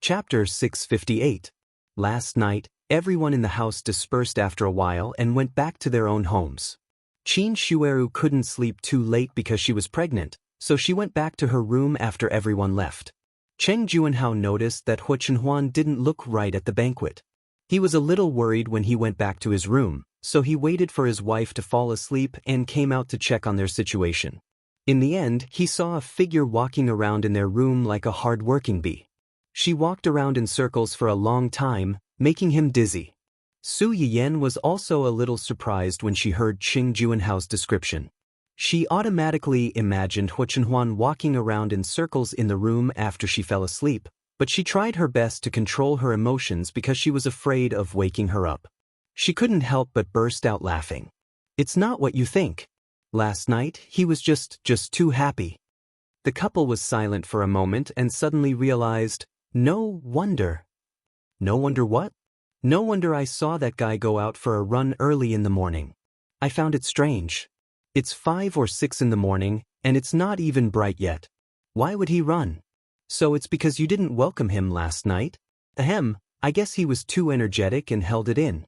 Chapter 658. Last night, everyone in the house dispersed after a while and went back to their own homes. Qin Shueru couldn't sleep too late because she was pregnant, so she went back to her room after everyone left. Cheng Juanhao noticed that Hu Chenhuan didn't look right at the banquet. He was a little worried when he went back to his room, so he waited for his wife to fall asleep and came out to check on their situation. In the end, he saw a figure walking around in their room like a hard-working bee. She walked around in circles for a long time, making him dizzy. Su Yiyan was also a little surprised when she heard Cheng Juanhao's description. She automatically imagined Hu Chenhuan walking around in circles in the room after she fell asleep, but she tried her best to control her emotions because she was afraid of waking her up. She couldn't help but burst out laughing. "It's not what you think. Last night, he was just too happy." The couple was silent for a moment and suddenly realized, No wonder. No wonder what? No wonder I saw that guy go out for a run early in the morning. I found it strange. It's 5 or 6 in the morning, and it's not even bright yet. Why would he run? So it's because you didn't welcome him last night? Ahem, I guess he was too energetic and held it in.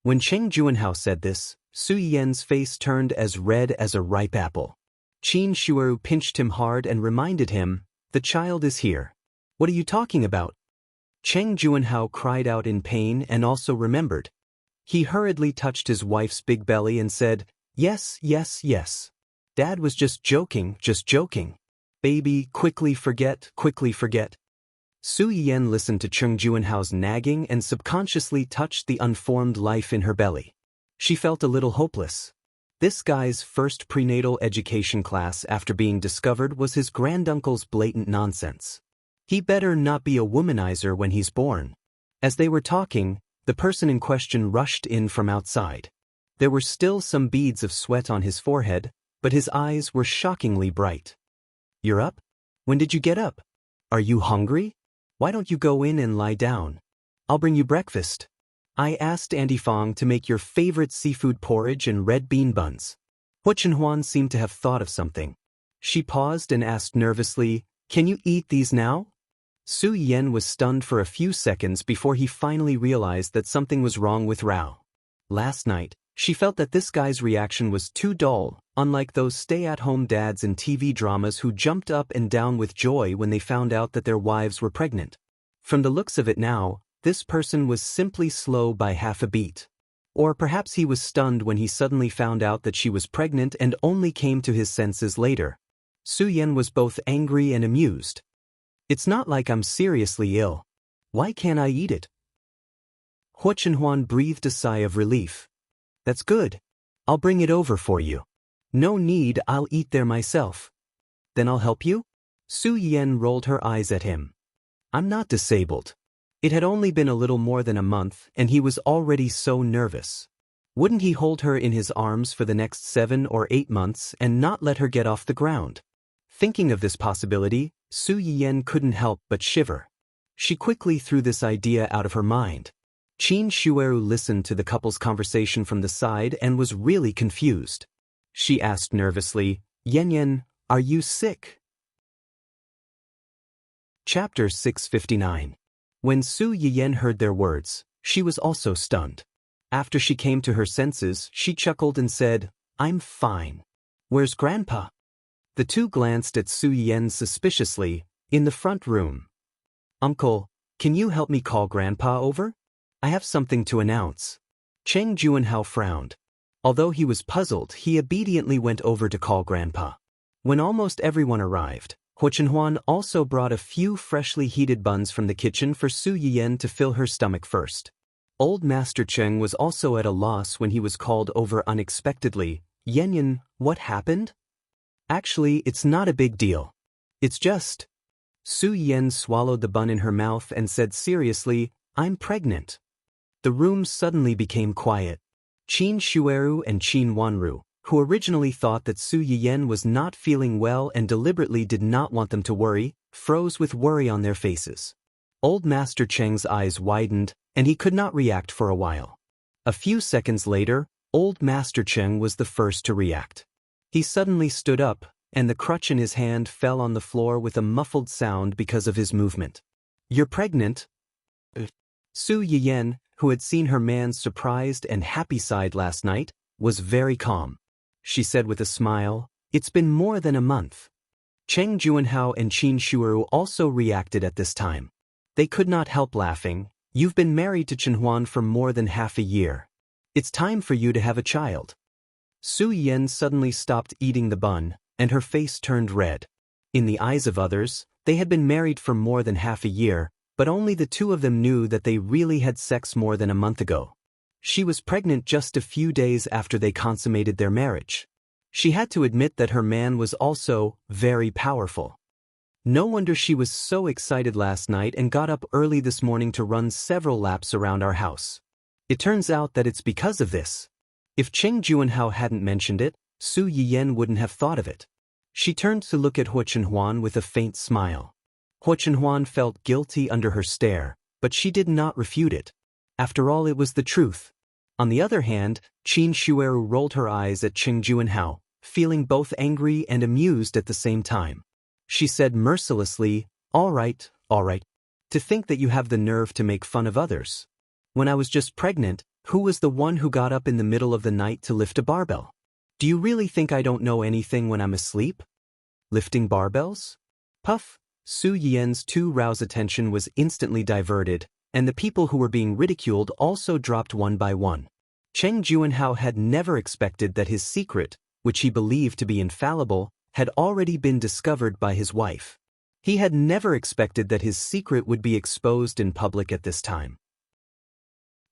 When Cheng Juanhao said this, Su Yiyan's face turned as red as a ripe apple. Qin Shueru pinched him hard and reminded him, "The child is here." "What are you talking about?" Cheng Juanhao cried out in pain and also remembered. He hurriedly touched his wife's big belly and said, Yes. Dad was just joking. Baby, quickly forget. Su Yiyan listened to Cheng Juanhao's nagging and subconsciously touched the unformed life in her belly. She felt a little hopeless. This guy's first prenatal education class after being discovered was his granduncle's blatant nonsense. He better not be a womanizer when he's born. As they were talking, the person in question rushed in from outside. There were still some beads of sweat on his forehead, but his eyes were shockingly bright. "You're up? When did you get up? Are you hungry? Why don't you go in and lie down? I'll bring you breakfast. I asked Auntie Fong to make your favorite seafood porridge and red bean buns." Hu Chenhuan seemed to have thought of something. She paused and asked nervously, "Can you eat these now?" Su Yiyan was stunned for a few seconds before he finally realized that something was wrong with Rao. Last night, she felt that this guy's reaction was too dull, unlike those stay-at-home dads in TV dramas who jumped up and down with joy when they found out that their wives were pregnant. From the looks of it now, this person was simply slow by half a beat. Or perhaps he was stunned when he suddenly found out that she was pregnant and only came to his senses later. Su Yiyan was both angry and amused. "It's not like I'm seriously ill. Why can't I eat it?" Hu Chenhuan breathed a sigh of relief. "That's good. I'll bring it over for you." "No need, I'll eat there myself." "Then I'll help you?" Su Yiyan rolled her eyes at him. "I'm not disabled." It had only been a little more than a month, and he was already so nervous. Wouldn't he hold her in his arms for the next 7 or 8 months and not let her get off the ground? Thinking of this possibility, Su Yiyan couldn't help but shiver. She quickly threw this idea out of her mind. Qin Shueru listened to the couple's conversation from the side and was really confused. She asked nervously, "Yan, are you sick?" Chapter 659. When Su Yiyan heard their words, she was also stunned. After she came to her senses, she chuckled and said, "I'm fine. Where's Grandpa?" The two glanced at Su Yiyan suspiciously. "In the front room." "Uncle, can you help me call Grandpa over? I have something to announce." Cheng Juanhao frowned. Although he was puzzled, he obediently went over to call Grandpa. When almost everyone arrived, Hu Chenhuan also brought a few freshly heated buns from the kitchen for Su Yiyan to fill her stomach first. Old Master Cheng was also at a loss when he was called over unexpectedly. "Yan, what happened?" "Actually, it's not a big deal. It's just..." Su Yiyan swallowed the bun in her mouth and said seriously, "I'm pregnant." The room suddenly became quiet. Qin Shueru and Qin Wanru, who originally thought that Su Yiyan was not feeling well and deliberately did not want them to worry, froze with worry on their faces. Old Master Cheng's eyes widened, and he could not react for a while. A few seconds later, Old Master Cheng was the first to react. He suddenly stood up, and the crutch in his hand fell on the floor with a muffled sound because of his movement. You're pregnant? Su Yiyen, who had seen her man's surprised and happy side last night, was very calm. She said with a smile, "It's been more than a month." Cheng Juanhao and Qin Shueru also reacted at this time. They could not help laughing. "You've been married to Chenhuan for more than half a year. It's time for you to have a child." Su Yiyen suddenly stopped eating the bun, and her face turned red. In the eyes of others, they had been married for more than half a year, but only the two of them knew that they really had sex more than a month ago. She was pregnant just a few days after they consummated their marriage. She had to admit that her man was also very powerful. No wonder she was so excited last night and got up early this morning to run several laps around our house. It turns out that it's because of this. If Cheng Juanhao hadn't mentioned it, Su Yiyen wouldn't have thought of it. She turned to look at Huo Chenhuan with a faint smile. Huo Chenhuan felt guilty under her stare, but she did not refute it. After all, it was the truth. On the other hand, Qin Shueru rolled her eyes at Cheng Juanhao, feeling both angry and amused at the same time. She said mercilessly, all right. To think that you have the nerve to make fun of others. When I was just pregnant, who was the one who got up in the middle of the night to lift a barbell? Do you really think I don't know anything when I'm asleep? Lifting barbells? Puff! Su Yiyen's too roused attention was instantly diverted, and the people who were being ridiculed also dropped one by one. Cheng Juanhao had never expected that his secret, which he believed to be infallible, had already been discovered by his wife. He had never expected that his secret would be exposed in public at this time.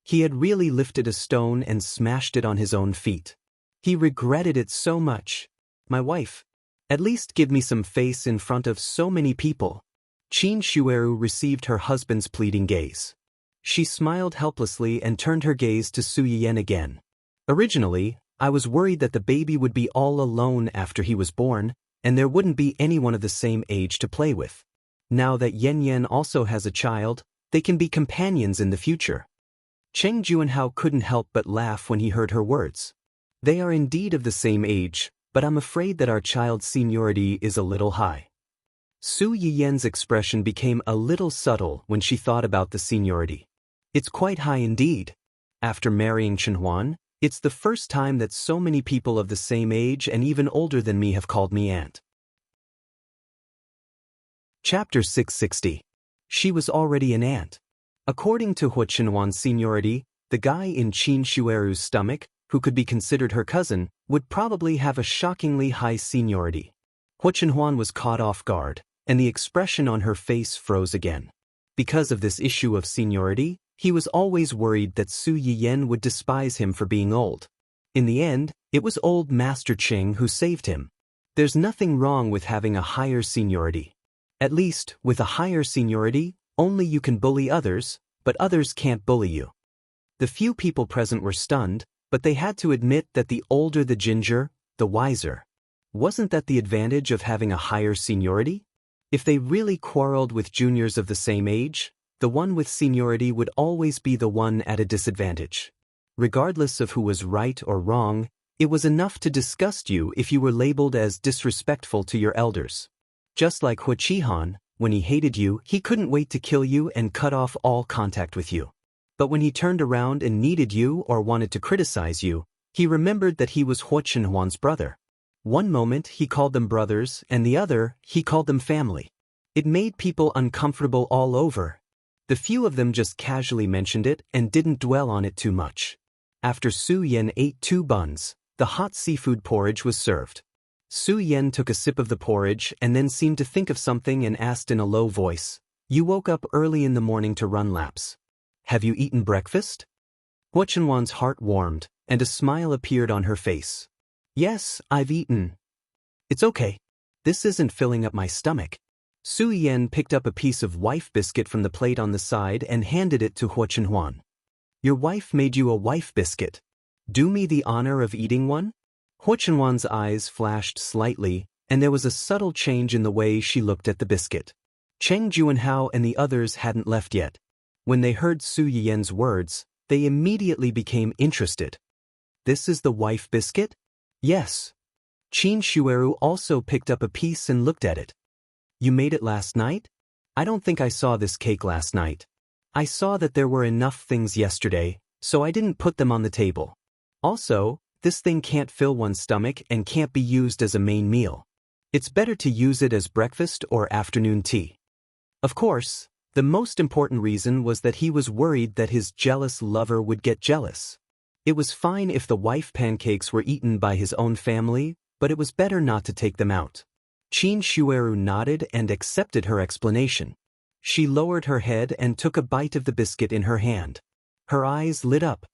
He had really lifted a stone and smashed it on his own feet. He regretted it so much. My wife. At least give me some face in front of so many people. Qin Shueru received her husband's pleading gaze. She smiled helplessly and turned her gaze to Su Yiyen again. Originally, I was worried that the baby would be all alone after he was born, and there wouldn't be anyone of the same age to play with. Now that Yen Yen also has a child, they can be companions in the future. Cheng Juanhao couldn't help but laugh when he heard her words. They are indeed of the same age, but I'm afraid that our child's seniority is a little high. Su Yiyen's expression became a little subtle when she thought about the seniority. It's quite high indeed. After marrying Chenhuan, it's the first time that so many people of the same age and even older than me have called me aunt. Chapter 660. She was already an aunt. According to Huo Chenhuan's seniority, the guy in Qin Shueru's stomach, who could be considered her cousin, would probably have a shockingly high seniority. Huo Chenhuan was caught off guard, and the expression on her face froze again. Because of this issue of seniority, he was always worried that Su Yiyen would despise him for being old. In the end, it was old Master Cheng who saved him. There's nothing wrong with having a higher seniority. At least, with a higher seniority, only you can bully others, but others can't bully you. The few people present were stunned, but they had to admit that the older the ginger, the wiser. Wasn't that the advantage of having a higher seniority? If they really quarreled with juniors of the same age, the one with seniority would always be the one at a disadvantage. Regardless of who was right or wrong, it was enough to disgust you if you were labeled as disrespectful to your elders. Just like Huo Chihan, when he hated you, he couldn't wait to kill you and cut off all contact with you. But when he turned around and needed you or wanted to criticize you, he remembered that he was Huo Chenhuan's brother. One moment he called them brothers, and the other he called them family. It made people uncomfortable all over. The few of them just casually mentioned it and didn't dwell on it too much. After Su Yen ate 2 buns, the hot seafood porridge was served. Su Yen took a sip of the porridge and then seemed to think of something and asked in a low voice, "You woke up early in the morning to run laps. Have you eaten breakfast?" Huo Chenhuan's heart warmed, and a smile appeared on her face. "Yes, I've eaten." "It's okay. This isn't filling up my stomach." Su Yen picked up a piece of wife biscuit from the plate on the side and handed it to Huo Chenhuan. "Your wife made you a wife biscuit. Do me the honor of eating one?" Huo Chenhuan's eyes flashed slightly, and there was a subtle change in the way she looked at the biscuit. Cheng Juanhao and the others hadn't left yet. When they heard Su Yiyen's words, they immediately became interested. "This is the wife biscuit?" "Yes." Qin Shueru also picked up a piece and looked at it. "You made it last night?" I don't think I saw this cake last night. I saw that there were enough things yesterday, so I didn't put them on the table. Also, this thing can't fill one's stomach and can't be used as a main meal. It's better to use it as breakfast or afternoon tea. Of course, the most important reason was that he was worried that his jealous lover would get jealous. It was fine if the wife pancakes were eaten by his own family, but it was better not to take them out. Chin Shueru nodded and accepted her explanation. She lowered her head and took a bite of the biscuit in her hand. Her eyes lit up.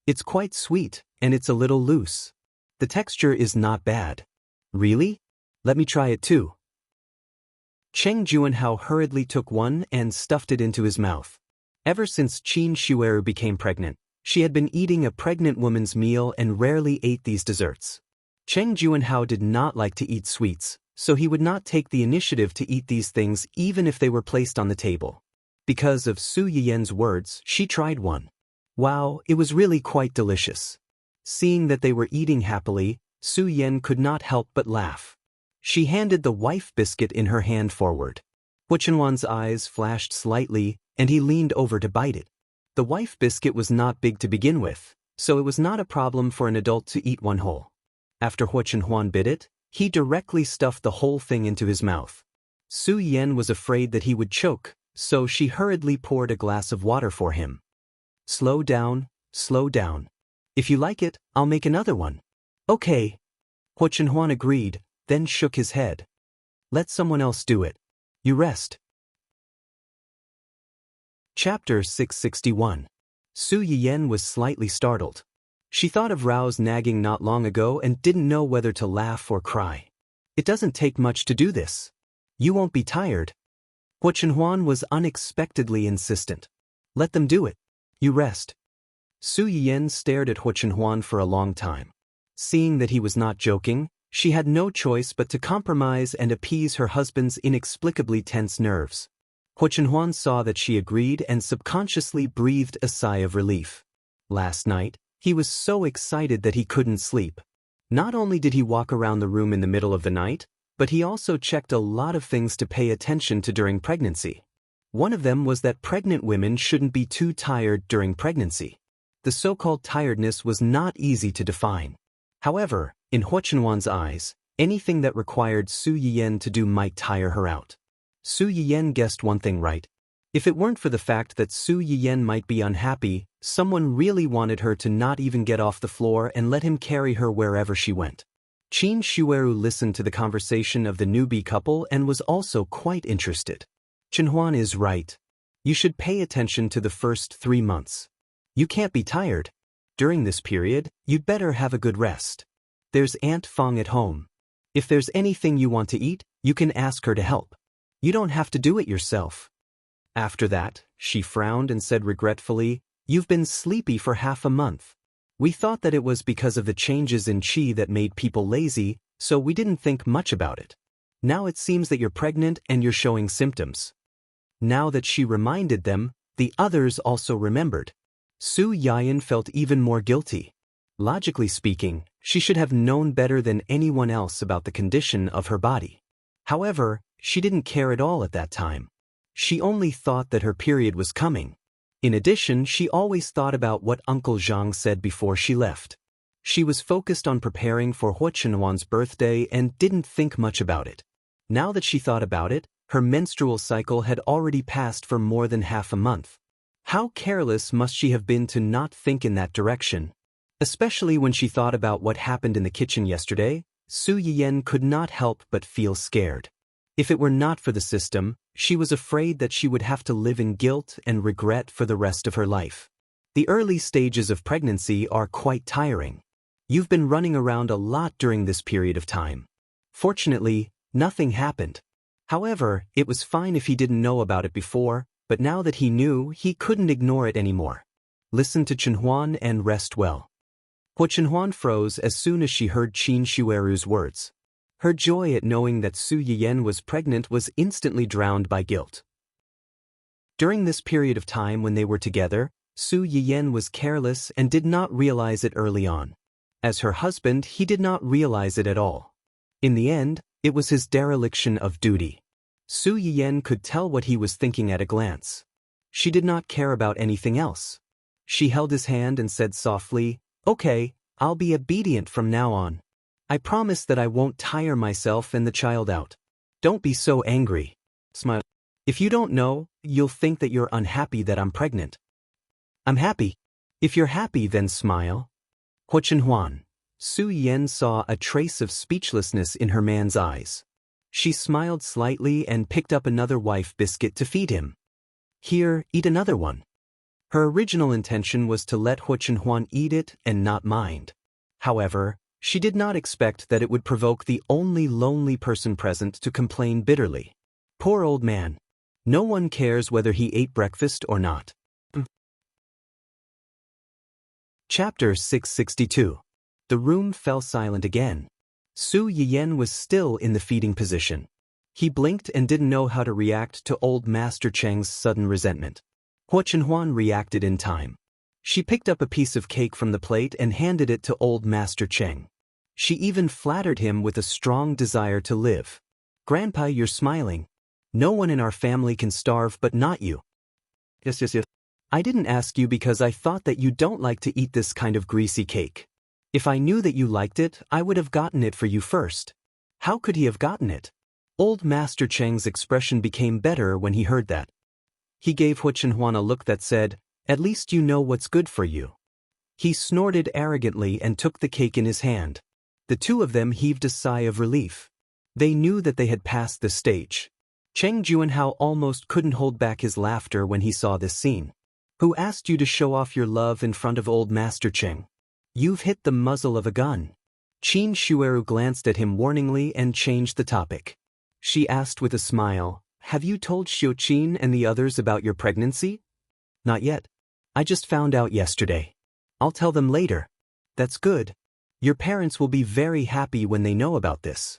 It's quite sweet, and it's a little loose. The texture is not bad. Really? Let me try it too. Cheng Juanhao hurriedly took one and stuffed it into his mouth. Ever since Chin Shueru became pregnant, she had been eating a pregnant woman's meal and rarely ate these desserts. Cheng Juanhao did not like to eat sweets, so he would not take the initiative to eat these things even if they were placed on the table. Because of Su Yiyen's words, she tried one. Wow, it was really quite delicious. Seeing that they were eating happily, Su Yiyen could not help but laugh. She handed the wife biscuit in her hand forward. Hu Chenhuan's eyes flashed slightly, and he leaned over to bite it. The wife biscuit was not big to begin with, so it was not a problem for an adult to eat one whole. After Hu Chenhuan bit it, he directly stuffed the whole thing into his mouth. Su Yiyen was afraid that he would choke, so she hurriedly poured a glass of water for him. Slow down, slow down. If you like it, I'll make another one. Okay. Hu Chenhuan agreed, then shook his head. Let someone else do it. You rest. Chapter 661. Su Yiyen was slightly startled. She thought of Rao's nagging not long ago and didn't know whether to laugh or cry. It doesn't take much to do this. You won't be tired. Hu Chenhuan was unexpectedly insistent. Let them do it. You rest. Su Yiyen stared at Hu Chenhuan for a long time. Seeing that he was not joking, she had no choice but to compromise and appease her husband's inexplicably tense nerves. Hu Chenhuan saw that she agreed and subconsciously breathed a sigh of relief. Last night, he was so excited that he couldn't sleep. Not only did he walk around the room in the middle of the night, but he also checked a lot of things to pay attention to during pregnancy. One of them was that pregnant women shouldn't be too tired during pregnancy. The so-called tiredness was not easy to define. However, in Hu Chenhuan's eyes, anything that required Su Yiyen to do might tire her out. Su Yiyen guessed one thing right. If it weren't for the fact that Su Yiyen might be unhappy, someone really wanted her to not even get off the floor and let him carry her wherever she went. Chin Shueru listened to the conversation of the newbie couple and was also quite interested. Chenhuan is right. You should pay attention to the first 3 months. You can't be tired. During this period, you'd better have a good rest. There's Aunt Fong at home. If there's anything you want to eat, you can ask her to help. You don't have to do it yourself. After that, she frowned and said regretfully, You've been sleepy for half a month. We thought that it was because of the changes in qi that made people lazy, so we didn't think much about it. Now it seems that you're pregnant and you're showing symptoms. Now that she reminded them, the others also remembered. Su Yiyen felt even more guilty. Logically speaking, she should have known better than anyone else about the condition of her body. However, she didn't care at all at that time. She only thought that her period was coming. In addition, she always thought about what Uncle Zhang said before she left. She was focused on preparing for Hu Chenhuan's birthday and didn't think much about it. Now that she thought about it, her menstrual cycle had already passed for more than half a month. How careless must she have been to not think in that direction? Especially when she thought about what happened in the kitchen yesterday, Su Yiyen could not help but feel scared. If it were not for the system, she was afraid that she would have to live in guilt and regret for the rest of her life. The early stages of pregnancy are quite tiring. You've been running around a lot during this period of time. Fortunately, nothing happened. However, it was fine if he didn't know about it before, but now that he knew, he couldn't ignore it anymore. Listen to Chenhuan and rest well. Hu Chenhuan froze as soon as she heard Chin Shueru's words. Her joy at knowing that Su Yiyen was pregnant was instantly drowned by guilt. During this period of time when they were together, Su Yiyen was careless and did not realize it early on. As her husband, he did not realize it at all. In the end, it was his dereliction of duty. Su Yiyen could tell what he was thinking at a glance. She did not care about anything else. She held his hand and said softly, "Okay, I'll be obedient from now on. I promise that I won't tire myself and the child out. Don't be so angry." Smile. "If you don't know, you'll think that you're unhappy that I'm pregnant." "I'm happy." "If you're happy, then smile." Huo Chenhuan. Su Yiyen saw a trace of speechlessness in her man's eyes. She smiled slightly and picked up another wife biscuit to feed him. "Here, eat another one." Her original intention was to let Huo Chenhuan eat it and not mind. However, she did not expect that it would provoke the only lonely person present to complain bitterly. Poor old man. No one cares whether he ate breakfast or not. Chapter 662. The room fell silent again. Su Yiyen was still in the feeding position. He blinked and didn't know how to react to old Master Cheng's sudden resentment. Huo Chenhuan reacted in time. She picked up a piece of cake from the plate and handed it to old Master Cheng. She even flattered him with a strong desire to live. "Grandpa, you're smiling. No one in our family can starve but not you." Yes. "I didn't ask you because I thought that you don't like to eat this kind of greasy cake. If I knew that you liked it, I would have gotten it for you first." How could he have gotten it? Old Master Cheng's expression became better when he heard that. He gave Huo Chenhuan a look that said, "At least you know what's good for you." He snorted arrogantly and took the cake in his hand. The two of them heaved a sigh of relief. They knew that they had passed the stage. Cheng Juanhao almost couldn't hold back his laughter when he saw this scene. "Who asked you to show off your love in front of old Master Cheng? You've hit the muzzle of a gun." Qin Shueru glanced at him warningly and changed the topic. She asked with a smile, "Have you told Xiuqin and the others about your pregnancy?" "Not yet. I just found out yesterday. I'll tell them later." "That's good. Your parents will be very happy when they know about this."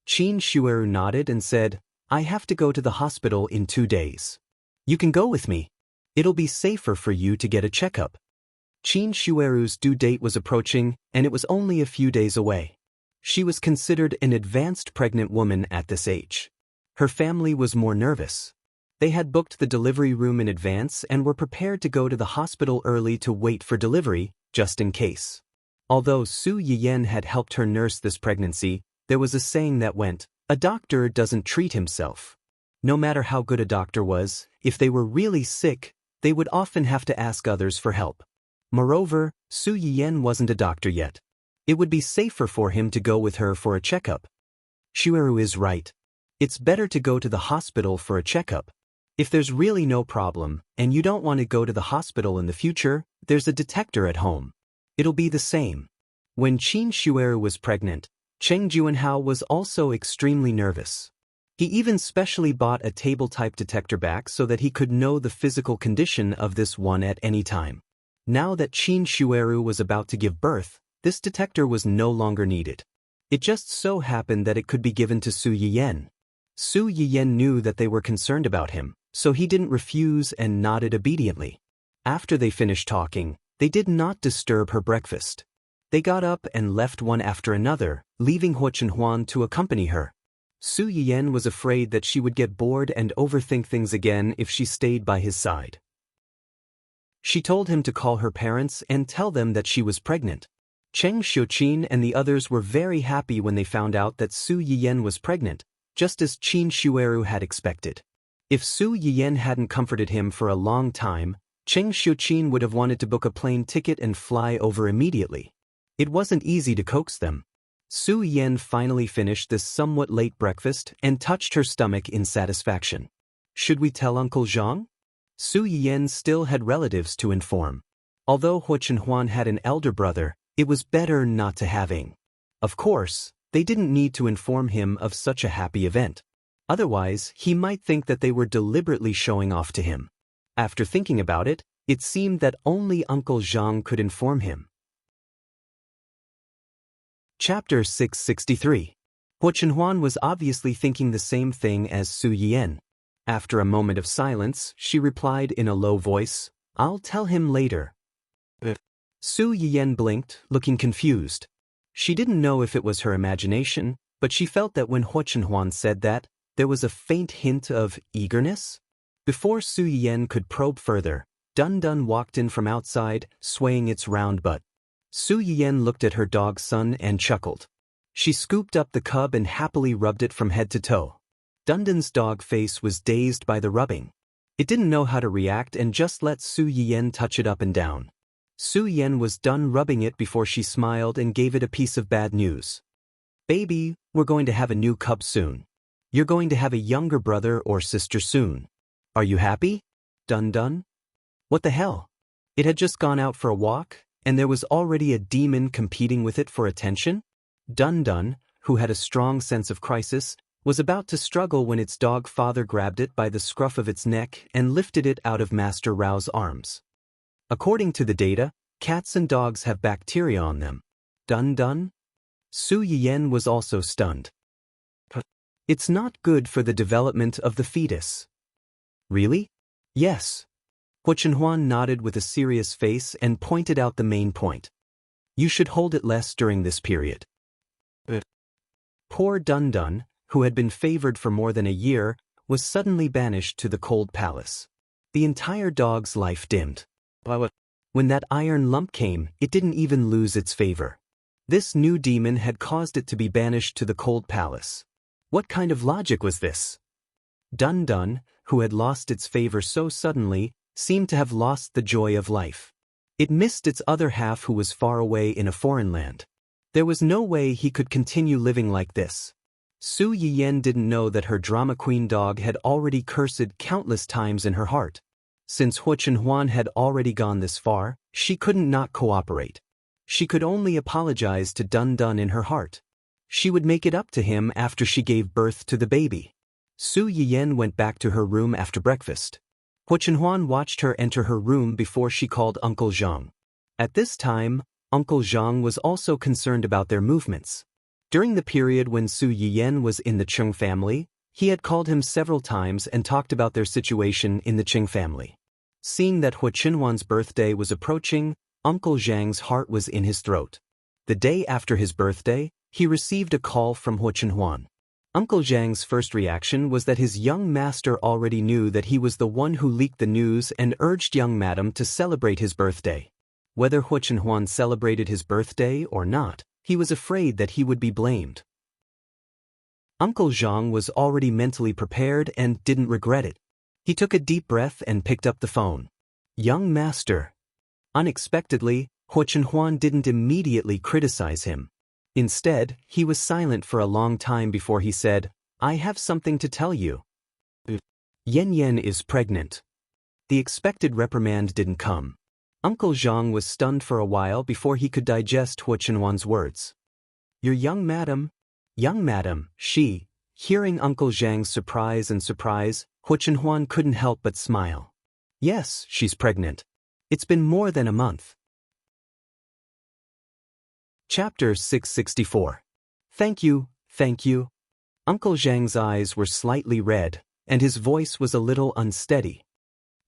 Qin Shueru nodded and said, "I have to go to the hospital in 2 days. You can go with me. It'll be safer for you to get a checkup." Qin Shueru's due date was approaching, and it was only a few days away. She was considered an advanced pregnant woman at this age. Her family was more nervous. They had booked the delivery room in advance and were prepared to go to the hospital early to wait for delivery, just in case. Although Su Yiyen had helped her nurse this pregnancy, there was a saying that went, "A doctor doesn't treat himself." No matter how good a doctor was, if they were really sick, they would often have to ask others for help. Moreover, Su Yiyen wasn't a doctor yet. It would be safer for him to go with her for a checkup. Shueru is right. It's better to go to the hospital for a checkup. If there's really no problem, and you don't want to go to the hospital in the future, there's a detector at home. It'll be the same. When Qin Shueru was pregnant, Cheng Juanhao was also extremely nervous. He even specially bought a table-type detector back so that he could know the physical condition of this one at any time. Now that Qin Shueru was about to give birth, this detector was no longer needed. It just so happened that it could be given to Su Yiyen. Su Yiyen knew that they were concerned about him, so he didn't refuse and nodded obediently. After they finished talking, they did not disturb her breakfast. They got up and left one after another, leaving Huo Chenhuan to accompany her. Su Yiyen was afraid that she would get bored and overthink things again if she stayed by his side. She told him to call her parents and tell them that she was pregnant. Cheng Xiuqin and the others were very happy when they found out that Su Yiyen was pregnant, just as Qin Shueru had expected. If Su Yiyen hadn't comforted him for a long time, Cheng Xiuqin would have wanted to book a plane ticket and fly over immediately. It wasn't easy to coax them. Su Yiyen finally finished this somewhat late breakfast and touched her stomach in satisfaction. "Should we tell Uncle Zhang?" Su Yiyen still had relatives to inform. Although Huo Chenhuan had an elder brother, it was better not to having. Of course, they didn't need to inform him of such a happy event. Otherwise, he might think that they were deliberately showing off to him. After thinking about it, it seemed that only Uncle Zhang could inform him. Chapter 663. Huo Chenhuan was obviously thinking the same thing as Su Yiyen. After a moment of silence, she replied in a low voice, "I'll tell him later." Su Yiyen blinked, looking confused. She didn't know if it was her imagination, but she felt that when Huo Chenhuan said that, There was a faint hint of eagerness. Before Su Yiyen could probe further, Dun Dun walked in from outside, swaying its round butt. Su Yiyen looked at her dog Sun and chuckled. She scooped up the cub and happily rubbed it from head to toe. Dun Dun's dog face was dazed by the rubbing. It didn't know how to react and just let Su Yiyen touch it up and down. Su Yiyen was done rubbing it before she smiled and gave it a piece of bad news. Baby, we're going to have a new cub soon. You're going to have a younger brother or sister soon. Are you happy? Dun Dun? What the hell? It had just gone out for a walk, and there was already a demon competing with it for attention? Dun Dun, who had a strong sense of crisis, was about to struggle when its dog father grabbed it by the scruff of its neck and lifted it out of Master Rao's arms. According to the data, cats and dogs have bacteria on them. Dun Dun? Su Yiyen was also stunned. It's not good for the development of the fetus. Really? Yes. Huo Chenhuan nodded with a serious face and pointed out the main point. You should hold it less during this period. Poor Dun Dun, who had been favored for more than a year, was suddenly banished to the cold palace. The entire dog's life dimmed. When that iron lump came, it didn't even lose its favor. This new demon had caused it to be banished to the cold palace. What kind of logic was this? Dun Dun, who had lost its favor so suddenly, seemed to have lost the joy of life. It missed its other half who was far away in a foreign land. There was no way he could continue living like this. Su Yiyen didn't know that her drama queen dog had already cursed countless times in her heart. Since Huo Chenhuan had already gone this far, she couldn't not cooperate. She could only apologize to Dun Dun in her heart. She would make it up to him after she gave birth to the baby. Su Yiyen went back to her room after breakfast. Huo Chenhuan watched her enter her room before she called Uncle Zhang. At this time, Uncle Zhang was also concerned about their movements. During the period when Su Yiyen was in the Cheng family, he had called him several times and talked about their situation in the Cheng family. Seeing that Huo Chenhuan's birthday was approaching, Uncle Zhang's heart was in his throat. The day after his birthday, he received a call from Huo Chenhuan. Uncle Zhang's first reaction was that his young master already knew that he was the one who leaked the news and urged young madam to celebrate his birthday. Whether Huo Chenhuan celebrated his birthday or not, he was afraid that he would be blamed. Uncle Zhang was already mentally prepared and didn't regret it. He took a deep breath and picked up the phone. Young master. Unexpectedly, Huo Chenhuan didn't immediately criticize him. Instead, he was silent for a long time before he said, I have something to tell you. Yan Yan is pregnant. The expected reprimand didn't come. Uncle Zhang was stunned for a while before he could digest Huo Chenhuan's words. Your young madam? Young madam, she. Hearing Uncle Zhang's surprise, Huo Chenhuan couldn't help but smile. Yes, she's pregnant. It's been more than a month. Chapter 664. Thank you, thank you. Uncle Zhang's eyes were slightly red, and his voice was a little unsteady.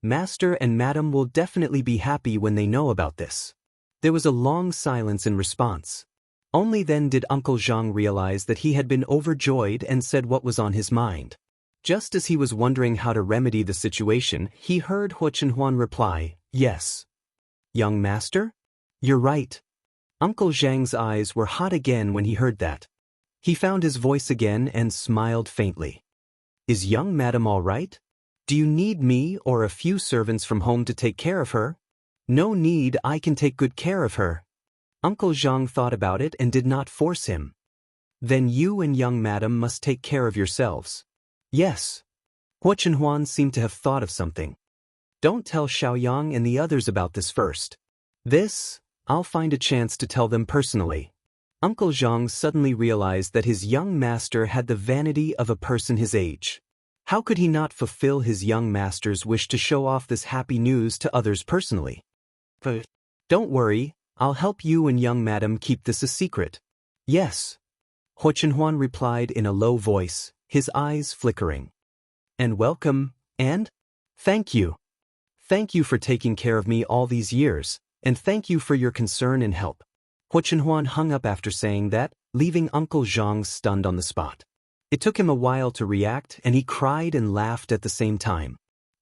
Master and Madam will definitely be happy when they know about this. There was a long silence in response. Only then did Uncle Zhang realize that he had been overjoyed and said what was on his mind. Just as he was wondering how to remedy the situation, he heard Huo Chenhuan reply, Yes. Young master? You're right. Uncle Zhang's eyes were hot again when he heard that. He found his voice again and smiled faintly. Is young madam all right? Do you need me or a few servants from home to take care of her? No need, I can take good care of her. Uncle Zhang thought about it and did not force him. Then you and young madam must take care of yourselves. Yes. Huo Chenhuan seemed to have thought of something. Don't tell Xiaoyang and the others about this first. This, I'll find a chance to tell them personally. Uncle Zhang suddenly realized that his young master had the vanity of a person his age. How could he not fulfill his young master's wish to show off this happy news to others personally? But don't worry, I'll help you and young madam keep this a secret. Yes. Huo Chenhuan replied in a low voice, his eyes flickering. And welcome, and? Thank you. Thank you for taking care of me all these years, and thank you for your concern and help. Huo Chenhuan hung up after saying that, leaving Uncle Zhang stunned on the spot. It took him a while to react, and he cried and laughed at the same time.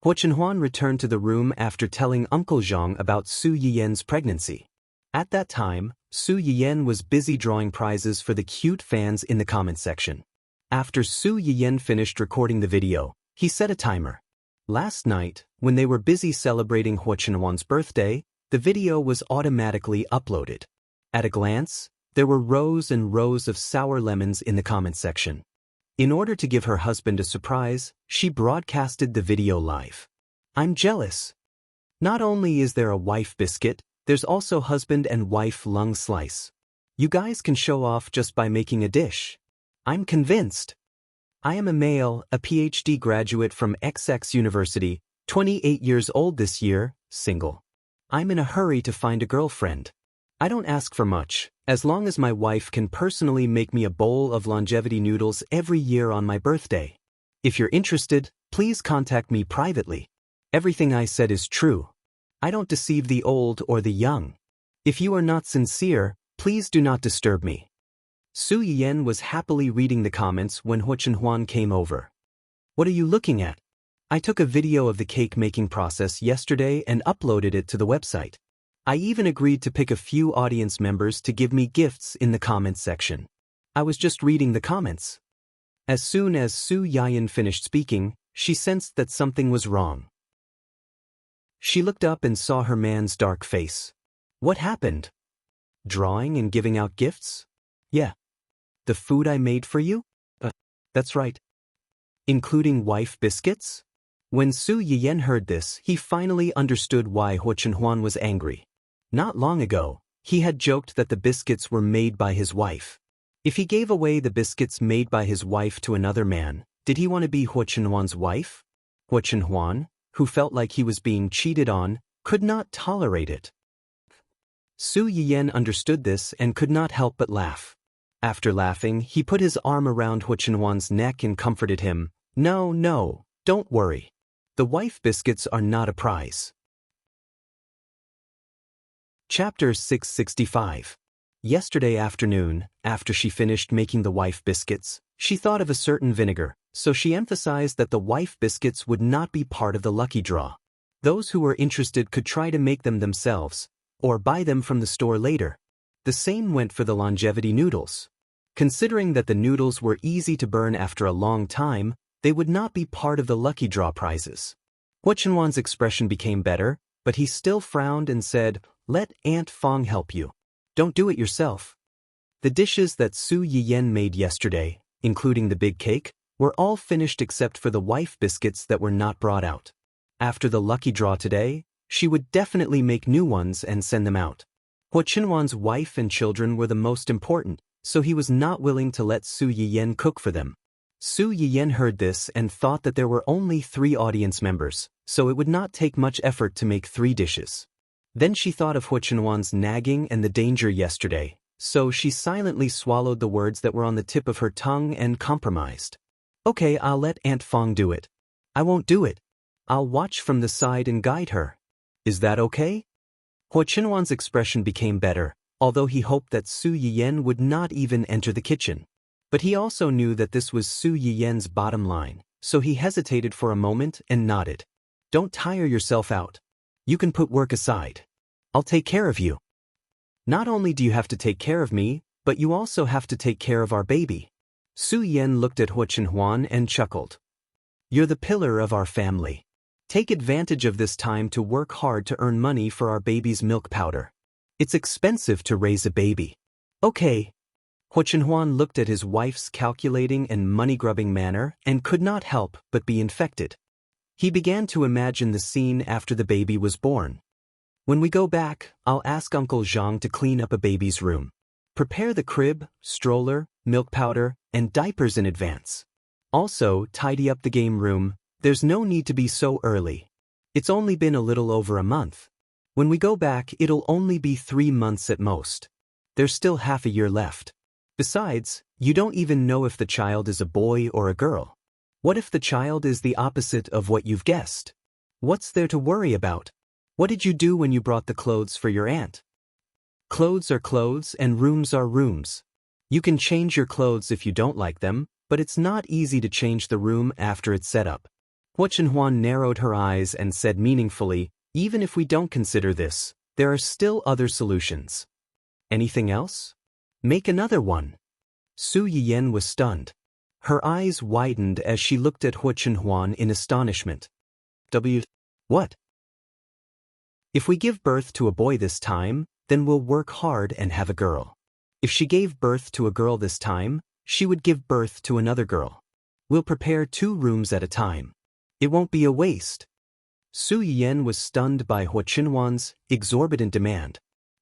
Huo Chenhuan returned to the room after telling Uncle Zhang about Su Yiyan's pregnancy. At that time, Su Yiyan was busy drawing prizes for the cute fans in the comment section. After Su Yiyan finished recording the video, he set a timer. Last night, when they were busy celebrating Huo Chenhuan's birthday, the video was automatically uploaded. At a glance, there were rows and rows of sour lemons in the comment section. In order to give her husband a surprise, she broadcasted the video live. I'm jealous. Not only is there a wife biscuit, there's also husband and wife lung slice. You guys can show off just by making a dish. I'm convinced. I am a male, a PhD graduate from XX University, 28 years old this year, single. I'm in a hurry to find a girlfriend. I don't ask for much, as long as my wife can personally make me a bowl of longevity noodles every year on my birthday. If you're interested, please contact me privately. Everything I said is true. I don't deceive the old or the young. If you are not sincere, please do not disturb me. Su Yiyan was happily reading the comments when Huo Chenhuan came over. What are you looking at? I took a video of the cake making process yesterday and uploaded it to the website. I even agreed to pick a few audience members to give me gifts in the comments section. I was just reading the comments. As soon as Su Yiyan finished speaking, she sensed that something was wrong. She looked up and saw her man's dark face. What happened? Drawing and giving out gifts? Yeah. The food I made for you? That's right. Including wife biscuits? When Su Yiyan heard this, he finally understood why Huo Chenhuan was angry. Not long ago, he had joked that the biscuits were made by his wife. If he gave away the biscuits made by his wife to another man, did he want to be Huo Chenhuan's wife? Huo Chenhuan, who felt like he was being cheated on, could not tolerate it. Su Yiyan understood this and could not help but laugh. After laughing, he put his arm around Huo Chenhuan's neck and comforted him. No, don't worry. The wife biscuits are not a prize. Chapter 665. Yesterday afternoon, after she finished making the wife biscuits, she thought of a certain vinegar, so she emphasized that the wife biscuits would not be part of the lucky draw. Those who were interested could try to make them themselves, or buy them from the store later. The same went for the longevity noodles. Considering that the noodles were easy to burn after a long time, they would not be part of the lucky draw prizes. Huo Chenhuan's expression became better, but he still frowned and said, "Let Aunt Fong help you. Don't do it yourself." The dishes that Su Yiyan made yesterday, including the big cake, were all finished except for the wife biscuits that were not brought out. After the lucky draw today, she would definitely make new ones and send them out. Huo Chenhuan's wife and children were the most important, so he was not willing to let Su Yiyan cook for them. Su Yiyan heard this and thought that there were only 3 audience members, so it would not take much effort to make 3 dishes. Then she thought of Huo Chenhuan's nagging and the danger yesterday, so she silently swallowed the words that were on the tip of her tongue and compromised. Okay, I'll let Aunt Fong do it. I won't do it. I'll watch from the side and guide her. Is that okay? Huo Chenhuan's expression became better, although he hoped that Su Yiyan would not even enter the kitchen. But he also knew that this was Su Yiyan's bottom line, so he hesitated for a moment and nodded. Don't tire yourself out. You can put work aside. I'll take care of you. Not only do you have to take care of me, but you also have to take care of our baby. Su Yiyan looked at Huo Chenhuan and chuckled. You're the pillar of our family. Take advantage of this time to work hard to earn money for our baby's milk powder. It's expensive to raise a baby. Okay. Huo Chenhuan looked at his wife's calculating and money-grubbing manner and could not help but be infected. He began to imagine the scene after the baby was born. When we go back, I'll ask Uncle Zhang to clean up a baby's room. Prepare the crib, stroller, milk powder, and diapers in advance. Also, tidy up the game room. There's no need to be so early. It's only been a little over a month. When we go back, it'll only be 3 months at most. There's still half a year left. Besides, you don't even know if the child is a boy or a girl. What if the child is the opposite of what you've guessed? What's there to worry about? What did you do when you brought the clothes for your aunt? Clothes are clothes and rooms are rooms. You can change your clothes if you don't like them, but it's not easy to change the room after it's set up. Hua Chenhuan narrowed her eyes and said meaningfully, even if we don't consider this, there are still other solutions. Anything else? Make another one. Su Yiyan was stunned. Her eyes widened as she looked at Hua Chenhuan in astonishment. What? If we give birth to a boy this time, then we'll work hard and have a girl. If she gave birth to a girl this time, she would give birth to another girl. We'll prepare 2 rooms at a time. It won't be a waste. Su Yiyan was stunned by Hua Chenhuan's exorbitant demand.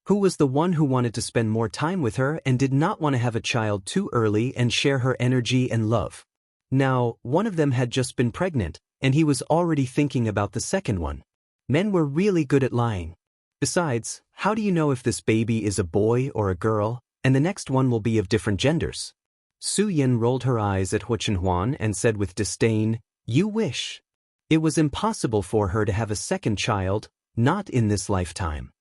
Who was the one who wanted to spend more time with her and did not want to have a child too early and share her energy and love? Now, one of them had just been pregnant, and he was already thinking about the second one. Men were really good at lying. Besides, how do you know if this baby is a boy or a girl, and the next one will be of different genders? Su Yin rolled her eyes at Hua Chenhuan and said with disdain, "You wish." It was impossible for her to have a second child, not in this lifetime.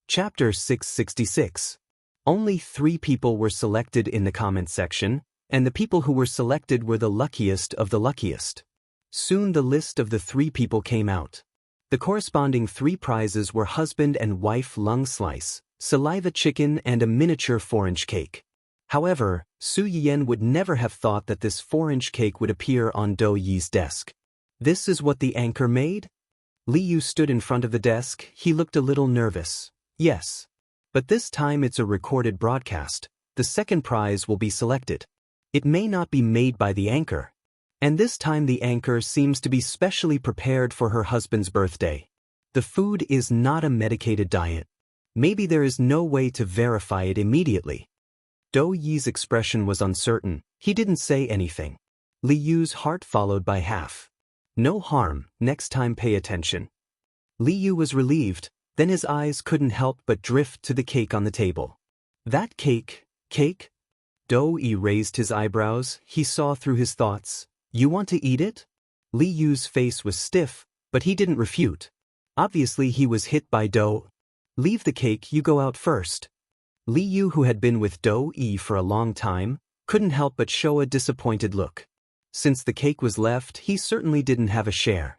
Chapter 666. Only 3 people were selected in the comment section, and the people who were selected were the luckiest of the luckiest. Soon the list of the 3 people came out. The corresponding 3 prizes were husband and wife lung slice, saliva chicken and a miniature 4-inch cake. However, Su Yiyan would never have thought that this 4-inch cake would appear on Do Yi's desk. This is what the anchor made? Li Yu stood in front of the desk. He looked a little nervous. Yes. But this time it's a recorded broadcast. The second prize will be selected. It may not be made by the anchor. And this time the anchor seems to be specially prepared for her husband's birthday. The food is not a medicated diet. Maybe there is no way to verify it immediately. Do Yi's expression was uncertain. He didn't say anything. Li Yu's heart followed by half. No harm, next time pay attention. Li Yu was relieved, then his eyes couldn't help but drift to the cake on the table. That cake? Do Yi raised his eyebrows. He saw through his thoughts. You want to eat it? Li Yu's face was stiff, but he didn't refute. Obviously he was hit by Do. Leave the cake, you go out first. Li Yu, who had been with Do Yi for a long time, couldn't help but show a disappointed look. Since the cake was left, he certainly didn't have a share.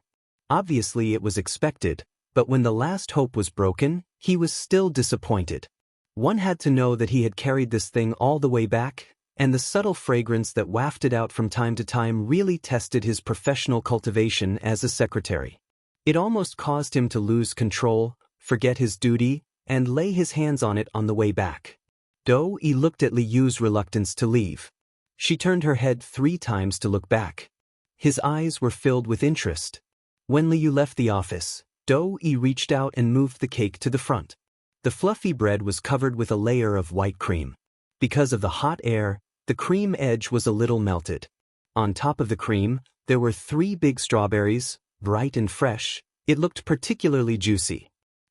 Obviously it was expected, but when the last hope was broken, he was still disappointed. One had to know that he had carried this thing all the way back, and the subtle fragrance that wafted out from time to time really tested his professional cultivation as a secretary. It almost caused him to lose control, forget his duty, and lay his hands on it on the way back. Do Yi looked at Li Yu's reluctance to leave. She turned her head 3 times to look back. His eyes were filled with interest. When Li Yu left the office, Do Yi reached out and moved the cake to the front. The fluffy bread was covered with a layer of white cream. Because of the hot air, the cream edge was a little melted. On top of the cream, there were 3 big strawberries, bright and fresh. It looked particularly juicy.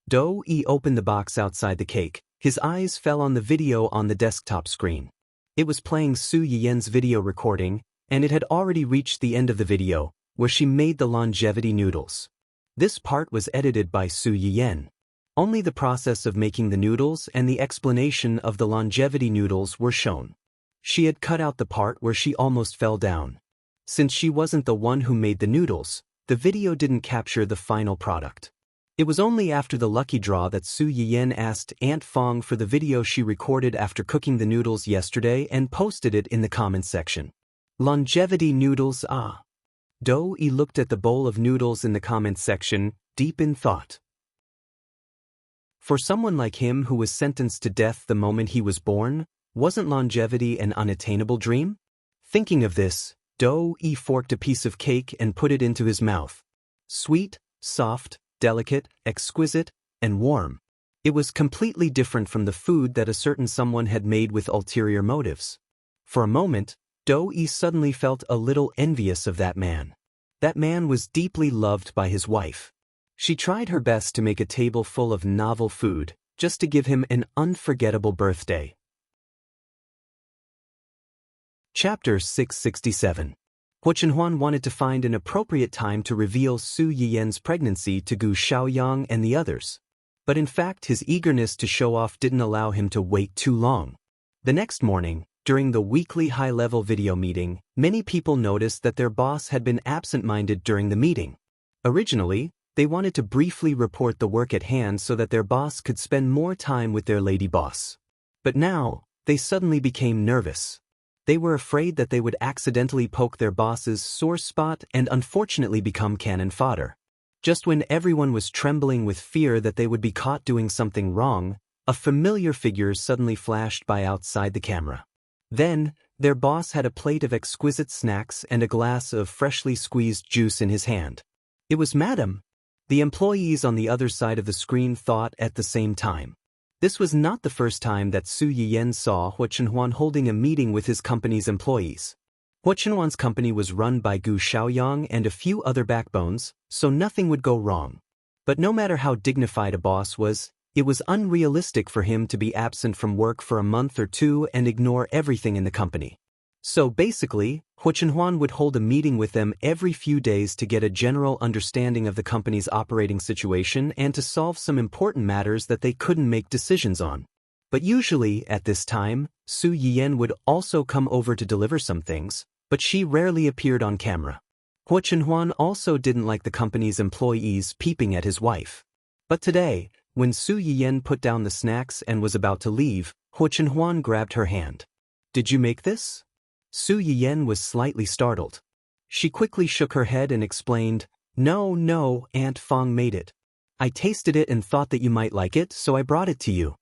Do Yi opened the box outside the cake. His eyes fell on the video on the desktop screen. It was playing Su Yiyan's video recording, and it had already reached the end of the video, where she made the longevity noodles. This part was edited by Su Yiyan. Only the process of making the noodles and the explanation of the longevity noodles were shown. She had cut out the part where she almost fell down. Since she wasn't the one who made the noodles, the video didn't capture the final product. It was only after the lucky draw that Su Yiyan asked Aunt Fong for the video she recorded after cooking the noodles yesterday and posted it in the comments section. Longevity noodles, ah. Do Yi looked at the bowl of noodles in the comments section, deep in thought. For someone like him who was sentenced to death the moment he was born, wasn't longevity an unattainable dream? Thinking of this, Do Yi forked a piece of cake and put it into his mouth. Sweet, soft, delicate, exquisite, and warm. It was completely different from the food that a certain someone had made with ulterior motives. For a moment, Do Yi suddenly felt a little envious of that man. That man was deeply loved by his wife. She tried her best to make a table full of novel food, just to give him an unforgettable birthday. Chapter 667. Hua Chenhuan wanted to find an appropriate time to reveal Su Yiyan's pregnancy to Gu Xiaoyang and the others. But in fact his eagerness to show off didn't allow him to wait too long. The next morning, During the weekly high-level video meeting, many people noticed that their boss had been absent-minded during the meeting. Originally, they wanted to briefly report the work at hand so that their boss could spend more time with their lady boss. But now, they suddenly became nervous. They were afraid that they would accidentally poke their boss's sore spot and unfortunately become cannon fodder. Just when everyone was trembling with fear that they would be caught doing something wrong, a familiar figure suddenly flashed by outside the camera. Then, their boss had a plate of exquisite snacks and a glass of freshly squeezed juice in his hand. It was Madam. The employees on the other side of the screen thought at the same time. This was not the first time that Su Yiyan saw Hua Chenhuan holding a meeting with his company's employees. Hua Chenhuan's company was run by Gu Xiaoyang and a few other backbones, so nothing would go wrong. But no matter how dignified a boss was, it was unrealistic for him to be absent from work for a month or two and ignore everything in the company. So basically, Hua Chenhuan would hold a meeting with them every few days to get a general understanding of the company's operating situation and to solve some important matters that they couldn't make decisions on. But usually, at this time, Su Yiyan would also come over to deliver some things, but she rarely appeared on camera. Hua Chenhuan also didn't like the company's employees peeping at his wife. But today, when Su Yiyan put down the snacks and was about to leave, Hua Chenhuan grabbed her hand. "Did you make this?" Su Yiyan was slightly startled. She quickly shook her head and explained, No, Aunt Fong made it. I tasted it and thought that you might like it, so I brought it to you."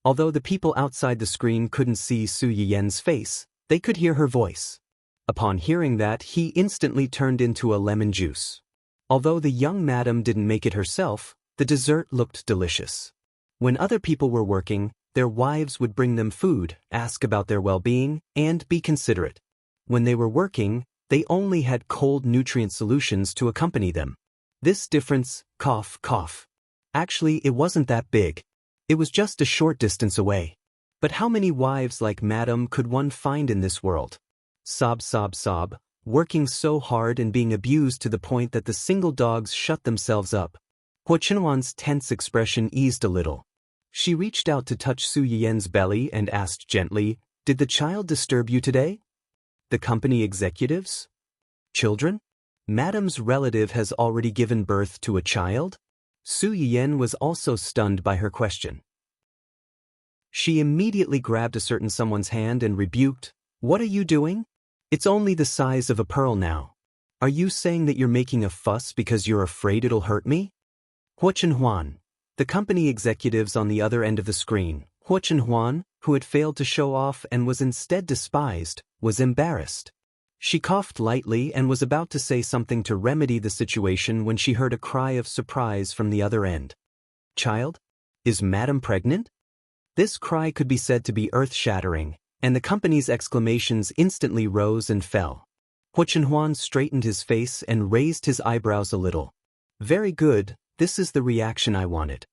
Although the people outside the screen couldn't see Su Yiyan's face, they could hear her voice. Upon hearing that, he instantly turned into a lemon juice. Although the young madam didn't make it herself, the dessert looked delicious. When other people were working, their wives would bring them food, ask about their well-being, and be considerate. When they were working, they only had cold nutrient solutions to accompany them. This difference, cough. Actually, it wasn't that big. It was just a short distance away. But how many wives like Madam could one find in this world? Sob, working so hard and being abused to the point that the single dogs shut themselves up. Hua Chenhuan's tense expression eased a little. She reached out to touch Su Yiyan's belly and asked gently, "Did the child disturb you today?" "The company executives? Children? Madam's relative has already given birth to a child?" Su Yiyan was also stunned by her question. She immediately grabbed a certain someone's hand and rebuked, "What are you doing? It's only the size of a pearl now. Are you saying that you're making a fuss because you're afraid it'll hurt me?" Hua Chenhuan. The company executives on the other end of the screen, Hua Chenhuan, who had failed to show off and was instead despised, was embarrassed. She coughed lightly and was about to say something to remedy the situation when she heard a cry of surprise from the other end. "Child? Is Madam pregnant?" This cry could be said to be earth-shattering, and the company's exclamations instantly rose and fell. Hua Chenhuan straightened his face and raised his eyebrows a little. "Very good, this is the reaction I wanted."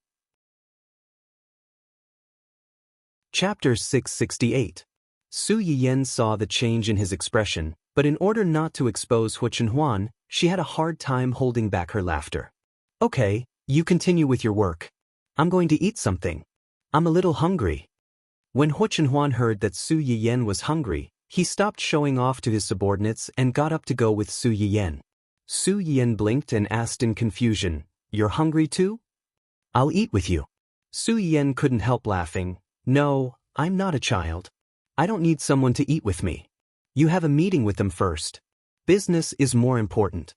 Chapter 668. Su Yiyan saw the change in his expression, but in order not to expose Hua Chenhuan, she had a hard time holding back her laughter. "Okay, you continue with your work. I'm going to eat something. I'm a little hungry." When Hua Chenhuan heard that Su Yiyan was hungry, he stopped showing off to his subordinates and got up to go with Su Yiyan. Su Yiyan blinked and asked in confusion, "You're hungry too?" "I'll eat with you." Su Yiyan couldn't help laughing. "No, I'm not a child. I don't need someone to eat with me. You have a meeting with them first. Business is more important."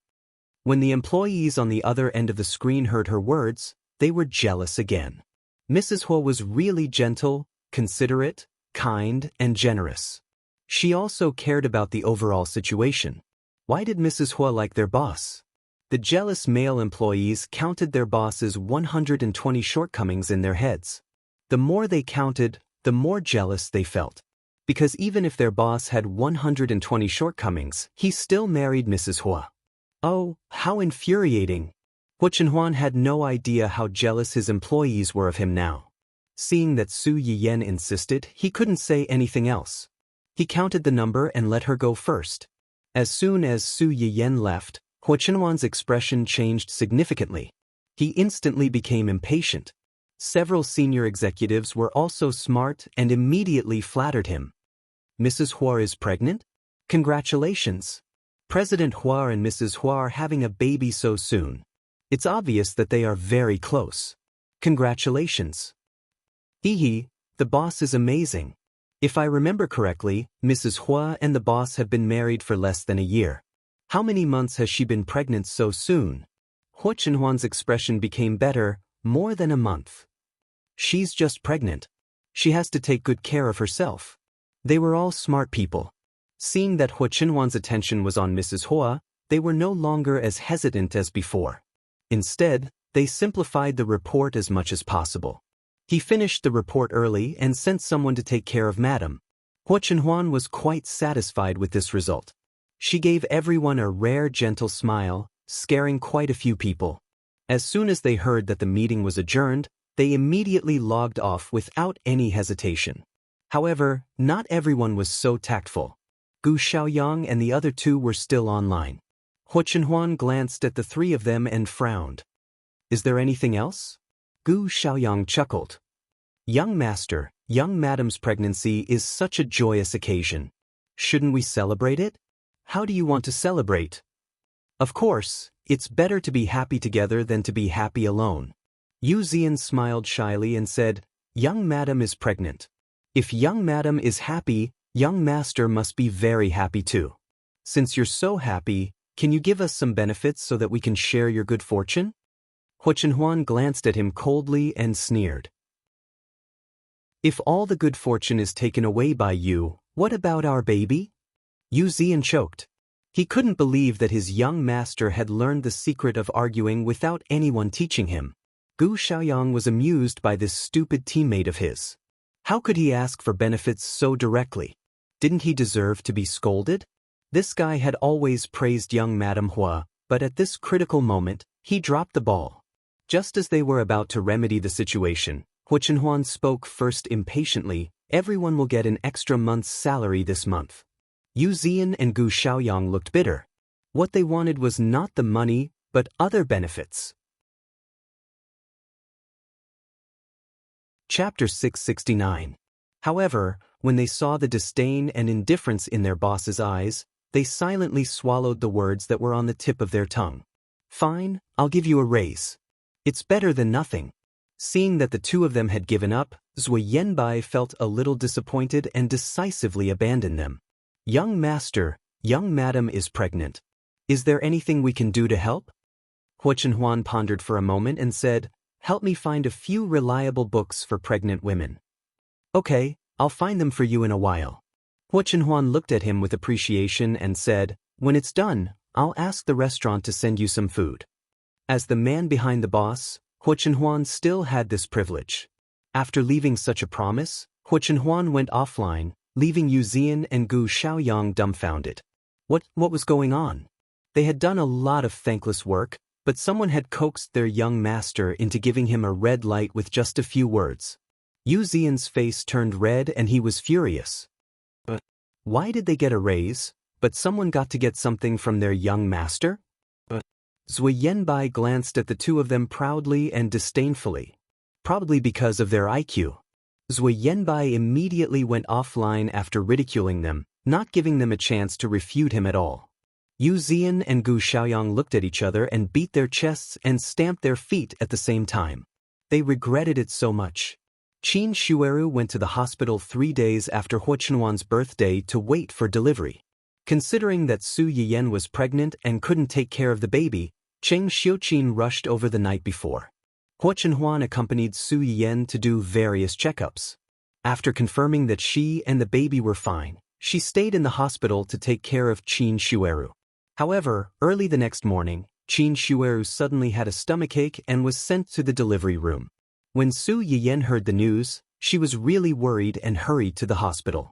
When the employees on the other end of the screen heard her words, they were jealous again. Mrs. Hua was really gentle, considerate, kind, and generous. She also cared about the overall situation. Why did Mrs. Hua like their boss? The jealous male employees counted their boss's 120 shortcomings in their heads. The more they counted, the more jealous they felt. Because even if their boss had 120 shortcomings, he still married Mrs. Hua. Oh, how infuriating! Hua Chenhuan had no idea how jealous his employees were of him now. Seeing that Su Yiyan insisted, he couldn't say anything else. He counted the number and let her go first. As soon as Su Yiyan left, Hua Chenhuan's expression changed significantly. He instantly became impatient. Several senior executives were also smart and immediately flattered him. Mrs. Hua is pregnant? Congratulations! President Hua and Mrs. Hua are having a baby so soon. It's obvious that they are very close. Congratulations. Hee, the boss is amazing. If I remember correctly, Mrs. Hua and the boss have been married for less than a year. How many months has she been pregnant so soon? Hua Chenhuan's expression became better, more than a month. She's just pregnant. She has to take good care of herself. They were all smart people. Seeing that Hua Chenhuan's attention was on Mrs. Hua, they were no longer as hesitant as before. Instead, they simplified the report as much as possible. He finished the report early and sent someone to take care of Madam. Hua Chenhuan was quite satisfied with this result. She gave everyone a rare gentle smile, scaring quite a few people. As soon as they heard that the meeting was adjourned, they immediately logged off without any hesitation. However, not everyone was so tactful. Gu Xiaoyang and the other two were still online. Hua Chenhuan glanced at the three of them and frowned. Is there anything else? Gu Xiaoyang chuckled. Young master, young madam's pregnancy is such a joyous occasion. Shouldn't we celebrate it? How do you want to celebrate? Of course, it's better to be happy together than to be happy alone. Yu Zian smiled shyly and said, Young madam is pregnant. If young madam is happy, young master must be very happy too. Since you're so happy, can you give us some benefits so that we can share your good fortune? Hua Chenhuan glanced at him coldly and sneered. If all the good fortune is taken away by you, what about our baby? Yu Zian choked. He couldn't believe that his young master had learned the secret of arguing without anyone teaching him. Gu Xiaoyang was amused by this stupid teammate of his. How could he ask for benefits so directly? Didn't he deserve to be scolded? This guy had always praised young Madame Hua, but at this critical moment, he dropped the ball. Just as they were about to remedy the situation, Hua Chenhuan spoke first impatiently, everyone will get an extra month's salary this month. Yu Zian and Gu Xiaoyang looked bitter. What they wanted was not the money, but other benefits. Chapter 669. However, when they saw the disdain and indifference in their boss's eyes, they silently swallowed the words that were on the tip of their tongue. Fine, I'll give you a raise. It's better than nothing. Seeing that the two of them had given up, Zui Yanbai felt a little disappointed and decisively abandoned them. Young master, young madam is pregnant. Is there anything we can do to help? Hua Chenhuan pondered for a moment and said, Help me find a few reliable books for pregnant women. Okay, I'll find them for you in a while. Hua Chenhuan looked at him with appreciation and said, When it's done, I'll ask the restaurant to send you some food. As the man behind the boss, Hua Chenhuan still had this privilege. After leaving such a promise, Hua Chenhuan went offline, leaving Yu Zian and Gu Xiaoyang dumbfounded. What was going on? They had done a lot of thankless work, but someone had coaxed their young master into giving him a red light with just a few words. Yu Zian's face turned red and he was furious. But why did they get a raise, but someone got to get something from their young master? Zui Yanbai glanced at the two of them proudly and disdainfully. Probably because of their IQ. Zui Yanbai immediately went offline after ridiculing them, not giving them a chance to refute him at all. Yu Zian and Gu Xiaoyang looked at each other and beat their chests and stamped their feet at the same time. They regretted it so much. Qin Shueru went to the hospital 3 days after Hua Chenhuan's birthday to wait for delivery. Considering that Su Yiyan was pregnant and couldn't take care of the baby, Cheng Xiuqin rushed over the night before. Hua Chenhuan accompanied Su Yiyan to do various checkups. After confirming that she and the baby were fine, she stayed in the hospital to take care of Qin Shueru. However, early the next morning, Qin Shueru suddenly had a stomachache and was sent to the delivery room. When Su Yiyan heard the news, she was really worried and hurried to the hospital.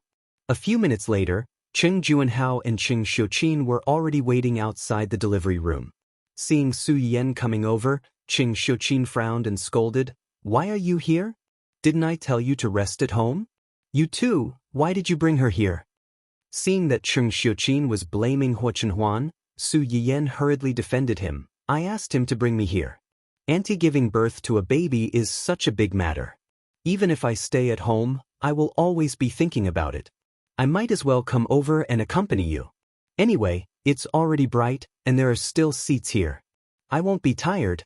A few minutes later, Cheng Juanhao and Cheng Xiuqin were already waiting outside the delivery room. Seeing Su Yiyan coming over, Cheng Xiuqin frowned and scolded, Why are you here? Didn't I tell you to rest at home? You too, why did you bring her here? Seeing that Cheng Xiuqin was blaming Hua Chenhuan, Su Yiyan hurriedly defended him. I asked him to bring me here. Auntie giving birth to a baby is such a big matter. Even if I stay at home, I will always be thinking about it. I might as well come over and accompany you. Anyway, it's already bright, and there are still seats here. I won't be tired.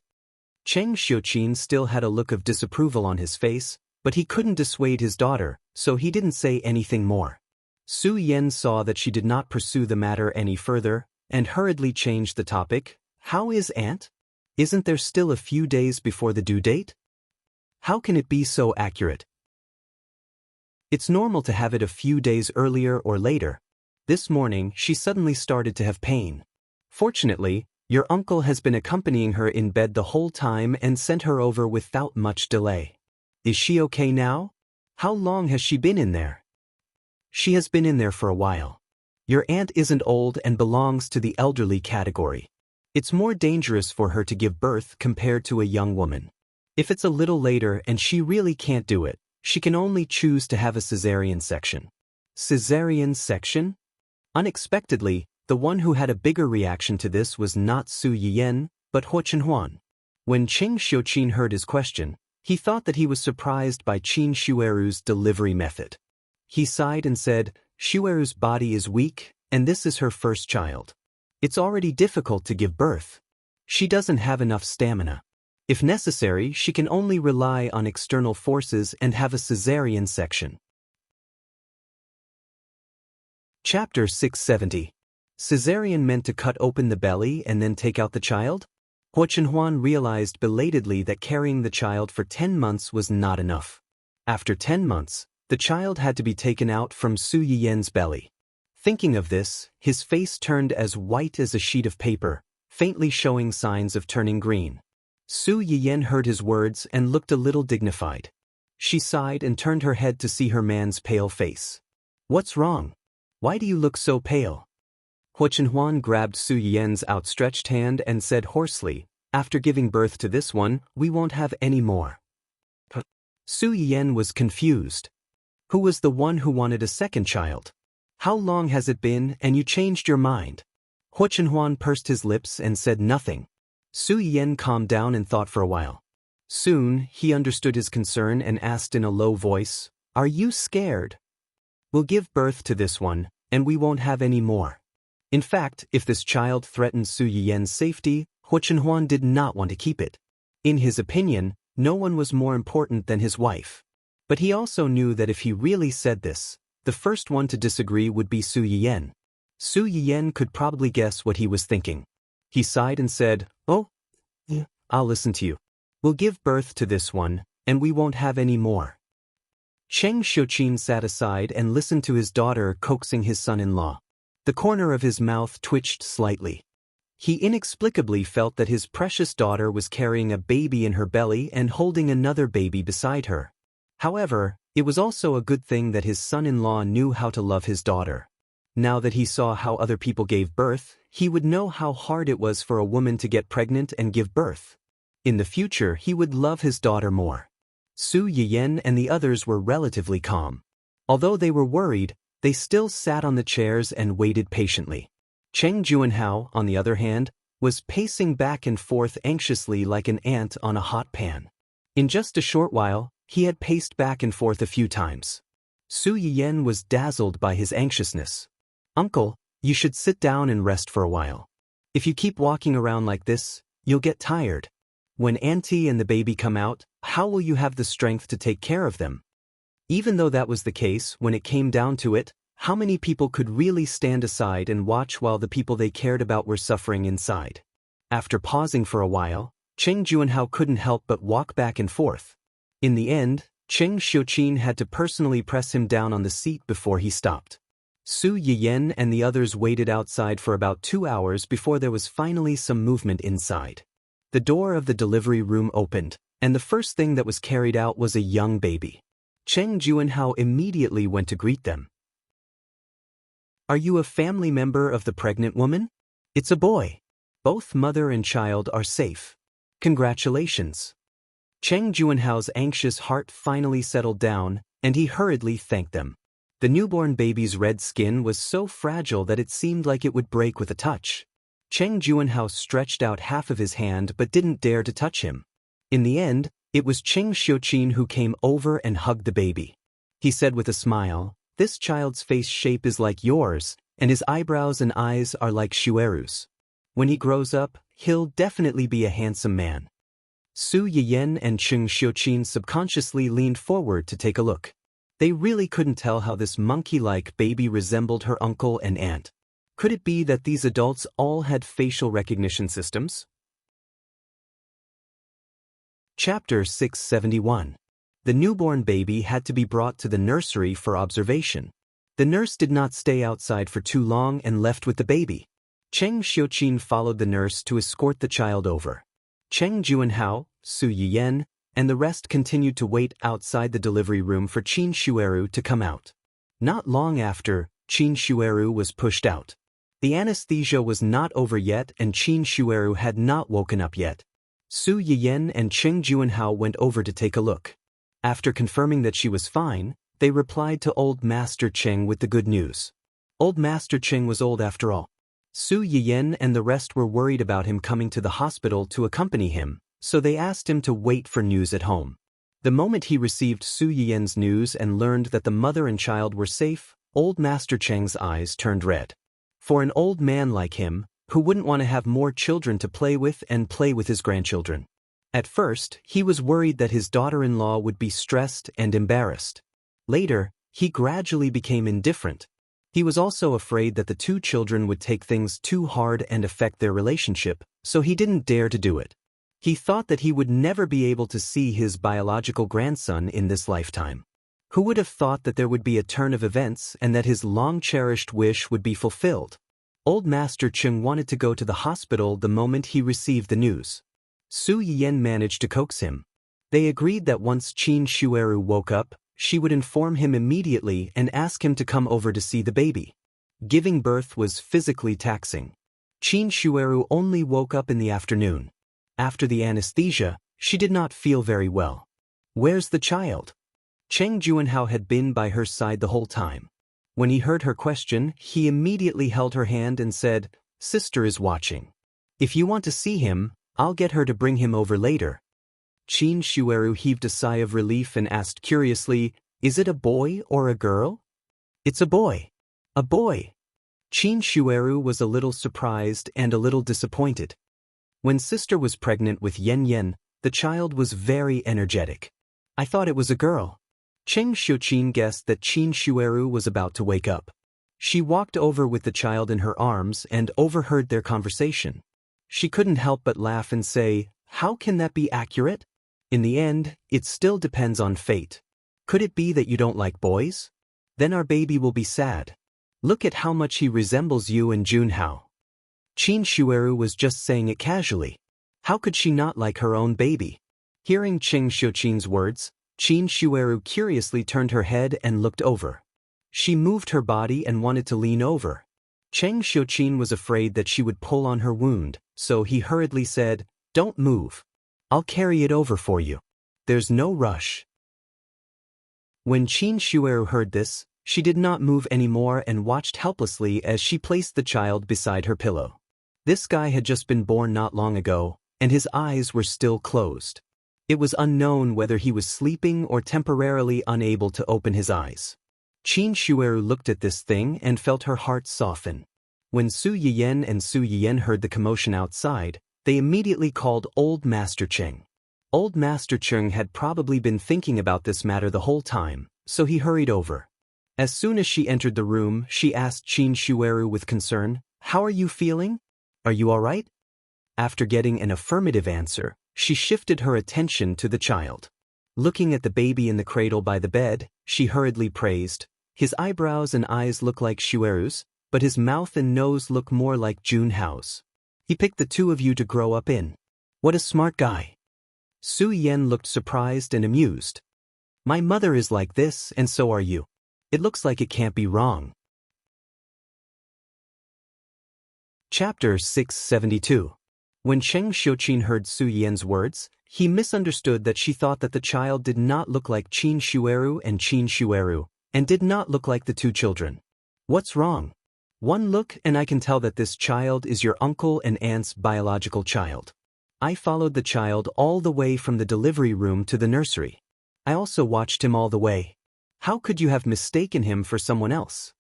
Cheng Xiuqin still had a look of disapproval on his face, but he couldn't dissuade his daughter, so he didn't say anything more. Su Yan saw that she did not pursue the matter any further, and hurriedly changed the topic. How is Aunt? Isn't there still a few days before the due date? How can it be so accurate? It's normal to have it a few days earlier or later. This morning, she suddenly started to have pain. Fortunately, your uncle has been accompanying her in bed the whole time and sent her over without much delay. Is she okay now? How long has she been in there? She has been in there for a while. Your aunt isn't old and belongs to the elderly category. It's more dangerous for her to give birth compared to a young woman. If it's a little later and she really can't do it, she can only choose to have a cesarean section. Cesarean section? Unexpectedly, the one who had a bigger reaction to this was not Su Yiyan, but Huo Chenhuan. When Cheng Xiuqin heard his question, he thought that he was surprised by Qin Shueru's delivery method. He sighed and said, Shueru's body is weak, and this is her first child. It's already difficult to give birth. She doesn't have enough stamina. If necessary, she can only rely on external forces and have a cesarean section. Chapter 670. Cesarean meant to cut open the belly and then take out the child? Huo Chenhuan realized belatedly that carrying the child for 10 months was not enough. After 10 months, the child had to be taken out from Su Yiyan's belly. Thinking of this, his face turned as white as a sheet of paper, faintly showing signs of turning green. Su Yiyan heard his words and looked a little dignified. She sighed and turned her head to see her man's pale face. What's wrong? Why do you look so pale? Huo Chenhuan grabbed Su Yiyan's outstretched hand and said hoarsely, after giving birth to this one, we won't have any more. Su Yiyan was confused. Who was the one who wanted a second child? How long has it been and you changed your mind? Huo Chenhuan pursed his lips and said nothing. Su Yiyan calmed down and thought for a while. Soon, he understood his concern and asked in a low voice, Are you scared? We'll give birth to this one, and we won't have any more. In fact, if this child threatened Su Yiyan's safety, Huo Chenhuan did not want to keep it. In his opinion, no one was more important than his wife. But he also knew that if he really said this, the first one to disagree would be Su Yiyan. Su Yiyan could probably guess what he was thinking. He sighed and said, Oh, I'll listen to you. We'll give birth to this one, and we won't have any more. Cheng Xiuqin sat aside and listened to his daughter coaxing his son-in-law. The corner of his mouth twitched slightly. He inexplicably felt that his precious daughter was carrying a baby in her belly and holding another baby beside her. However, it was also a good thing that his son-in-law knew how to love his daughter. Now that he saw how other people gave birth, he would know how hard it was for a woman to get pregnant and give birth. In the future, he would love his daughter more. Su Yiyan and the others were relatively calm. Although they were worried, they still sat on the chairs and waited patiently. Cheng Juanhao, on the other hand, was pacing back and forth anxiously like an ant on a hot pan. In just a short while, he had paced back and forth a few times. Su Yiyan was dazzled by his anxiousness. Uncle, you should sit down and rest for a while. If you keep walking around like this, you'll get tired. When Auntie and the baby come out, how will you have the strength to take care of them? Even though that was the case, when it came down to it, how many people could really stand aside and watch while the people they cared about were suffering inside? After pausing for a while, Cheng Juanhao couldn't help but walk back and forth. In the end, Cheng Xiuqin had to personally press him down on the seat before he stopped. Su Yiyan and the others waited outside for about 2 hours before there was finally some movement inside. The door of the delivery room opened, and the first thing that was carried out was a young baby. Cheng Juanhao immediately went to greet them. Are you a family member of the pregnant woman? It's a boy. Both mother and child are safe. Congratulations. Cheng Juanhao's anxious heart finally settled down, and he hurriedly thanked them. The newborn baby's red skin was so fragile that it seemed like it would break with a touch. Cheng Juanhao stretched out half of his hand but didn't dare to touch him. In the end, it was Cheng Xiuqin who came over and hugged the baby. He said with a smile, This child's face shape is like yours, and his eyebrows and eyes are like Shueru's. When he grows up, he'll definitely be a handsome man. Su Yiyen and Cheng Xiuqin subconsciously leaned forward to take a look. They really couldn't tell how this monkey-like baby resembled her uncle and aunt. Could it be that these adults all had facial recognition systems? Chapter 671. The newborn baby had to be brought to the nursery for observation. The nurse did not stay outside for too long and left with the baby. Cheng Xiuqin followed the nurse to escort the child over. Cheng Juanhao, Su Yiyen, and the rest continued to wait outside the delivery room for Qin Shueru to come out. Not long after, Qin Shueru was pushed out. The anesthesia was not over yet and Qin Shueru had not woken up yet. Su Yiyen and Cheng Juanhao went over to take a look. After confirming that she was fine, they replied to Old Master Cheng with the good news. Old Master Cheng was old after all. Su Yiyen and the rest were worried about him coming to the hospital to accompany him, so they asked him to wait for news at home. The moment he received Su Yiyen's news and learned that the mother and child were safe, Old Master Cheng's eyes turned red. For an old man like him, who wouldn't want to have more children to play with and play with his grandchildren? At first, he was worried that his daughter-in-law would be stressed and embarrassed. Later, he gradually became indifferent. He was also afraid that the two children would take things too hard and affect their relationship, so he didn't dare to do it. He thought that he would never be able to see his biological grandson in this lifetime. Who would have thought that there would be a turn of events and that his long-cherished wish would be fulfilled? Old Master Cheng wanted to go to the hospital the moment he received the news. Su Yiyen managed to coax him. They agreed that once Qin Shueru woke up, she would inform him immediately and ask him to come over to see the baby. Giving birth was physically taxing. Qin Shueru only woke up in the afternoon. After the anesthesia, she did not feel very well. "Where's the child?" Cheng Juanhao had been by her side the whole time. When he heard her question, he immediately held her hand and said, "Sister is watching. If you want to see him, I'll get her to bring him over later." Qin Shueru heaved a sigh of relief and asked curiously, "Is it a boy or a girl?" "It's a boy." "A boy." Qin Shueru was a little surprised and a little disappointed. When sister was pregnant with Yen Yen, the child was very energetic. "I thought it was a girl." Cheng Xiuqin guessed that Qin Shueru was about to wake up. She walked over with the child in her arms and overheard their conversation. She couldn't help but laugh and say, "How can that be accurate? In the end, it still depends on fate. Could it be that you don't like boys? Then our baby will be sad. Look at how much he resembles you and Junhao." Qin Shueru was just saying it casually. How could she not like her own baby? Hearing Cheng Xiuqin's words, Qin Shueru curiously turned her head and looked over. She moved her body and wanted to lean over. Cheng Xiuqin was afraid that she would pull on her wound, so he hurriedly said, "Don't move. I'll carry it over for you. There's no rush." When Qin Shueru heard this, she did not move anymore and watched helplessly as she placed the child beside her pillow. This guy had just been born not long ago, and his eyes were still closed. It was unknown whether he was sleeping or temporarily unable to open his eyes. Qin Shueru looked at this thing and felt her heart soften. When Su Yiyen and Su Yiyen heard the commotion outside, they immediately called Old Master Cheng. Old Master Cheng had probably been thinking about this matter the whole time, so he hurried over. As soon as she entered the room, she asked Qin Shueru with concern, "How are you feeling? Are you all right?" After getting an affirmative answer, she shifted her attention to the child. Looking at the baby in the cradle by the bed, she hurriedly praised, "His eyebrows and eyes look like Shueru's, but his mouth and nose look more like Junhao's. He picked the two of you to grow up in. What a smart guy." Su Yen looked surprised and amused. "My mother is like this and so are you. It looks like it can't be wrong." Chapter 672. When Cheng Xiuqin heard Su Yen's words, he misunderstood that she thought that the child did not look like Qin Shueru and did not look like the two children. "What's wrong? One look and I can tell that this child is your uncle and aunt's biological child. I followed the child all the way from the delivery room to the nursery. I also watched him all the way. How could you have mistaken him for someone else?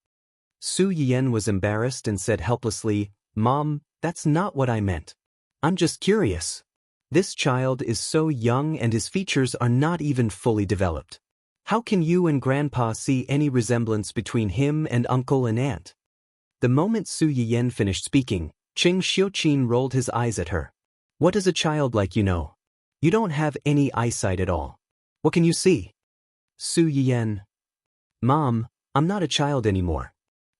Su Yiyan was embarrassed and said helplessly, Mom, that's not what I meant. I'm just curious. This child is so young and his features are not even fully developed. How can you and Grandpa see any resemblance between him and uncle and aunt? The moment Su Yiyan finished speaking, Cheng Xiuqin rolled his eyes at her. What does a child like you know? You don't have any eyesight at all. What can you see? Su Yiyan. Mom, I'm not a child anymore.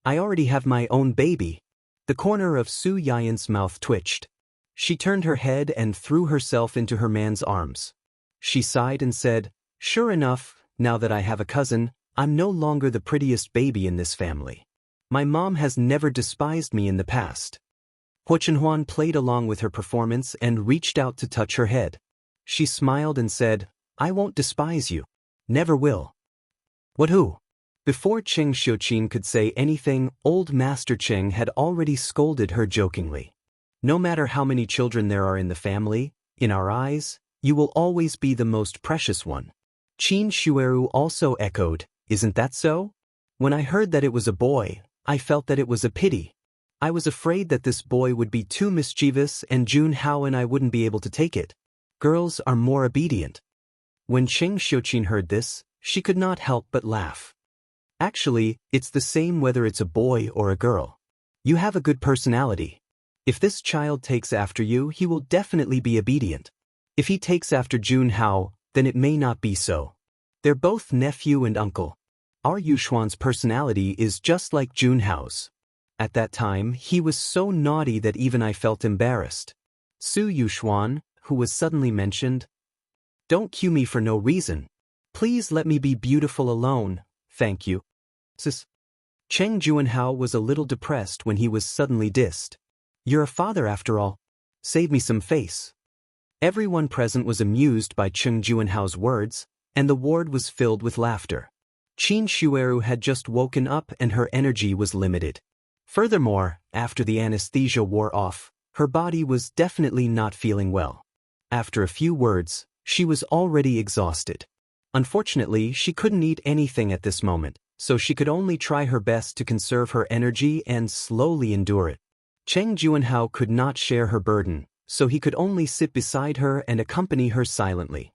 I already have my own baby. The corner of Su Yiyan's mouth twitched. She turned her head and threw herself into her man's arms. She sighed and said, Sure enough, now that I have a cousin, I'm no longer the prettiest baby in this family. My mom has never despised me in the past. Huo Chenhuan played along with her performance and reached out to touch her head. She smiled and said, I won't despise you. Never will. What who? Before Cheng Xiuqin could say anything, old Master Cheng had already scolded her jokingly. No matter how many children there are in the family, in our eyes, you will always be the most precious one. Qin Shueru also echoed, Isn't that so? When I heard that it was a boy, I felt that it was a pity. I was afraid that this boy would be too mischievous and Jun Hao and I wouldn't be able to take it. Girls are more obedient. When Cheng Xiuqin heard this, she could not help but laugh. Actually, it's the same whether it's a boy or a girl. You have a good personality. If this child takes after you, he will definitely be obedient. If he takes after Jun Hao, then it may not be so. They're both nephew and uncle. Our Yuxuan's personality is just like Jun Hao's. At that time, he was so naughty that even I felt embarrassed. Su Yuxuan, who was suddenly mentioned. Don't cue me for no reason. Please let me be beautiful alone, thank you. Sis. Cheng Juanhao was a little depressed when he was suddenly dissed. You're a father after all. Save me some face. Everyone present was amused by Cheng Juanhao's words, and the ward was filled with laughter. Qin Shueru had just woken up and her energy was limited. Furthermore, after the anesthesia wore off, her body was definitely not feeling well. After a few words, she was already exhausted. Unfortunately, she couldn't eat anything at this moment, so she could only try her best to conserve her energy and slowly endure it. Cheng Juanhao could not share her burden, so he could only sit beside her and accompany her silently.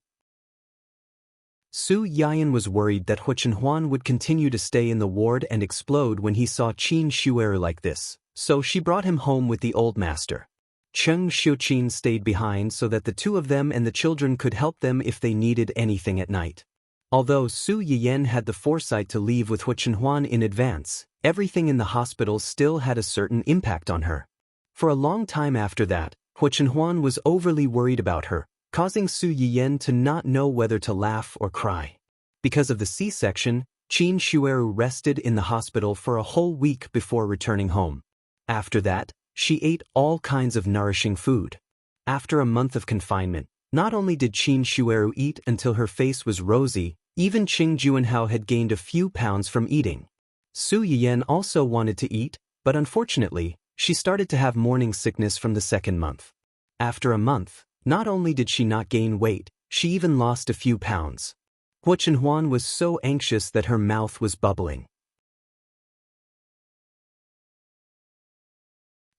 Su Yiyan was worried that Huo Chenhuan would continue to stay in the ward and explode when he saw Qin Shueru like this, so she brought him home with the old master. Cheng Xiuqin stayed behind so that the two of them and the children could help them if they needed anything at night. Although Su Yiyan had the foresight to leave with Huo Chenhuan in advance, everything in the hospital still had a certain impact on her. For a long time after that, Huo Chenhuan was overly worried about her, causing Su Yiyan to not know whether to laugh or cry. Because of the C-section, Qin Shueru rested in the hospital for a whole week before returning home. After that, she ate all kinds of nourishing food. After a month of confinement, not only did Qin Shueru eat until her face was rosy, even Cheng Juanhao had gained a few pounds from eating. Su Yiyan also wanted to eat, but unfortunately, she started to have morning sickness from the second month. After a month, not only did she not gain weight, she even lost a few pounds. Huo Chenhuan was so anxious that her mouth was bubbling.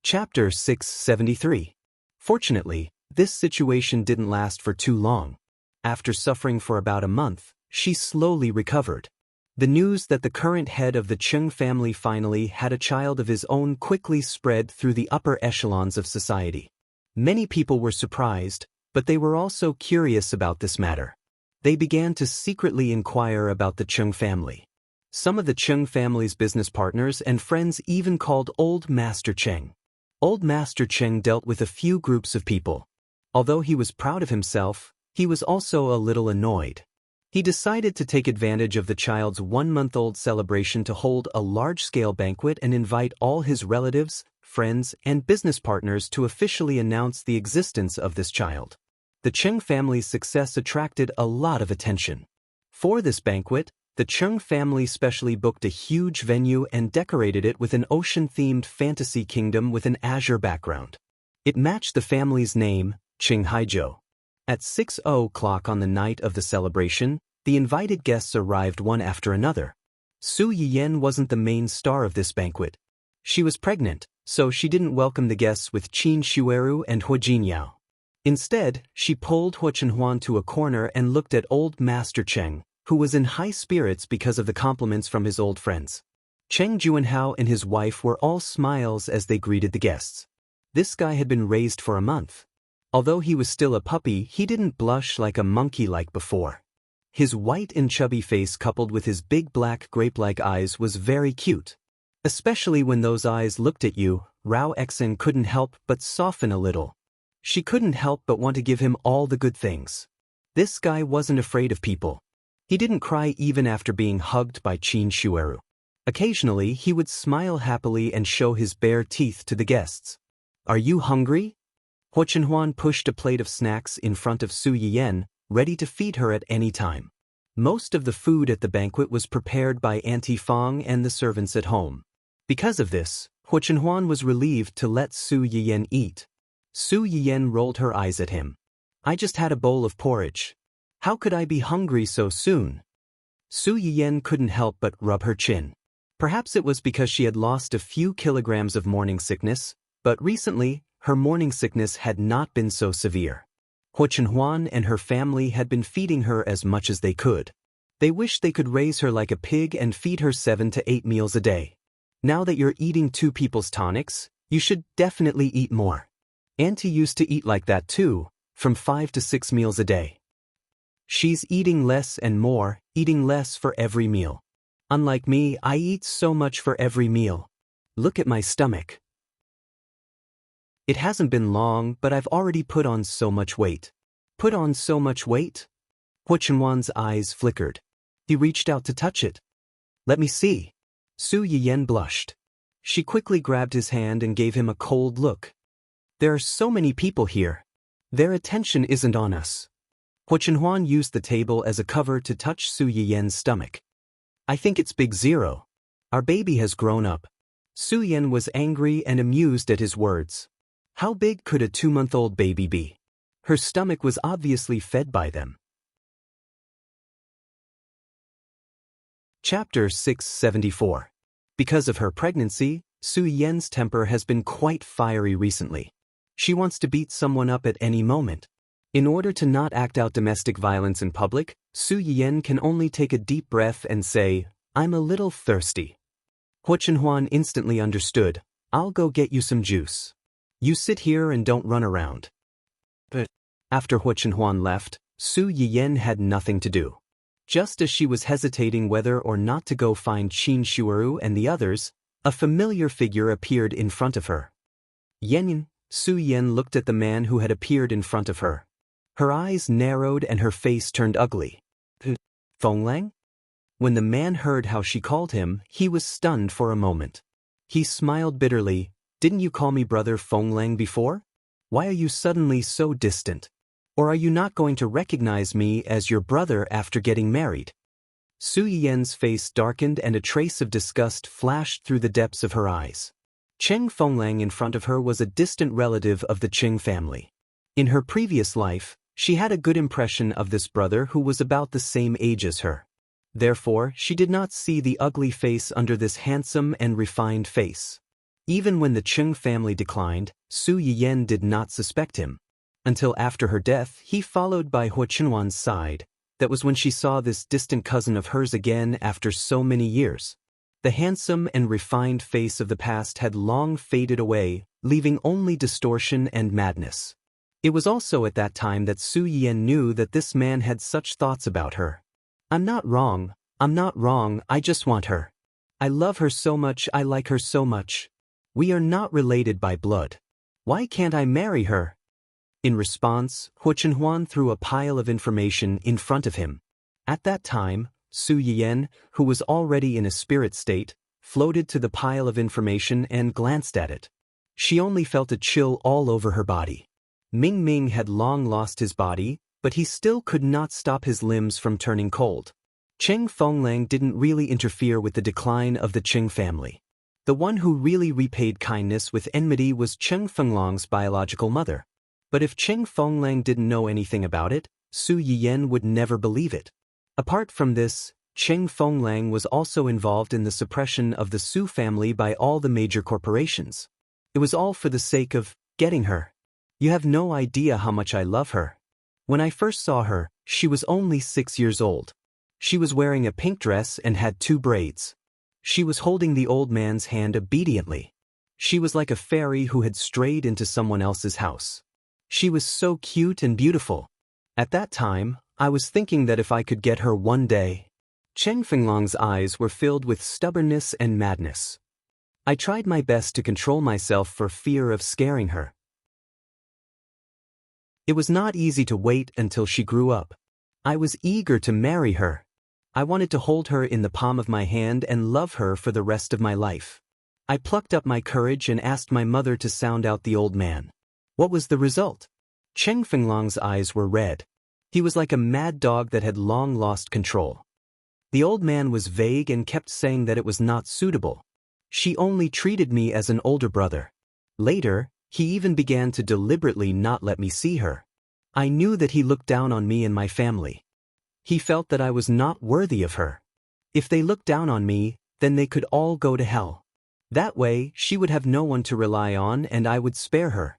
Chapter 673. Fortunately, this situation didn't last for too long. After suffering for about a month, she slowly recovered. The news that the current head of the Cheng family finally had a child of his own quickly spread through the upper echelons of society. Many people were surprised, but they were also curious about this matter. They began to secretly inquire about the Cheng family. Some of the Cheng family's business partners and friends even called Old Master Cheng. Old Master Cheng dealt with a few groups of people. Although he was proud of himself, he was also a little annoyed. He decided to take advantage of the child's 1-month-old celebration to hold a large-scale banquet and invite all his relatives, friends, and business partners to officially announce the existence of this child. The Cheng family's success attracted a lot of attention. For this banquet, the Cheng family specially booked a huge venue and decorated it with an ocean-themed fantasy kingdom with an azure background. It matched the family's name, Qinghaijiu. At 6:00 on the night of the celebration, The invited guests arrived one after another. Su Yiyan wasn't the main star of this banquet. She was pregnant, so she didn't welcome the guests with Qin Shueru and Hua Jinyao. Instead, she pulled Hua Chenhuan to a corner and looked at old Master Cheng, who was in high spirits because of the compliments from his old friends. Cheng Juanhao and his wife were all smiles as they greeted the guests. This guy had been raised for a month. Although he was still a puppy, he didn't blush like a monkey like before. His white and chubby face coupled with his big black grape-like eyes was very cute. Especially when those eyes looked at you, Rao Exen couldn't help but soften a little. She couldn't help but want to give him all the good things. This guy wasn't afraid of people. He didn't cry even after being hugged by Qin Shueru. Occasionally, he would smile happily and show his bare teeth to the guests. Are you hungry? Hua Chenhuan pushed a plate of snacks in front of Su Yiyan, ready to feed her at any time. Most of the food at the banquet was prepared by Auntie Fong and the servants at home. Because of this, Hua Chenhuan was relieved to let Su Yiyan eat. Su Yiyan rolled her eyes at him. I just had a bowl of porridge. How could I be hungry so soon? Su Yiyan couldn't help but rub her chin. Perhaps it was because she had lost a few kilograms of morning sickness, but recently, her morning sickness had not been so severe. Hua Chenhuan and her family had been feeding her as much as they could. They wished they could raise her like a pig and feed her 7 to 8 meals a day. Now that you're eating 2 people's tonics, you should definitely eat more. Auntie used to eat like that too, from 5 to 6 meals a day. She's eating less and more, eating less for every meal. Unlike me, I eat so much for every meal. Look at my stomach. It hasn't been long, but I've already put on so much weight. Put on so much weight? Hua Chenhuan's eyes flickered. He reached out to touch it. Let me see. Su Yiyan blushed. She quickly grabbed his hand and gave him a cold look. There are so many people here. Their attention isn't on us. Hua Chenhuan used the table as a cover to touch Su Yiyan's stomach. I think it's Big Zero. Our baby has grown up. Su Yiyan was angry and amused at his words. How big could a 2-month-old baby be? Her stomach was obviously fed by them. Chapter 674. Because of her pregnancy, Su Yiyan's temper has been quite fiery recently. She wants to beat someone up at any moment. In order to not act out domestic violence in public, Su Yiyan can only take a deep breath and say, I'm a little thirsty. Hua Chenhuan instantly understood. I'll go get you some juice. You sit here and don't run around. But after Hua Chenhuan left, Su Yiyan had nothing to do. Just as she was hesitating whether or not to go find Qin Shueru and the others, a familiar figure appeared in front of her. Yan. Su Yiyan looked at the man who had appeared in front of her. Her eyes narrowed and her face turned ugly. Fenglang? When the man heard how she called him, he was stunned for a moment. He smiled bitterly. Didn't you call me brother Fenglang before? Why are you suddenly so distant? Or are you not going to recognize me as your brother after getting married? Su Yiyan's face darkened and a trace of disgust flashed through the depths of her eyes. Cheng Fenglang in front of her was a distant relative of the Qing family. In her previous life, she had a good impression of this brother who was about the same age as her. Therefore, she did not see the ugly face under this handsome and refined face. Even when the Qing family declined, Su Yiyan did not suspect him. Until after her death, he followed by Hua Chenhuan's side. That was when she saw this distant cousin of hers again after so many years. The handsome and refined face of the past had long faded away, leaving only distortion and madness. It was also at that time that Su Yiyan knew that this man had such thoughts about her. I'm not wrong, I just want her. I love her so much, I like her so much. We are not related by blood. Why can't I marry her? In response, Hua Chenhuan threw a pile of information in front of him. At that time, Su Yiyan, who was already in a spirit state, floated to the pile of information and glanced at it. She only felt a chill all over her body. Ming Ming had long lost his body, but he still could not stop his limbs from turning cold. Cheng Fenglang didn't really interfere with the decline of the Qing family. The one who really repaid kindness with enmity was Cheng Fenglang's biological mother. But if Cheng Fenglang didn't know anything about it, Su Yiyan would never believe it. Apart from this, Cheng Fenglang was also involved in the suppression of the Su family by all the major corporations. It was all for the sake of getting her. You have no idea how much I love her. When I first saw her, she was only 6 years old. She was wearing a pink dress and had 2 braids. She was holding the old man's hand obediently. She was like a fairy who had strayed into someone else's house. She was so cute and beautiful. At that time, I was thinking that if I could get her one day. Cheng Fenglong's eyes were filled with stubbornness and madness. I tried my best to control myself for fear of scaring her. It was not easy to wait until she grew up. I was eager to marry her. I wanted to hold her in the palm of my hand and love her for the rest of my life. I plucked up my courage and asked my mother to sound out the old man. What was the result? Cheng Fenglong's eyes were red. He was like a mad dog that had long lost control. The old man was vague and kept saying that it was not suitable. She only treated me as an older brother. Later, he even began to deliberately not let me see her. I knew that he looked down on me and my family. He felt that I was not worthy of her. If they looked down on me, then they could all go to hell. That way, she would have no one to rely on and I would spare her.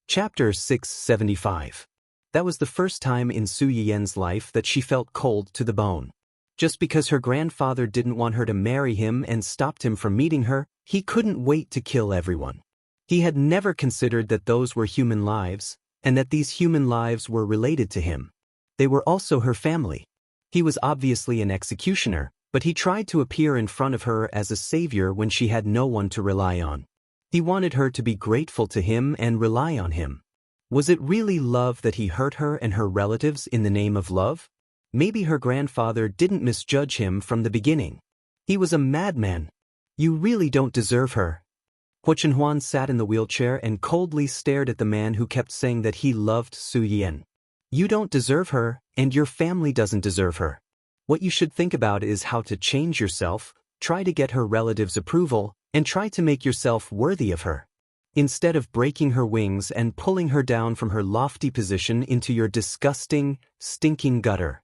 Chapter 675. That was the first time in Su Yiyen's life that she felt cold to the bone. Just because her grandfather didn't want her to marry him and stopped him from meeting her, he couldn't wait to kill everyone. He had never considered that those were human lives, and that these human lives were related to him. They were also her family. He was obviously an executioner, but he tried to appear in front of her as a savior when she had no one to rely on. He wanted her to be grateful to him and rely on him. Was it really love that he hurt her and her relatives in the name of love? Maybe her grandfather didn't misjudge him from the beginning. He was a madman. You really don't deserve her. Huo Chenhuan sat in the wheelchair and coldly stared at the man who kept saying that he loved Su Yiyen. You don't deserve her, and your family doesn't deserve her. What you should think about is how to change yourself, try to get her relatives' approval, and try to make yourself worthy of her. Instead of breaking her wings and pulling her down from her lofty position into your disgusting, stinking gutter.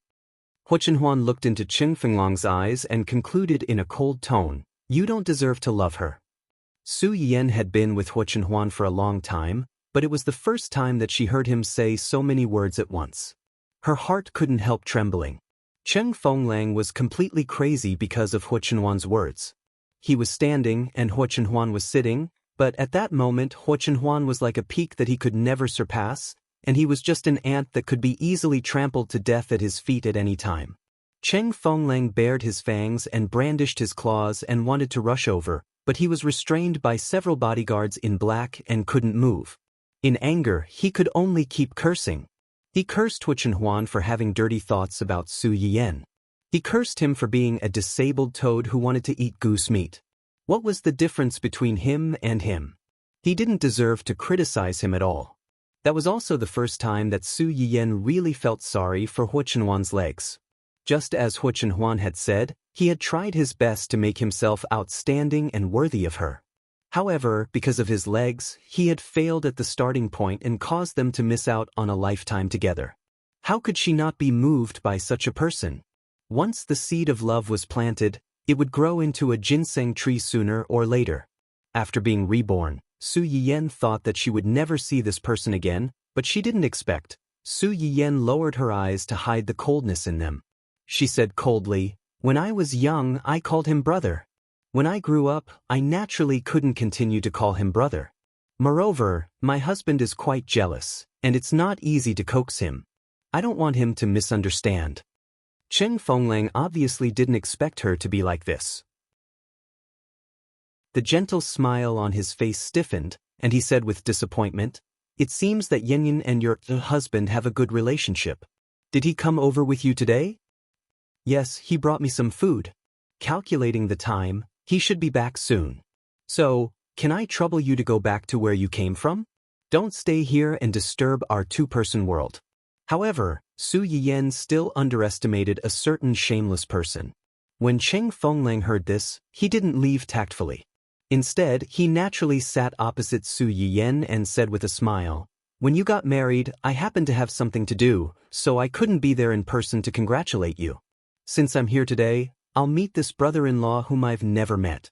Huo Chenhuan looked into Cheng Fenglong's eyes and concluded in a cold tone, you don't deserve to love her. Su Yiyen had been with Huo Chenhuan for a long time, but it was the first time that she heard him say so many words at once. Her heart couldn't help trembling. Cheng Fenglang was completely crazy because of Huo Chenhuan's words. He was standing and Huo Chenhuan was sitting, but at that moment Huo Chenhuan was like a peak that he could never surpass, and he was just an ant that could be easily trampled to death at his feet at any time. Cheng Fenglang bared his fangs and brandished his claws and wanted to rush over, but he was restrained by several bodyguards in black and couldn't move. In anger, he could only keep cursing. He cursed Huo Chenhuan for having dirty thoughts about Su Yiyen. He cursed him for being a disabled toad who wanted to eat goose meat. What was the difference between him and him? He didn't deserve to criticize him at all. That was also the first time that Su Yiyen really felt sorry for Huo Chenhuan's legs. Just as Huo Chenhuan had said, he had tried his best to make himself outstanding and worthy of her. However, because of his legs, he had failed at the starting point and caused them to miss out on a lifetime together. How could she not be moved by such a person? Once the seed of love was planted, it would grow into a ginseng tree sooner or later. After being reborn, Su Yiyen thought that she would never see this person again, but she didn't expect. Su Yiyen lowered her eyes to hide the coldness in them. She said coldly, "When I was young, I called him brother. When I grew up, I naturally couldn't continue to call him brother. Moreover, my husband is quite jealous, and it's not easy to coax him. I don't want him to misunderstand." Cheng Fenglang obviously didn't expect her to be like this. The gentle smile on his face stiffened, and he said with disappointment, "It seems that Yanyan and your husband have a good relationship. Did he come over with you today?" "Yes, he brought me some food. Calculating the time, he should be back soon. So, can I trouble you to go back to where you came from? Don't stay here and disturb our two-person world." However, Su Yiyen still underestimated a certain shameless person. When Cheng Fenglang heard this, he didn't leave tactfully. Instead, he naturally sat opposite Su Yiyen and said with a smile, When you got married, I happened to have something to do, so I couldn't be there in person to congratulate you. Since I'm here today, I'll meet this brother-in-law whom I've never met.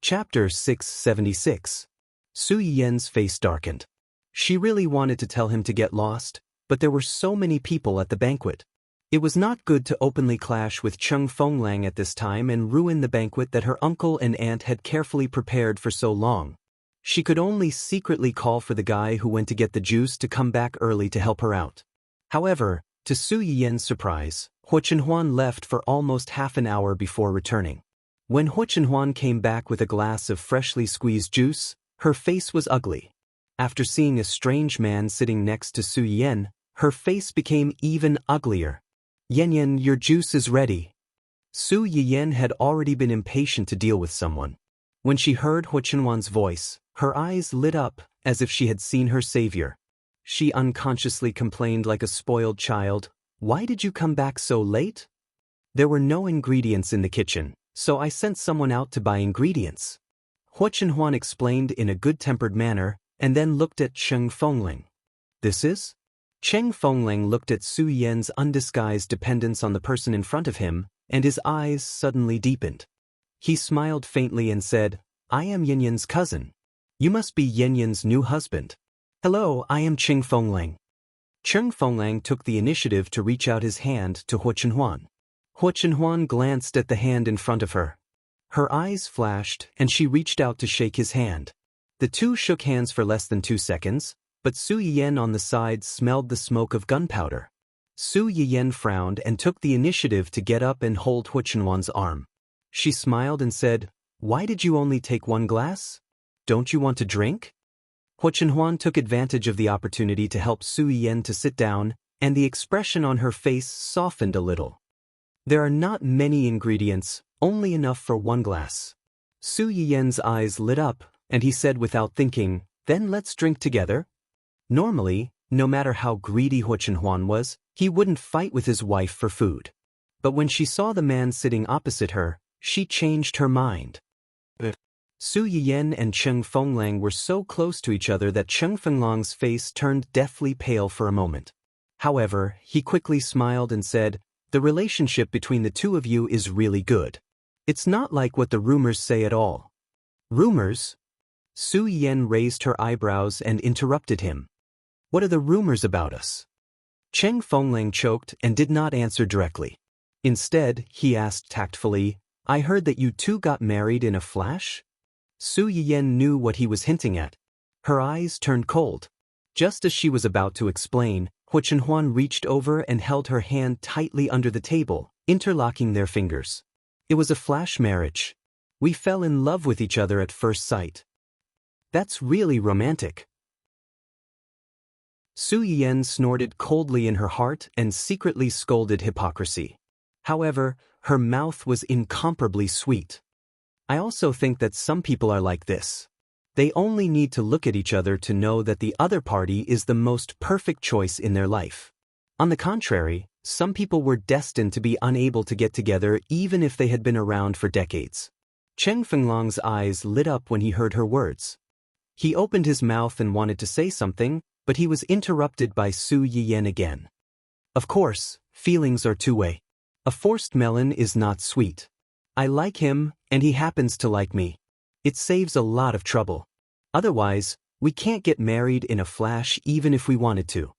Chapter 676. Su Yiyen's face darkened. She really wanted to tell him to get lost, but there were so many people at the banquet. It was not good to openly clash with Cheng Fenglang at this time and ruin the banquet that her uncle and aunt had carefully prepared for so long. She could only secretly call for the guy who went to get the juice to come back early to help her out. However, to Su Yiyen's surprise, Huo Chenhuan left for almost half an hour before returning. When Huo Chenhuan came back with a glass of freshly squeezed juice, her face was ugly. After seeing a strange man sitting next to Su Yiyen, her face became even uglier. "Yan, your juice is ready." Su Yiyen had already been impatient to deal with someone. When she heard Huo Chenhuan's voice, her eyes lit up as if she had seen her savior. She unconsciously complained like a spoiled child, "Why did you come back so late?" "There were no ingredients in the kitchen, so I sent someone out to buy ingredients," Huo Chenhuan explained in a good-tempered manner, and then looked at Cheng Fenglang. "This is?" Cheng Fenglang looked at Su Yiyen's undisguised dependence on the person in front of him, and his eyes suddenly deepened. He smiled faintly and said, "I am Yanyan's cousin. You must be Yanyan's new husband." "Hello, I am Cheng Fenglang." Cheng Fenglang took the initiative to reach out his hand to Huo Chenhuan. Huo Chenhuan glanced at the hand in front of her. Her eyes flashed, and she reached out to shake his hand. The two shook hands for less than 2 seconds, but Su Yiyen on the side smelled the smoke of gunpowder. Su Yiyen frowned and took the initiative to get up and hold Huo Chenhuan's arm. She smiled and said, "Why did you only take 1 glass? Don't you want to drink?" Huo Chenhuan took advantage of the opportunity to help Su Yiyen to sit down, and the expression on her face softened a little. "There are not many ingredients, only enough for 1 glass." Su Yiyen's eyes lit up, and he said without thinking, "Then let's drink together." Normally, no matter how greedy Huo Chenhuan was, he wouldn't fight with his wife for food. But when she saw the man sitting opposite her, she changed her mind. Su Yiyen and Cheng Fenglang were so close to each other that Cheng Fenglang's face turned deathly pale for a moment. However, he quickly smiled and said, "The relationship between the two of you is really good. It's not like what the rumors say at all." "Rumors?" Su Yiyen raised her eyebrows and interrupted him. "What are the rumors about us?" Cheng Fenglang choked and did not answer directly. Instead, he asked tactfully, "I heard that you two got married in a flash?" Su Yiyen knew what he was hinting at. Her eyes turned cold. Just as she was about to explain, Huo Chenhuan reached over and held her hand tightly under the table, interlocking their fingers. "It was a flash marriage. We fell in love with each other at first sight." "That's really romantic." Su Yiyen snorted coldly in her heart and secretly scolded hypocrisy. However, her mouth was incomparably sweet. "I also think that some people are like this. They only need to look at each other to know that the other party is the most perfect choice in their life. On the contrary, some people were destined to be unable to get together even if they had been around for decades." Cheng Fenglang's eyes lit up when he heard her words. He opened his mouth and wanted to say something, but he was interrupted by Su Yiyen again. "Of course, feelings are two-way. A forced melon is not sweet. I like him, and he happens to like me. It saves a lot of trouble. Otherwise, we can't get married in a flash even if we wanted to."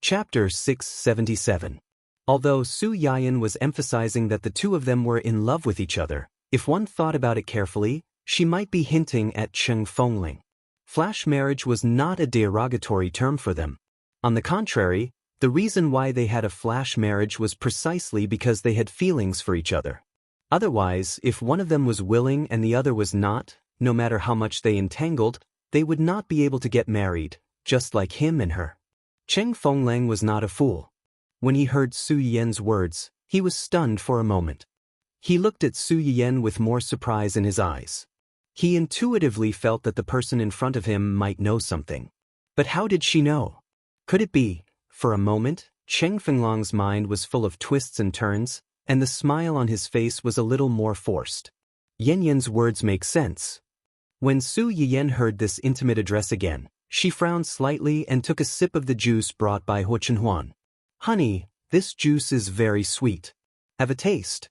Chapter 677. Although Su Yiyen was emphasizing that the two of them were in love with each other, if one thought about it carefully, she might be hinting at Cheng Fenglang. Flash marriage was not a derogatory term for them. On the contrary, the reason why they had a flash marriage was precisely because they had feelings for each other. Otherwise, if one of them was willing and the other was not, no matter how much they entangled, they would not be able to get married, just like him and her. Cheng Fenglang was not a fool. When he heard Su Yiyen's words, he was stunned for a moment. He looked at Su Yiyen with more surprise in his eyes. He intuitively felt that the person in front of him might know something. But how did she know? Could it be? For a moment, Cheng Fenglang's mind was full of twists and turns, and the smile on his face was a little more forced. Yan Yan's words make sense. When Su Yiyan heard this intimate address again, she frowned slightly and took a sip of the juice brought by Huo Chenhuan. "Honey, this juice is very sweet. Have a taste."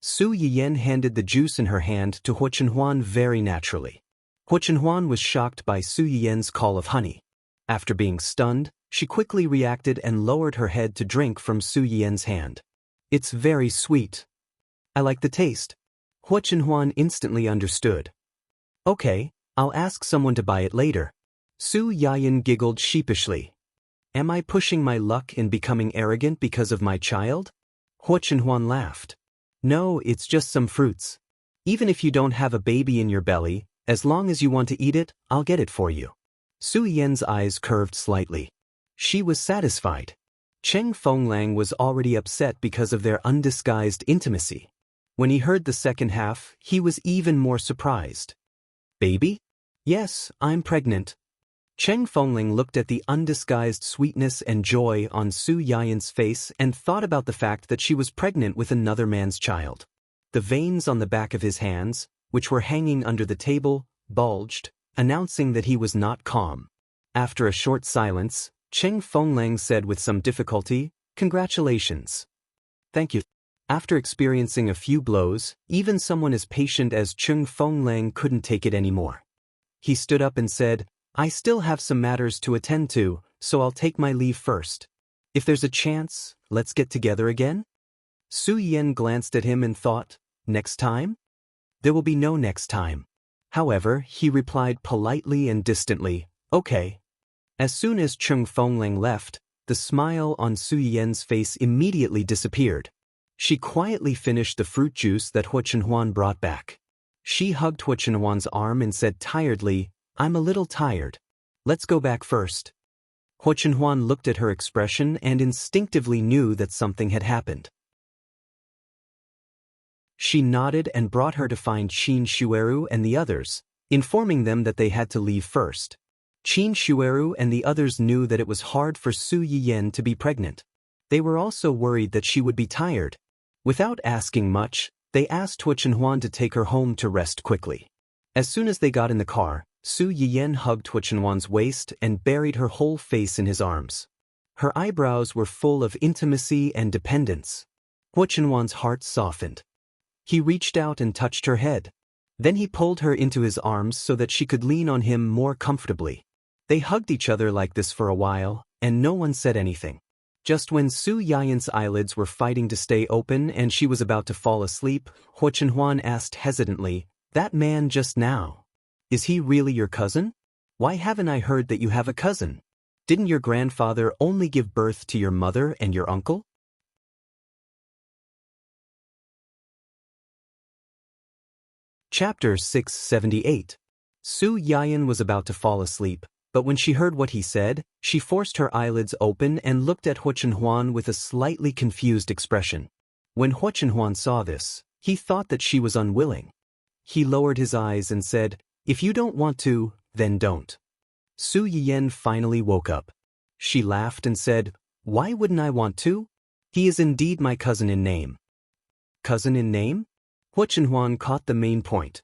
Su Yiyan handed the juice in her hand to Huo Chenhuan very naturally. Huo Chenhuan was shocked by Su Yiyan's call of honey. After being stunned, she quickly reacted and lowered her head to drink from Su Yiyan's hand. "It's very sweet. I like the taste." Huo Chenhuan instantly understood. "Okay, I'll ask someone to buy it later." Su Yiyan giggled sheepishly. "Am I pushing my luck in becoming arrogant because of my child?" Huo Chenhuan laughed. "No, it's just some fruits. Even if you don't have a baby in your belly, as long as you want to eat it, I'll get it for you." Su Yiyan's eyes curved slightly. She was satisfied. Cheng Fenglang was already upset because of their undisguised intimacy. When he heard the second half, he was even more surprised. "Baby?" "Yes, I'm pregnant." Cheng Fengling looked at the undisguised sweetness and joy on Su Yiyan's face and thought about the fact that she was pregnant with another man's child. The veins on the back of his hands, which were hanging under the table, bulged, announcing that he was not calm. After a short silence, Cheng Fengling said with some difficulty, "Congratulations." "Thank you." After experiencing a few blows, even someone as patient as Cheng Fengling couldn't take it anymore. He stood up and said, "I still have some matters to attend to, so I'll take my leave first. If there's a chance, let's get together again?" Su Yiyan glanced at him and thought, "Next time?" "There will be no next time." However, he replied politely and distantly, "Okay." As soon as Cheng Fengling left, the smile on Su Yiyan's face immediately disappeared. She quietly finished the fruit juice that Huo Chenhuan brought back. She hugged Huo Chenhuan's arm and said tiredly, "I'm a little tired. Let's go back first." Huo Chenhuan looked at her expression and instinctively knew that something had happened. She nodded and brought her to find Qin Shueru and the others, informing them that they had to leave first. Qin Shueru and the others knew that it was hard for Su Yiyan to be pregnant. They were also worried that she would be tired. Without asking much, they asked Huo Chenhuan to take her home to rest quickly. As soon as they got in the car, Su Yiyan hugged Huo Chenhuan's waist and buried her whole face in his arms. Her eyebrows were full of intimacy and dependence. Huo Chenhuan's heart softened. He reached out and touched her head. Then he pulled her into his arms so that she could lean on him more comfortably. They hugged each other like this for a while, and no one said anything. Just when Su Yiyan's eyelids were fighting to stay open and she was about to fall asleep, Huo Chenhuan asked hesitantly, "That man just now, is he really your cousin? Why haven't I heard that you have a cousin? Didn't your grandfather only give birth to your mother and your uncle?" Chapter 678. Su Yiyan was about to fall asleep, but when she heard what he said, she forced her eyelids open and looked at Huo Chenhuan with a slightly confused expression. When Huo Chenhuan saw this, he thought that she was unwilling. He lowered his eyes and said, "If you don't want to, then don't." Su Yiyan finally woke up. She laughed and said, "Why wouldn't I want to? He is indeed my cousin in name." "Cousin in name?" Huo Chenhuan caught the main point.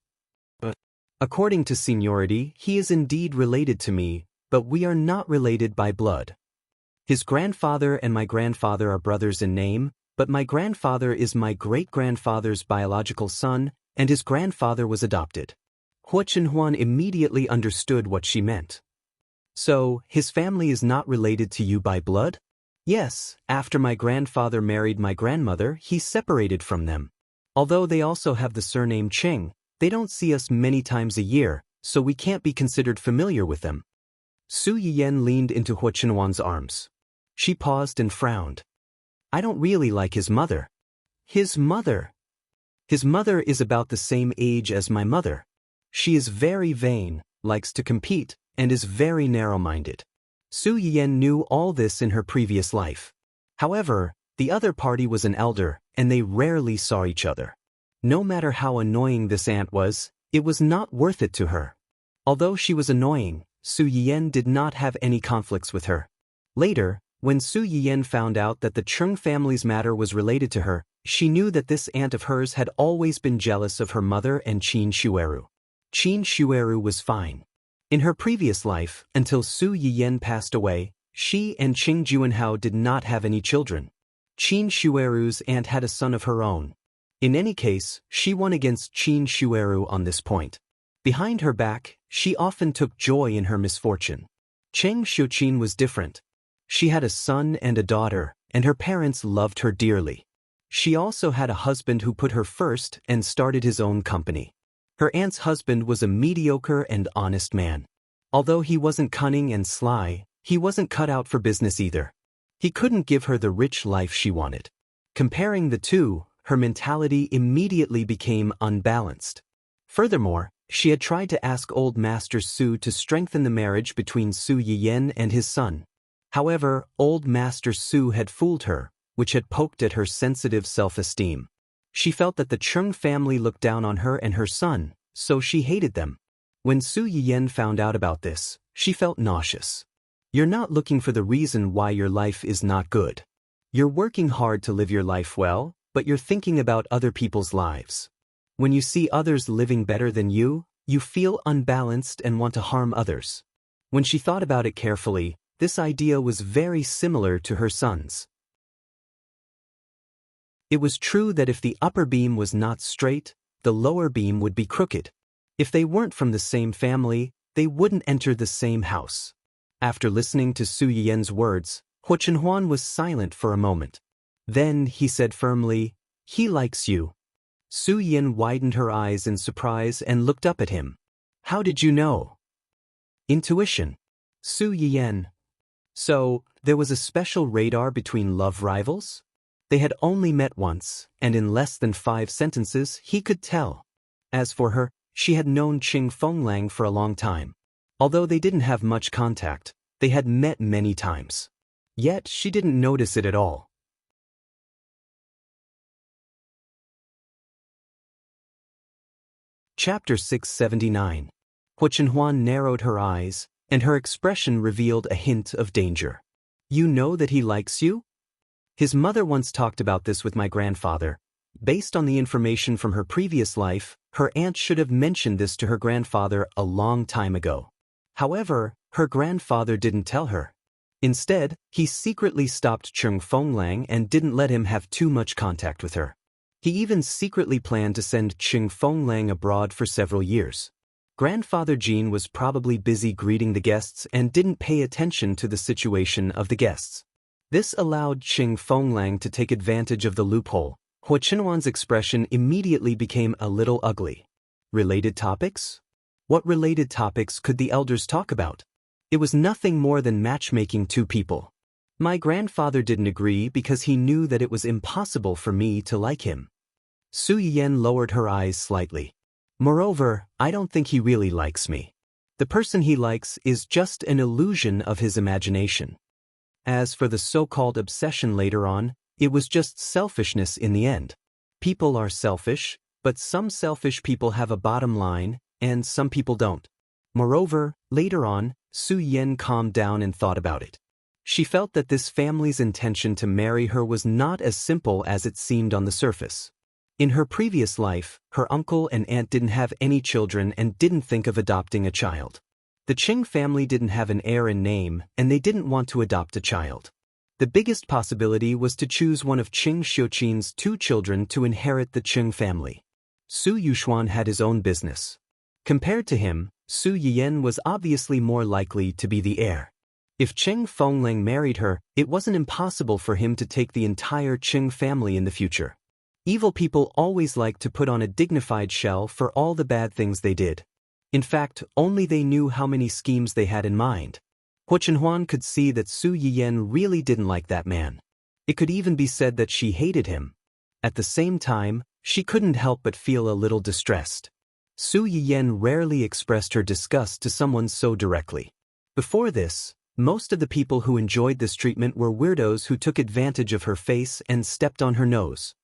"But according to seniority, he is indeed related to me, but we are not related by blood. His grandfather and my grandfather are brothers in name, but my grandfather is my great-grandfather's biological son, and his grandfather was adopted." Huo Chenhuan immediately understood what she meant. "So, his family is not related to you by blood?" "Yes, after my grandfather married my grandmother, he separated from them. Although they also have the surname Cheng, they don't see us many times a year, so we can't be considered familiar with them." Su Yiyan leaned into Huo Chenhuan's arms. She paused and frowned. "I don't really like his mother." "His mother?" "His mother is about the same age as my mother. She is very vain, likes to compete, and is very narrow-minded." Su Yiyan knew all this in her previous life. However, the other party was an elder, and they rarely saw each other. No matter how annoying this aunt was, it was not worth it to her. Although she was annoying, Su Yiyan did not have any conflicts with her. Later, When Su Yiyan found out that the Chung family's matter was related to her, she knew that this aunt of hers had always been jealous of her mother and Qin Shueru. Qin Shueru was fine. In her previous life, until Su Yiyan passed away, she and Qing Juanhao did not have any children. Qin Shueru's aunt had a son of her own. In any case, she won against Qin Shueru on this point. Behind her back, she often took joy in her misfortune. Cheng Xiuqin was different. She had a son and a daughter, and her parents loved her dearly. She also had a husband who put her first and started his own company. Her aunt's husband was a mediocre and honest man. Although he wasn't cunning and sly, he wasn't cut out for business either. He couldn't give her the rich life she wanted. Comparing the two, her mentality immediately became unbalanced. Furthermore, she had tried to ask old Master Su to strengthen the marriage between Su Yiyan and his son. However, old Master Su had fooled her, which had poked at her sensitive self-esteem. She felt that the Chung family looked down on her and her son, so she hated them. When Su Yiyan found out about this, she felt nauseous. You're not looking for the reason why your life is not good. You're working hard to live your life well, but you're thinking about other people's lives. When you see others living better than you feel unbalanced and want to harm others. When she thought about it carefully, this idea was very similar to her son's. It was true that if the upper beam was not straight, the lower beam would be crooked. If they weren't from the same family, they wouldn't enter the same house. After listening to Su Yiyan's words, Huo Chenhuan was silent for a moment. Then he said firmly, "He likes you." Su Yiyan widened her eyes in surprise and looked up at him. "How did you know?" "Intuition." Su Yiyan. So, there was a special radar between love rivals? They had only met once, and in less than 5 sentences he could tell. As for her, she had known Qing Fenglang for a long time. Although they didn't have much contact, they had met many times. Yet she didn't notice it at all. Chapter 679. Huo Chenhuan narrowed her eyes, and her expression revealed a hint of danger. "You know that he likes you?" His mother once talked about this with my grandfather. Based on the information from her previous life, her aunt should have mentioned this to her grandfather a long time ago. However, her grandfather didn't tell her. Instead, he secretly stopped Qing Fenglang and didn't let him have too much contact with her. He even secretly planned to send Qing Fenglang abroad for several years. Grandfather Jean was probably busy greeting the guests and didn't pay attention to the situation of the guests. This allowed Qing Fenglang to take advantage of the loophole. Huo Chenhuan's expression immediately became a little ugly. Related topics? What related topics could the elders talk about? It was nothing more than matchmaking 2 people. My grandfather didn't agree because he knew that it was impossible for me to like him. Su Yiyan lowered her eyes slightly. Moreover, I don't think he really likes me. The person he likes is just an illusion of his imagination. As for the so-called obsession later on, it was just selfishness in the end. People are selfish, but some selfish people have a bottom line, and some people don't. Moreover, later on, Su Yiyan calmed down and thought about it. She felt that this family's intention to marry her was not as simple as it seemed on the surface. In her previous life, her uncle and aunt didn't have any children and didn't think of adopting a child. The Qing family didn't have an heir in name, and they didn't want to adopt a child. The biggest possibility was to choose one of Qing Xiuqin's 2 children to inherit the Qing family. Su Yuxuan had his own business. Compared to him, Su Yiyan was obviously more likely to be the heir. If Qing Fenglang married her, it wasn't impossible for him to take the entire Qing family in the future. Evil people always like to put on a dignified shell for all the bad things they did. In fact, only they knew how many schemes they had in mind. Huo Chenhuan could see that Su Yiyan really didn't like that man. It could even be said that she hated him. At the same time, she couldn't help but feel a little distressed. Su Yiyan rarely expressed her disgust to someone so directly. Before this, most of the people who enjoyed this treatment were weirdos who took advantage of her face and stepped on her nose.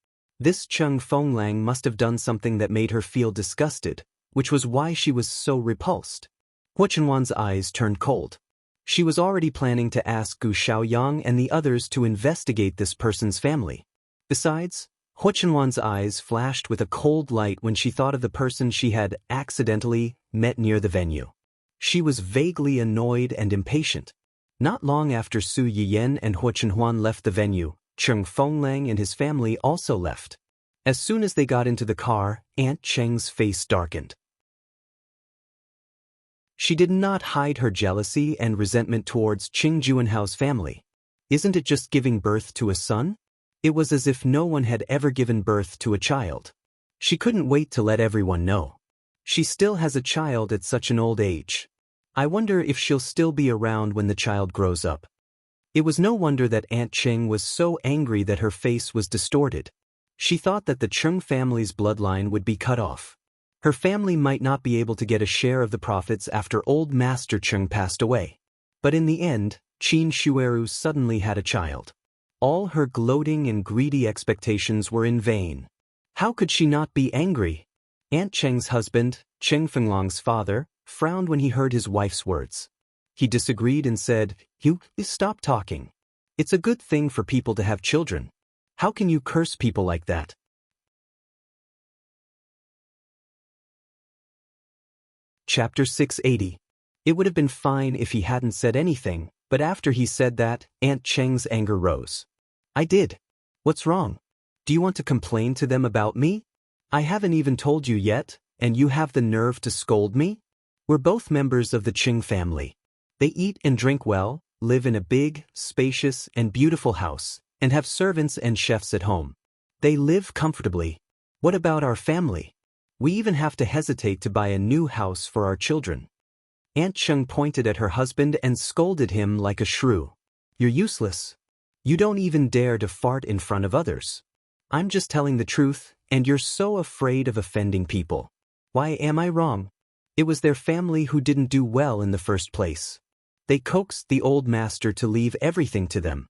This Qing Fenglang must have done something that made her feel disgusted, which was why she was so repulsed. Huo Chenhuan's eyes turned cold. She was already planning to ask Gu Xiaoyang and the others to investigate this person's family. Besides, Huo Chenwan's eyes flashed with a cold light when she thought of the person she had accidentally met near the venue. She was vaguely annoyed and impatient. Not long after Su Yiyan and Huo Chenhuan left the venue, Cheng Fenglang and his family also left. As soon as they got into the car, Aunt Cheng's face darkened. She did not hide her jealousy and resentment towards Qing Juanhao's family. Isn't it just giving birth to a son? It was as if no one had ever given birth to a child. She couldn't wait to let everyone know. She still has a child at such an old age. I wonder if she'll still be around when the child grows up. It was no wonder that Aunt Cheng was so angry that her face was distorted. She thought that the Cheng family's bloodline would be cut off. Her family might not be able to get a share of the profits after old Master Cheng passed away. But in the end, Qin Shueru suddenly had a child. All her gloating and greedy expectations were in vain. How could she not be angry? Aunt Cheng's husband, Cheng Fenglong's father, frowned when he heard his wife's words. He disagreed and said, "You stop talking. It's a good thing for people to have children. How can you curse people like that?" Chapter 680. It would have been fine if he hadn't said anything, but after he said that, Aunt Cheng's anger rose. "I did. What's wrong? Do you want to complain to them about me? I haven't even told you yet, and you have the nerve to scold me? We're both members of the Qing family. They eat and drink well, live in a big, spacious, and beautiful house, and have servants and chefs at home. They live comfortably. What about our family? We even have to hesitate to buy a new house for our children." Aunt Cheng pointed at her husband and scolded him like a shrew. "You're useless. You don't even dare to fart in front of others. I'm just telling the truth, and you're so afraid of offending people. Why am I wrong? It was their family who didn't do well in the first place. They coaxed the old master to leave everything to them.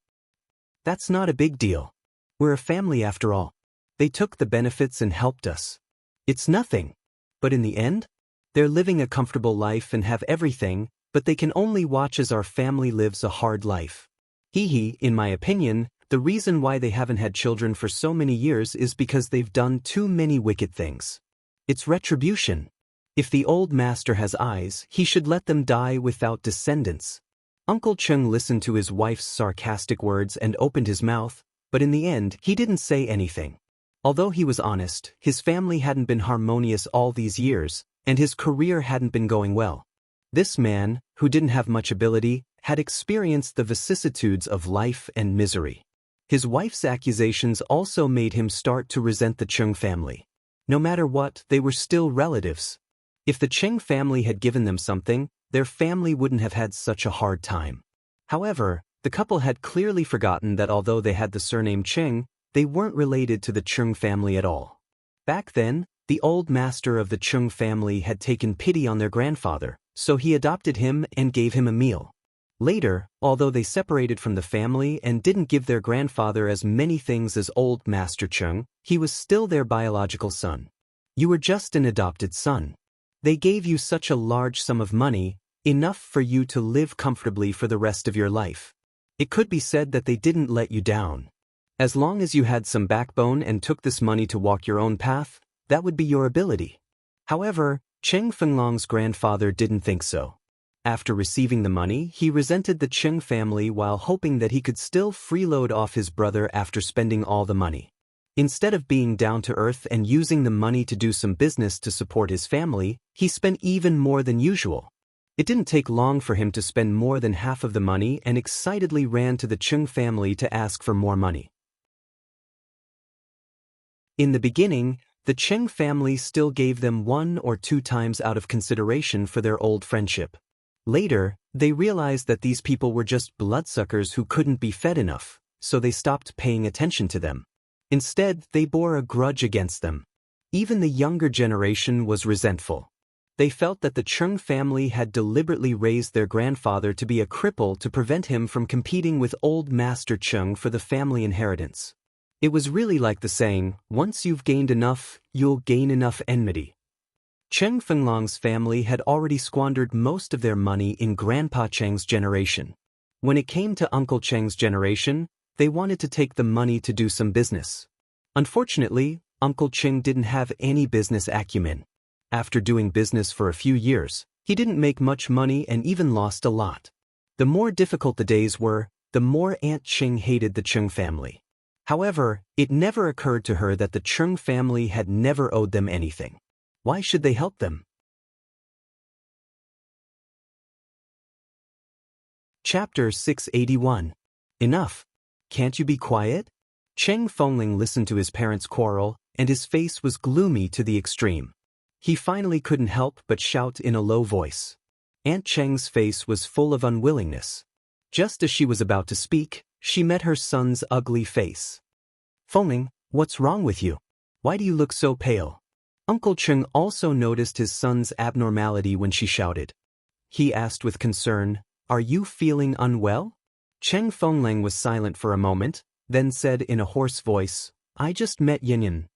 That's not a big deal. We're a family after all. They took the benefits and helped us. It's nothing. But in the end, they're living a comfortable life and have everything, but they can only watch as our family lives a hard life. In my opinion, the reason why they haven't had children for so many years is because they've done too many wicked things. It's retribution. If the old master has eyes, he should let them die without descendants." Uncle Cheng listened to his wife's sarcastic words and opened his mouth, but in the end, he didn't say anything. Although he was honest, his family hadn't been harmonious all these years, and his career hadn't been going well. This man, who didn't have much ability, had experienced the vicissitudes of life and misery. His wife's accusations also made him start to resent the Cheng family. No matter what, they were still relatives. If the Cheng family had given them something, their family wouldn't have had such a hard time. However, the couple had clearly forgotten that although they had the surname Cheng, they weren't related to the Cheng family at all. Back then, the old master of the Cheng family had taken pity on their grandfather, so he adopted him and gave him a meal. Later, although they separated from the family and didn't give their grandfather as many things as old Master Cheng, he was still their biological son. You were just an adopted son. They gave you such a large sum of money, enough for you to live comfortably for the rest of your life. It could be said that they didn't let you down. As long as you had some backbone and took this money to walk your own path, that would be your ability. However, Cheng Fenglong's grandfather didn't think so. After receiving the money, he resented the Cheng family while hoping that he could still freeload off his brother after spending all the money. Instead of being down to earth and using the money to do some business to support his family, he spent even more than usual. It didn't take long for him to spend more than half of the money and excitedly ran to the Cheng family to ask for more money. In the beginning, the Cheng family still gave them 1 or 2 times out of consideration for their old friendship. Later, they realized that these people were just bloodsuckers who couldn't be fed enough, so they stopped paying attention to them. Instead, they bore a grudge against them. Even the younger generation was resentful. They felt that the Cheng family had deliberately raised their grandfather to be a cripple to prevent him from competing with old Master Cheng for the family inheritance. It was really like the saying, once you've gained enough, you'll gain enough enmity. Cheng Fenglong's family had already squandered most of their money in Grandpa Cheng's generation. When it came to Uncle Cheng's generation, they wanted to take the money to do some business. Unfortunately, Uncle Cheng didn't have any business acumen. After doing business for a few years, he didn't make much money and even lost a lot. The more difficult the days were, the more Aunt Cheng hated the Cheng family. However, it never occurred to her that the Cheng family had never owed them anything. Why should they help them? Chapter 681. Enough. Can't you be quiet? Cheng Fengling listened to his parents quarrel, and his face was gloomy to the extreme. He finally couldn't help but shout in a low voice. Aunt Cheng's face was full of unwillingness. Just as she was about to speak, she met her son's ugly face. Fengling, what's wrong with you? Why do you look so pale? Uncle Cheng also noticed his son's abnormality when she shouted. He asked with concern, "Are you feeling unwell?" Cheng Fengling was silent for a moment, then said in a hoarse voice, "I just met Yin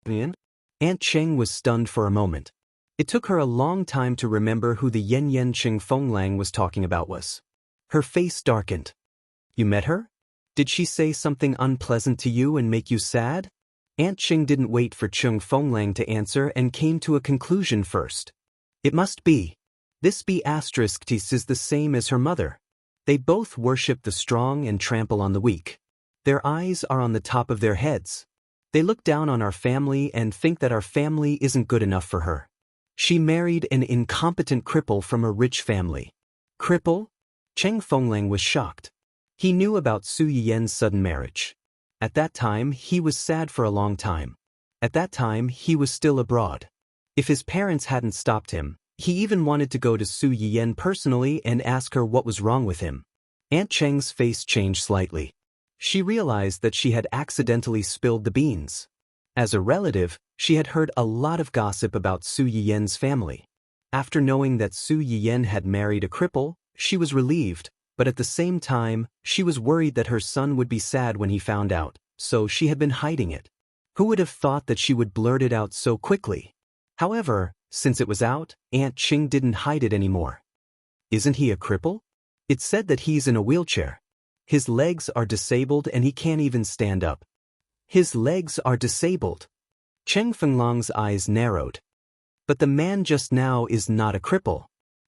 Yin." Aunt Cheng was stunned for a moment. It took her a long time to remember who the Yen Cheng Fengling was talking about was. Her face darkened. "You met her? Did she say something unpleasant to you and make you sad?" Aunt Cheng didn't wait for Cheng Fengling to answer and came to a conclusion first. "It must be. This B***tis is the same as her mother. They both worship the strong and trample on the weak. Their eyes are on the top of their heads. They look down on our family and think that our family isn't good enough for her. She married an incompetent cripple from a rich family." Cripple? Cheng Fengling was shocked. He knew about Su Yiyen's sudden marriage. At that time, he was sad for a long time. At that time, he was still abroad. If his parents hadn't stopped him, he even wanted to go to Su Yiyen personally and ask her what was wrong with him. Aunt Cheng's face changed slightly. She realized that she had accidentally spilled the beans. As a relative, she had heard a lot of gossip about Su Yiyen's family. After knowing that Su Yiyen had married a cripple, she was relieved, but at the same time, she was worried that her son would be sad when he found out, so she had been hiding it. Who would have thought that she would blurt it out so quickly? However, since it was out, Aunt Cheng didn't hide it anymore. "Isn't he a cripple? It's said that he's in a wheelchair. His legs are disabled and he can't even stand up." "His legs are disabled." Cheng Fenglong's eyes narrowed. "But the man just now is not a cripple."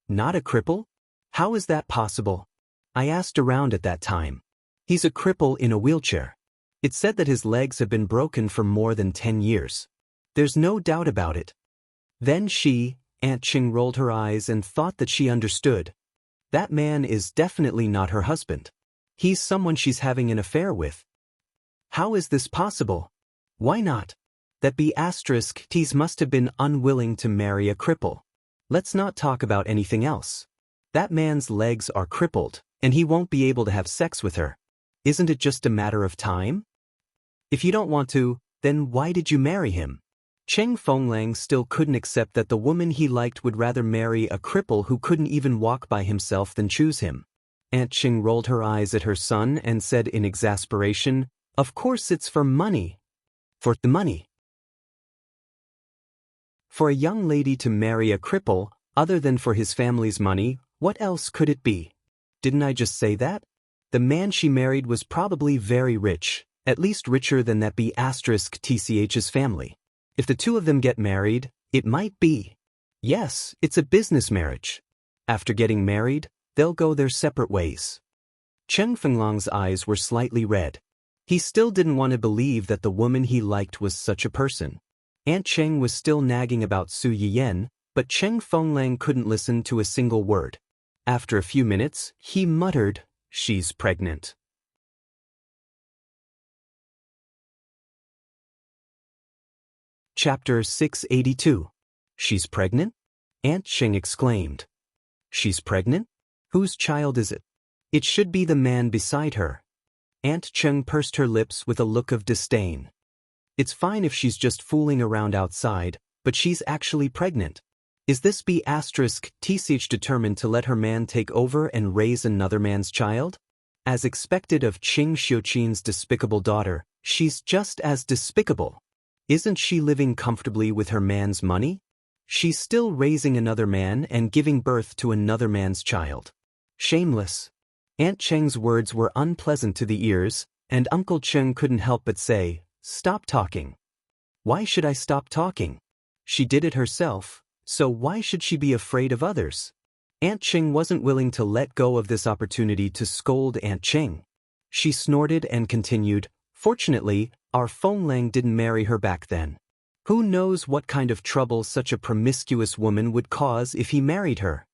"Not a cripple? How is that possible? I asked around at that time. He's a cripple in a wheelchair. It's said that his legs have been broken for more than 10 years. There's no doubt about it." Then Aunt Cheng rolled her eyes and thought that she understood. That man is definitely not her husband. He's someone she's having an affair with. How is this possible? Why not? That B***ts must have been unwilling to marry a cripple. Let's not talk about anything else. That man's legs are crippled, and he won't be able to have sex with her. Isn't it just a matter of time? If you don't want to, then why did you marry him? Cheng Fengling still couldn't accept that the woman he liked would rather marry a cripple who couldn't even walk by himself than choose him. Aunt Cheng rolled her eyes at her son and said in exasperation, "Of course it's for money." "For the money?" For a young lady to marry a cripple, other than for his family's money, what else could it be? Didn't I just say that? The man she married was probably very rich, at least richer than that B***tch's family. If the two of them get married, it might be. Yes, it's a business marriage. After getting married, they'll go their separate ways. Cheng Fenglong's eyes were slightly red. He still didn't want to believe that the woman he liked was such a person. Aunt Cheng was still nagging about Su Yiyen, but Cheng Fengling couldn't listen to a single word. After a few minutes, he muttered, "She's pregnant." Chapter 682. She's pregnant? Aunt Cheng exclaimed. She's pregnant? Whose child is it? It should be the man beside her. Aunt Cheng pursed her lips with a look of disdain. It's fine if she's just fooling around outside, but she's actually pregnant. Is this B***tch determined to let her man take over and raise another man's child? As expected of Qing Xiuqin's despicable daughter, she's just as despicable. Isn't she living comfortably with her man's money? She's still raising another man and giving birth to another man's child. Shameless. Aunt Cheng's words were unpleasant to the ears, and Uncle Cheng couldn't help but say, "Stop talking." Why should I stop talking? She did it herself, so why should she be afraid of others? Aunt Cheng wasn't willing to let go of this opportunity to scold Aunt Cheng. She snorted and continued, "Fortunately, our Feng Lang didn't marry her back then. Who knows what kind of trouble such a promiscuous woman would cause if he married her?"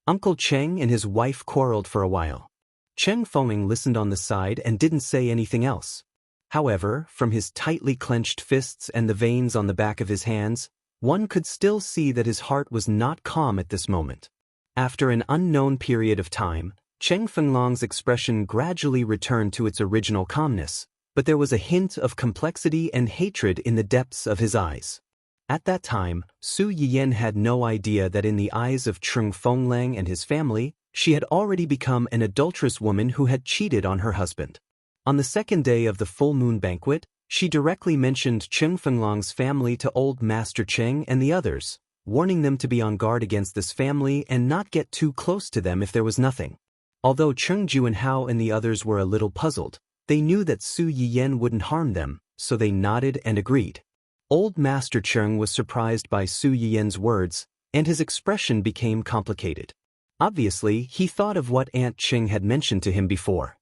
Uncle Cheng and his wife quarreled for a while. Cheng Feng listened on the side and didn't say anything else. However, from his tightly clenched fists and the veins on the back of his hands, one could still see that his heart was not calm at this moment. After an unknown period of time, Cheng Fenglong's expression gradually returned to its original calmness, but there was a hint of complexity and hatred in the depths of his eyes. At that time, Su Yiyan had no idea that in the eyes of Chung Fenglang and his family, she had already become an adulterous woman who had cheated on her husband. On the second day of the full moon banquet, she directly mentioned Chung Fenglong's family to old Master Cheng and the others, warning them to be on guard against this family and not get too close to them if there was nothing. Although Cheng Juanhao and the others were a little puzzled, they knew that Su Yiyan wouldn't harm them, so they nodded and agreed. Old Master Cheng was surprised by Su Yiyan's words, and his expression became complicated. Obviously, he thought of what Aunt Cheng had mentioned to him before.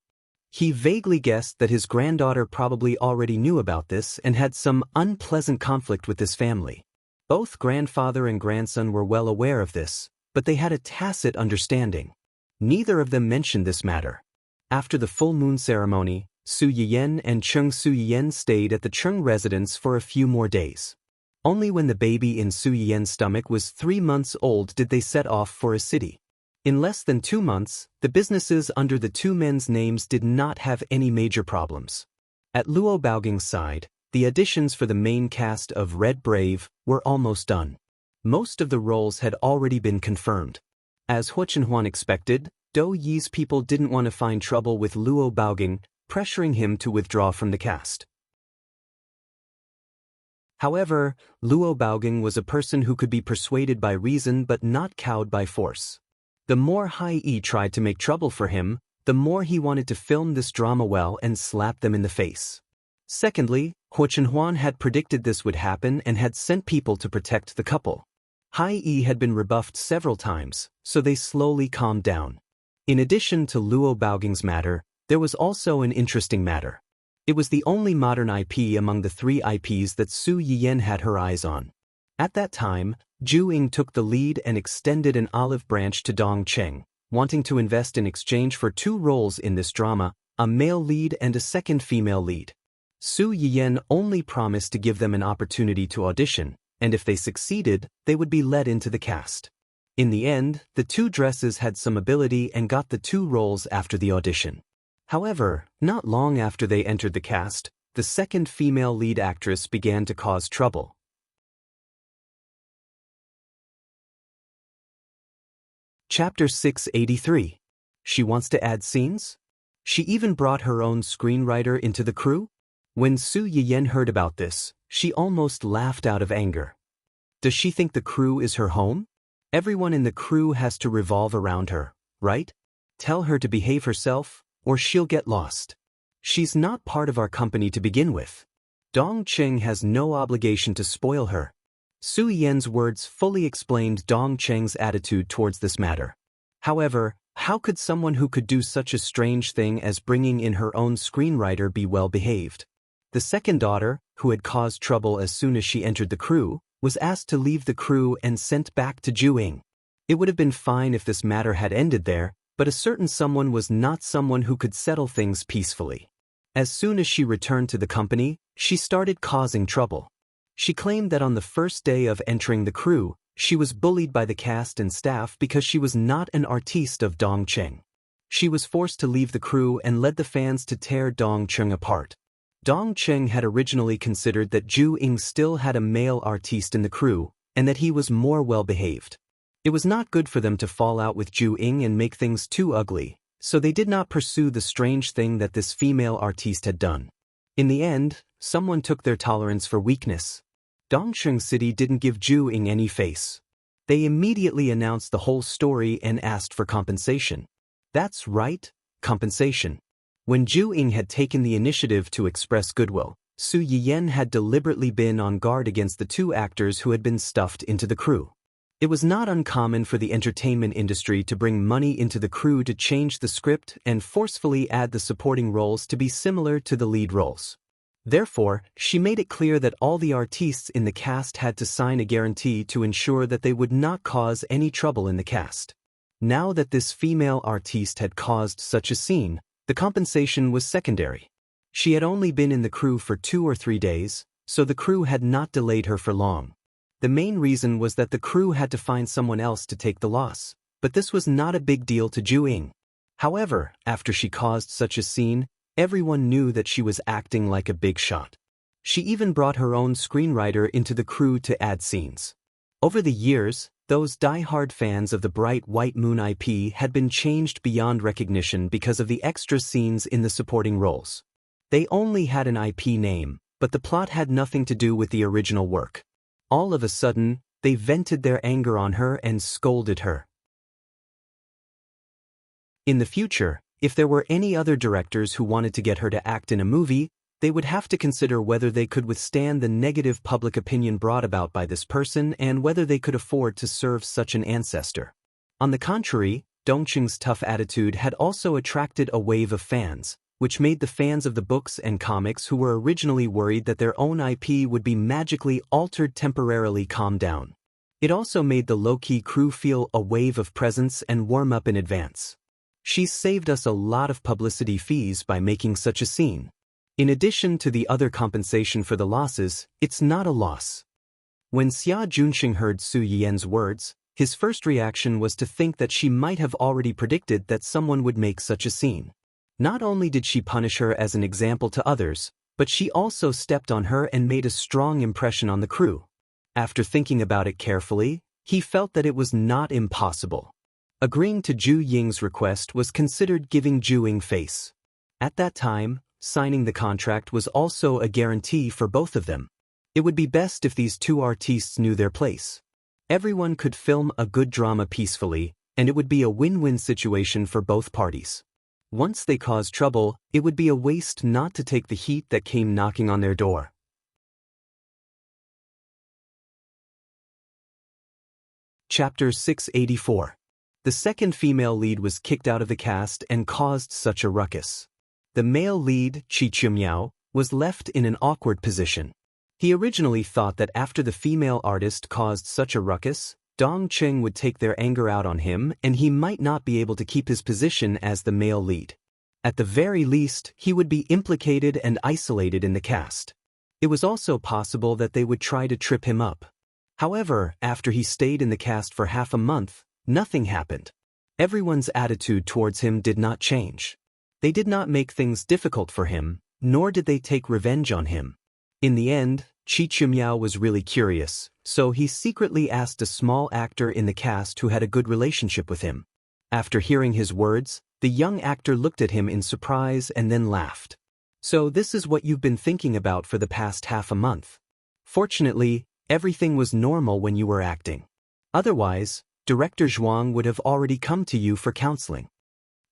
He vaguely guessed that his granddaughter probably already knew about this and had some unpleasant conflict with this family. Both grandfather and grandson were well aware of this, but they had a tacit understanding. Neither of them mentioned this matter. After the full moon ceremony, Su Yiyan and Chung Su Yiyan stayed at the Chung residence for a few more days. Only when the baby in Su Yiyan's stomach was 3 months old did they set off for a city. In less than 2 months, the businesses under the two men's names did not have any major problems. At Luo Baoging's side, the auditions for the main cast of Red Brave were almost done. Most of the roles had already been confirmed. As Hu Chenhuan expected, Dou Yi's people didn't want to find trouble with Luo Baoging, pressuring him to withdraw from the cast. However, Luo Baoging was a person who could be persuaded by reason but not cowed by force. The more Hai Yi tried to make trouble for him, the more he wanted to film this drama well and slap them in the face. Secondly, Hu Chenhuan had predicted this would happen and had sent people to protect the couple. Hai Yi had been rebuffed several times, so they slowly calmed down. In addition to Luo Baoging's matter, there was also an interesting matter. It was the only modern IP among the 3 IPs that Su Yiyan had her eyes on. At that time, Zhu Ying took the lead and extended an olive branch to Dong Cheng, wanting to invest in exchange for 2 roles in this drama, a male lead and a second female lead. Su Yiyan only promised to give them an opportunity to audition, and if they succeeded, they would be let into the cast. In the end, the 2 dresses had some ability and got the 2 roles after the audition. However, not long after they entered the cast, the second female lead actress began to cause trouble. Chapter 683. She wants to add scenes? She even brought her own screenwriter into the crew? When Su Yiyan heard about this, she almost laughed out of anger. Does she think the crew is her home? Everyone in the crew has to revolve around her, right? Tell her to behave herself, or she'll get lost. She's not part of our company to begin with. Dong Cheng has no obligation to spoil her. Su Yiyan's words fully explained Dong Cheng's attitude towards this matter. However, how could someone who could do such a strange thing as bringing in her own screenwriter be well behaved? The second daughter, who had caused trouble as soon as she entered the crew, was asked to leave the crew and sent back to Zhu Ying. It would have been fine if this matter had ended there, but a certain someone was not someone who could settle things peacefully. As soon as she returned to the company, she started causing trouble. She claimed that on the first day of entering the crew, she was bullied by the cast and staff because she was not an artiste of Dong Cheng. She was forced to leave the crew and led the fans to tear Dong Cheng apart. Dong Cheng had originally considered that Zhu Ying still had a male artiste in the crew, and that he was more well-behaved. It was not good for them to fall out with Zhu Ying and make things too ugly, so they did not pursue the strange thing that this female artiste had done. In the end, someone took their tolerance for weakness. Dongcheng City didn't give Ju Ying any face. They immediately announced the whole story and asked for compensation. That's right, compensation. When Ju Ying had taken the initiative to express goodwill, Su Yiyen had deliberately been on guard against the two actors who had been stuffed into the crew. It was not uncommon for the entertainment industry to bring money into the crew to change the script and forcefully add the supporting roles to be similar to the lead roles. Therefore, she made it clear that all the artistes in the cast had to sign a guarantee to ensure that they would not cause any trouble in the cast. Now that this female artiste had caused such a scene, the compensation was secondary. She had only been in the crew for 2 or 3 days, so the crew had not delayed her for long. The main reason was that the crew had to find someone else to take the loss, but this was not a big deal to Ju Ying. However, after she caused such a scene, everyone knew that she was acting like a big shot. She even brought her own screenwriter into the crew to add scenes. Over the years, those die-hard fans of the Bright White Moon IP had been changed beyond recognition because of the extra scenes in the supporting roles. They only had an IP name, but the plot had nothing to do with the original work. All of a sudden, they vented their anger on her and scolded her. In the future, if there were any other directors who wanted to get her to act in a movie, they would have to consider whether they could withstand the negative public opinion brought about by this person and whether they could afford to serve such an ancestor. On the contrary, Dongcheng's tough attitude had also attracted a wave of fans, which made the fans of the books and comics who were originally worried that their own IP would be magically altered temporarily calm down. It also made the low-key crew feel a wave of presence and warm up in advance. She's saved us a lot of publicity fees by making such a scene. In addition to the other compensation for the losses, it's not a loss. When Xia Junxing heard Su Yiyen's words, his first reaction was to think that she might have already predicted that someone would make such a scene. Not only did she punish her as an example to others, but she also stepped on her and made a strong impression on the crew. After thinking about it carefully, he felt that it was not impossible. Agreeing to Ju Ying's request was considered giving Ju Ying face. At that time, signing the contract was also a guarantee for both of them. It would be best if these two artistes knew their place. Everyone could film a good drama peacefully, and it would be a win-win situation for both parties. Once they caused trouble, it would be a waste not to take the heat that came knocking on their door. Chapter 684. The second female lead was kicked out of the cast and caused such a ruckus. The male lead, Chi Chumiao, was left in an awkward position. He originally thought that after the female artist caused such a ruckus, Dongcheng would take their anger out on him and he might not be able to keep his position as the male lead. At the very least, he would be implicated and isolated in the cast. It was also possible that they would try to trip him up. However, after he stayed in the cast for half a month, nothing happened. Everyone's attitude towards him did not change. They did not make things difficult for him, nor did they take revenge on him. In the end, Chi Chumiao was really curious, so he secretly asked a small actor in the cast who had a good relationship with him. After hearing his words, the young actor looked at him in surprise and then laughed. "So this is what you've been thinking about for the past half a month. Fortunately, everything was normal when you were acting. Otherwise, Director Zhuang would have already come to you for counseling."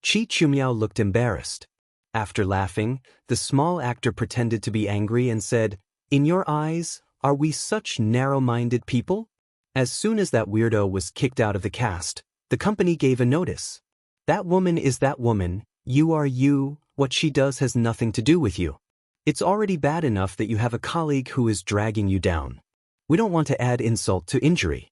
Chi Chumiao looked embarrassed. After laughing, the small actor pretended to be angry and said, "In your eyes, are we such narrow-minded people?" As soon as that weirdo was kicked out of the cast, the company gave a notice. "That woman is that woman, you are you, what she does has nothing to do with you. It's already bad enough that you have a colleague who is dragging you down. We don't want to add insult to injury."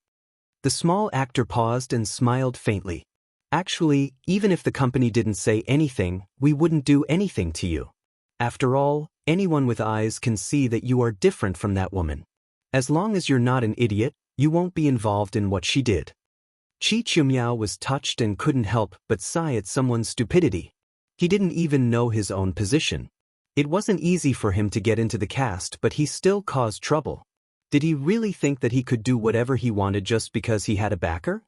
The small actor paused and smiled faintly. "Actually, even if the company didn't say anything, we wouldn't do anything to you. After all, anyone with eyes can see that you are different from that woman. As long as you're not an idiot, you won't be involved in what she did." Chi Chumiao was touched and couldn't help but sigh at someone's stupidity. He didn't even know his own position. It wasn't easy for him to get into the cast, but he still caused trouble. Did he really think that he could do whatever he wanted just because he had a backer?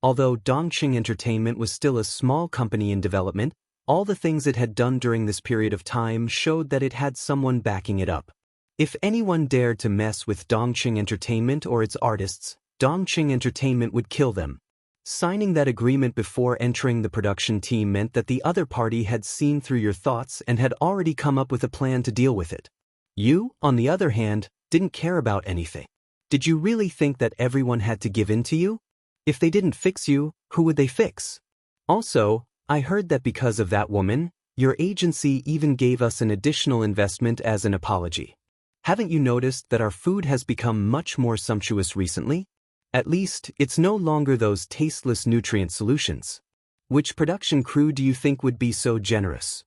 Although Dongcheng Entertainment was still a small company in development, all the things it had done during this period of time showed that it had someone backing it up. If anyone dared to mess with Dongqing Entertainment or its artists, Dongqing Entertainment would kill them. Signing that agreement before entering the production team meant that the other party had seen through your thoughts and had already come up with a plan to deal with it. You, on the other hand, didn't care about anything. Did you really think that everyone had to give in to you? If they didn't fix you, who would they fix? Also, I heard that because of that woman, your agency even gave us an additional investment as an apology. Haven't you noticed that our food has become much more sumptuous recently? At least, it's no longer those tasteless nutrient solutions. Which production crew do you think would be so generous?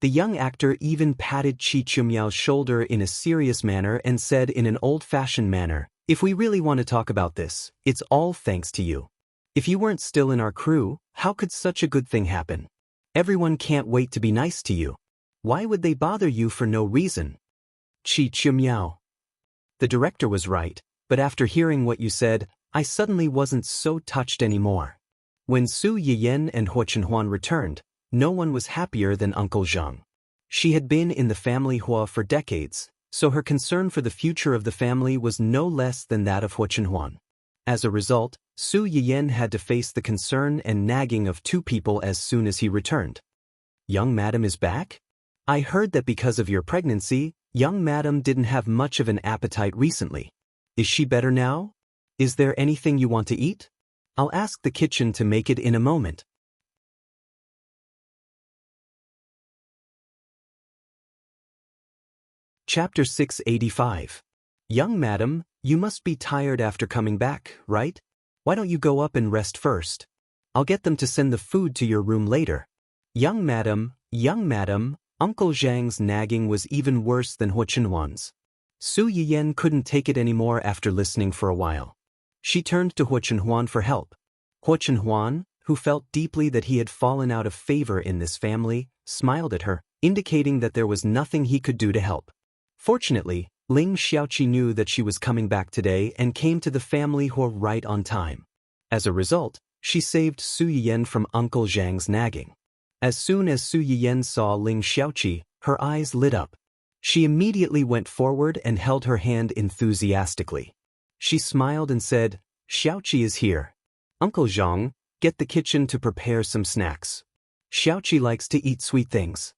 The young actor even patted Chi Chumiao's shoulder in a serious manner and said in an old-fashioned manner, "If we really want to talk about this, it's all thanks to you. If you weren't still in our crew, how could such a good thing happen? Everyone can't wait to be nice to you. Why would they bother you for no reason?" Chi Chumiao. The director was right, but after hearing what you said, I suddenly wasn't so touched anymore. When Su Yiyan and Huo Chenhuan returned, no one was happier than Uncle Zhang. She had been in the family Hua for decades, so her concern for the future of the family was no less than that of Huo Chenhuan. As a result, Su Yiyan had to face the concern and nagging of two people as soon as he returned. "Young madam is back? I heard that because of your pregnancy, young madam didn't have much of an appetite recently. Is she better now? Is there anything you want to eat? I'll ask the kitchen to make it in a moment." Chapter 685. Young madam, you must be tired after coming back, right? Why don't you go up and rest first? I'll get them to send the food to your room later. Young madam, Uncle Zhang's nagging was even worse than Huo Chenhuan's. Su Yiyan couldn't take it anymore after listening for a while. She turned to Huo Chenhuan for help. Huo Chenhuan, who felt deeply that he had fallen out of favor in this family, smiled at her, indicating that there was nothing he could do to help. Fortunately, Ling Xiaoqi knew that she was coming back today and came to the family Huo right on time. As a result, she saved Su Yiyan from Uncle Zhang's nagging. As soon as Su Yiyan saw Ling Xiaoqi, her eyes lit up. She immediately went forward and held her hand enthusiastically. She smiled and said, "Xiaoqi is here. Uncle Zhang, get the kitchen to prepare some snacks. Xiaoqi likes to eat sweet things."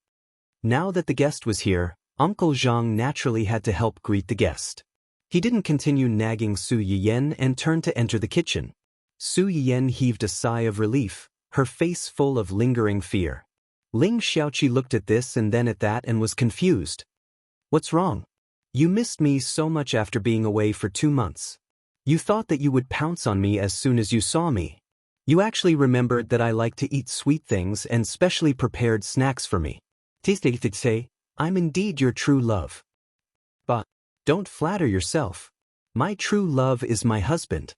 Now that the guest was here, Uncle Zhang naturally had to help greet the guest. He didn't continue nagging Su Yiyan and turned to enter the kitchen. Su Yiyan heaved a sigh of relief, her face full of lingering fear. Ling Xiaoqi looked at this and then at that and was confused. "What's wrong? You missed me so much after being away for 2 months. You thought that you would pounce on me as soon as you saw me. You actually remembered that I like to eat sweet things and specially prepared snacks for me. Say, I'm indeed your true love. But don't flatter yourself. My true love is my husband.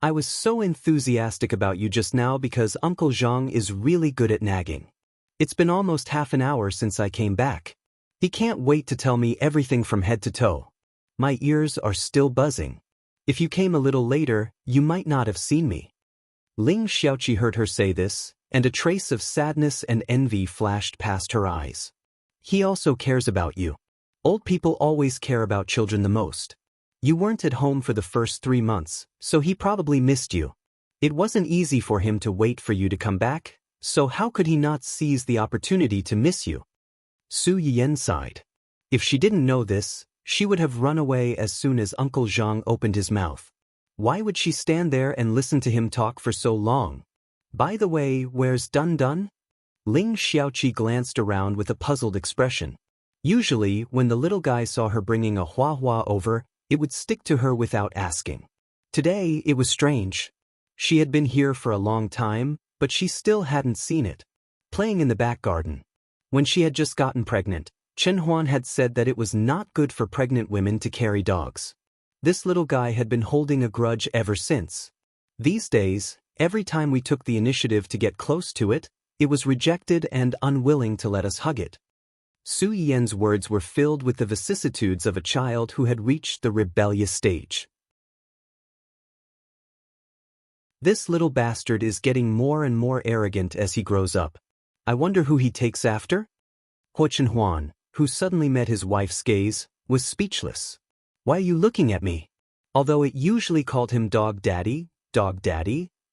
I was so enthusiastic about you just now because Uncle Zhang is really good at nagging. It's been almost half an hour since I came back. He can't wait to tell me everything from head to toe. My ears are still buzzing. If you came a little later, you might not have seen me." Ling Xiaoqi heard her say this, and a trace of sadness and envy flashed past her eyes. "He also cares about you. Old people always care about children the most. You weren't at home for the first 3 months, so he probably missed you. It wasn't easy for him to wait for you to come back, so how could he not seize the opportunity to miss you?" Su Yiyan sighed. If she didn't know this, she would have run away as soon as Uncle Zhang opened his mouth. Why would she stand there and listen to him talk for so long? "By the way, where's Dun Dun?" Ling Xiaoqi glanced around with a puzzled expression. Usually, when the little guy saw her bringing a hua hua over, it would stick to her without asking. Today, it was strange. She had been here for a long time, but she still hadn't seen it. Playing in the back garden. When she had just gotten pregnant, Chen Huan had said that it was not good for pregnant women to carry dogs. This little guy had been holding a grudge ever since. These days, every time we took the initiative to get close to it, it was rejected and unwilling to let us hug it. Su Yian's words were filled with the vicissitudes of a child who had reached the rebellious stage. This little bastard is getting more and more arrogant as he grows up. I wonder who he takes after? Huo Chenhuan, who suddenly met his wife's gaze, was speechless. "Why are you looking at me?" Although it usually called him dog daddy,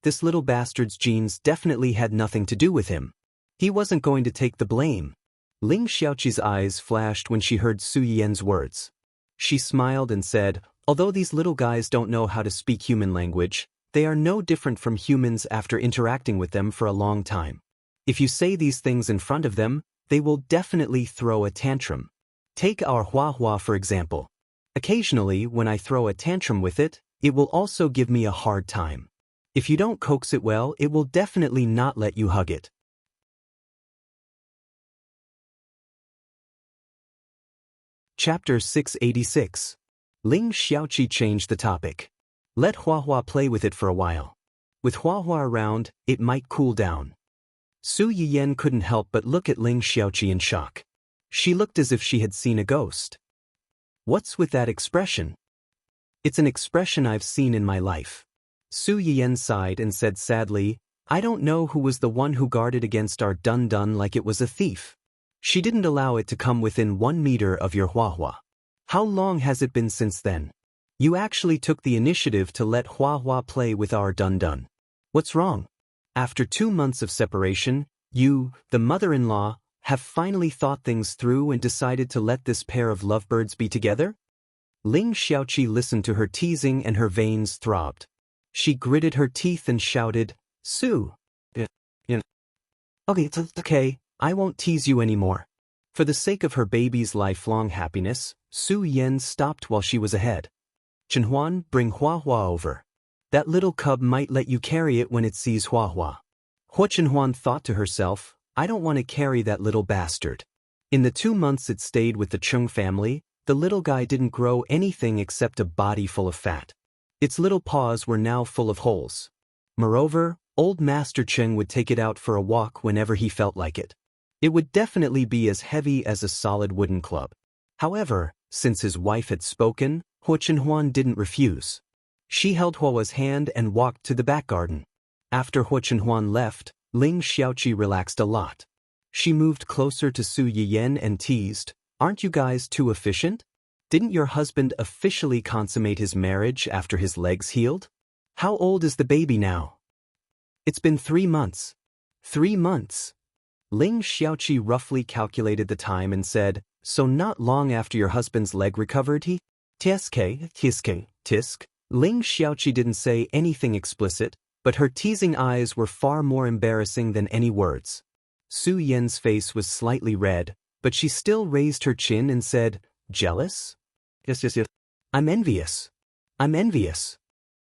this little bastard's genes definitely had nothing to do with him. He wasn't going to take the blame. Ling Xiaoqi's eyes flashed when she heard Su Yian's words. She smiled and said, "Although these little guys don't know how to speak human language, they are no different from humans after interacting with them for a long time. If you say these things in front of them, they will definitely throw a tantrum. Take our Hua Hua for example. Occasionally, when I throw a tantrum with it, it will also give me a hard time. If you don't coax it well, it will definitely not let you hug it." Chapter 686. Ling Xiaoqi changed the topic. Let Hua Hua play with it for a while. With Hua Hua around, it might cool down. Su Yiyan couldn't help but look at Ling Xiaoqi in shock. She looked as if she had seen a ghost. "What's with that expression?" "It's an expression I've seen in my life." Su Yiyan sighed and said sadly, "I don't know who was the one who guarded against our dun-dun like it was a thief. She didn't allow it to come within 1 meter of your Hua Hua. How long has it been since then? You actually took the initiative to let Hua Hua play with our dun-dun. What's wrong? After 2 months of separation, you, the mother-in-law, have finally thought things through and decided to let this pair of lovebirds be together?" Ling Xiaoqi listened to her teasing and her veins throbbed. She gritted her teeth and shouted, "Su! Okay, it's okay, I won't tease you anymore." For the sake of her baby's lifelong happiness, Su Yan stopped while she was ahead. "Chenhuan, bring Hua Hua over. That little cub might let you carry it when it sees Hua Hua." Hua Chenhuan thought to herself, "I don't want to carry that little bastard." In the 2 months it stayed with the Chung family, the little guy didn't grow anything except a body full of fat. Its little paws were now full of holes. Moreover, old Master Cheng would take it out for a walk whenever he felt like it. It would definitely be as heavy as a solid wooden club. However, since his wife had spoken, Hua Chenhuan didn't refuse. She held Hua's hand and walked to the back garden. After Hua Chenhuan left, Ling Xiaoqi relaxed a lot. She moved closer to Su Yiyan and teased, "Aren't you guys too efficient? Didn't your husband officially consummate his marriage after his legs healed? How old is the baby now?" "It's been 3 months. 3 months." Ling Xiaoqi roughly calculated the time and said, "So not long after your husband's leg recovered he?" Tisk. Ling Xiaoqi didn't say anything explicit, but her teasing eyes were far more embarrassing than any words. Su Yan's face was slightly red, but she still raised her chin and said, "Jealous? Yes. I'm envious. I'm envious."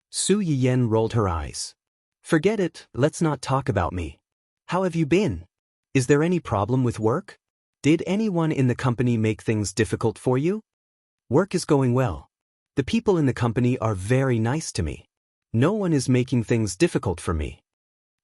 Su Yiyan rolled her eyes. "Forget it, let's not talk about me. How have you been? Is there any problem with work? Did anyone in the company make things difficult for you?" "Work is going well. The people in the company are very nice to me. No one is making things difficult for me."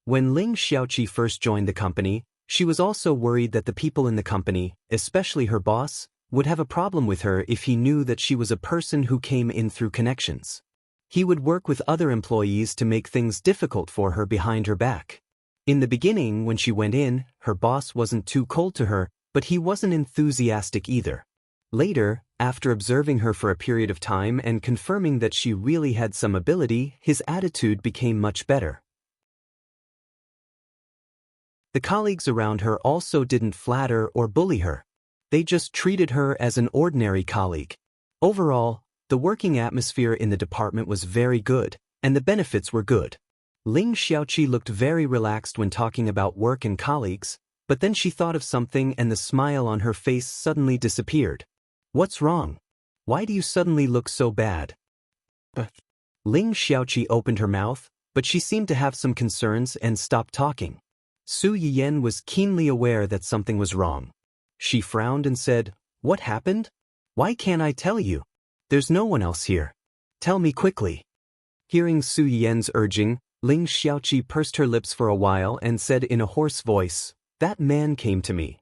When Ling Xiaoqi first joined the company, she was also worried that the people in the company, especially her boss, would have a problem with her if he knew that she was a person who came in through connections. He would work with other employees to make things difficult for her behind her back. In the beginning, when she went in, her boss wasn't too cold to her, but he wasn't enthusiastic either. Later, after observing her for a period of time and confirming that she really had some ability, his attitude became much better. The colleagues around her also didn't flatter or bully her. They just treated her as an ordinary colleague. Overall, the working atmosphere in the department was very good, and the benefits were good. Ling Xiaoqi looked very relaxed when talking about work and colleagues, but then she thought of something and the smile on her face suddenly disappeared. "What's wrong? Why do you suddenly look so bad?" Ling Xiaoqi opened her mouth, but she seemed to have some concerns and stopped talking. Su Yiyan was keenly aware that something was wrong. She frowned and said, "What happened? Why can't I tell you? There's no one else here. Tell me quickly." Hearing Su Yiyan's urging, Ling Xiaoqi pursed her lips for a while and said in a hoarse voice, "That man came to me."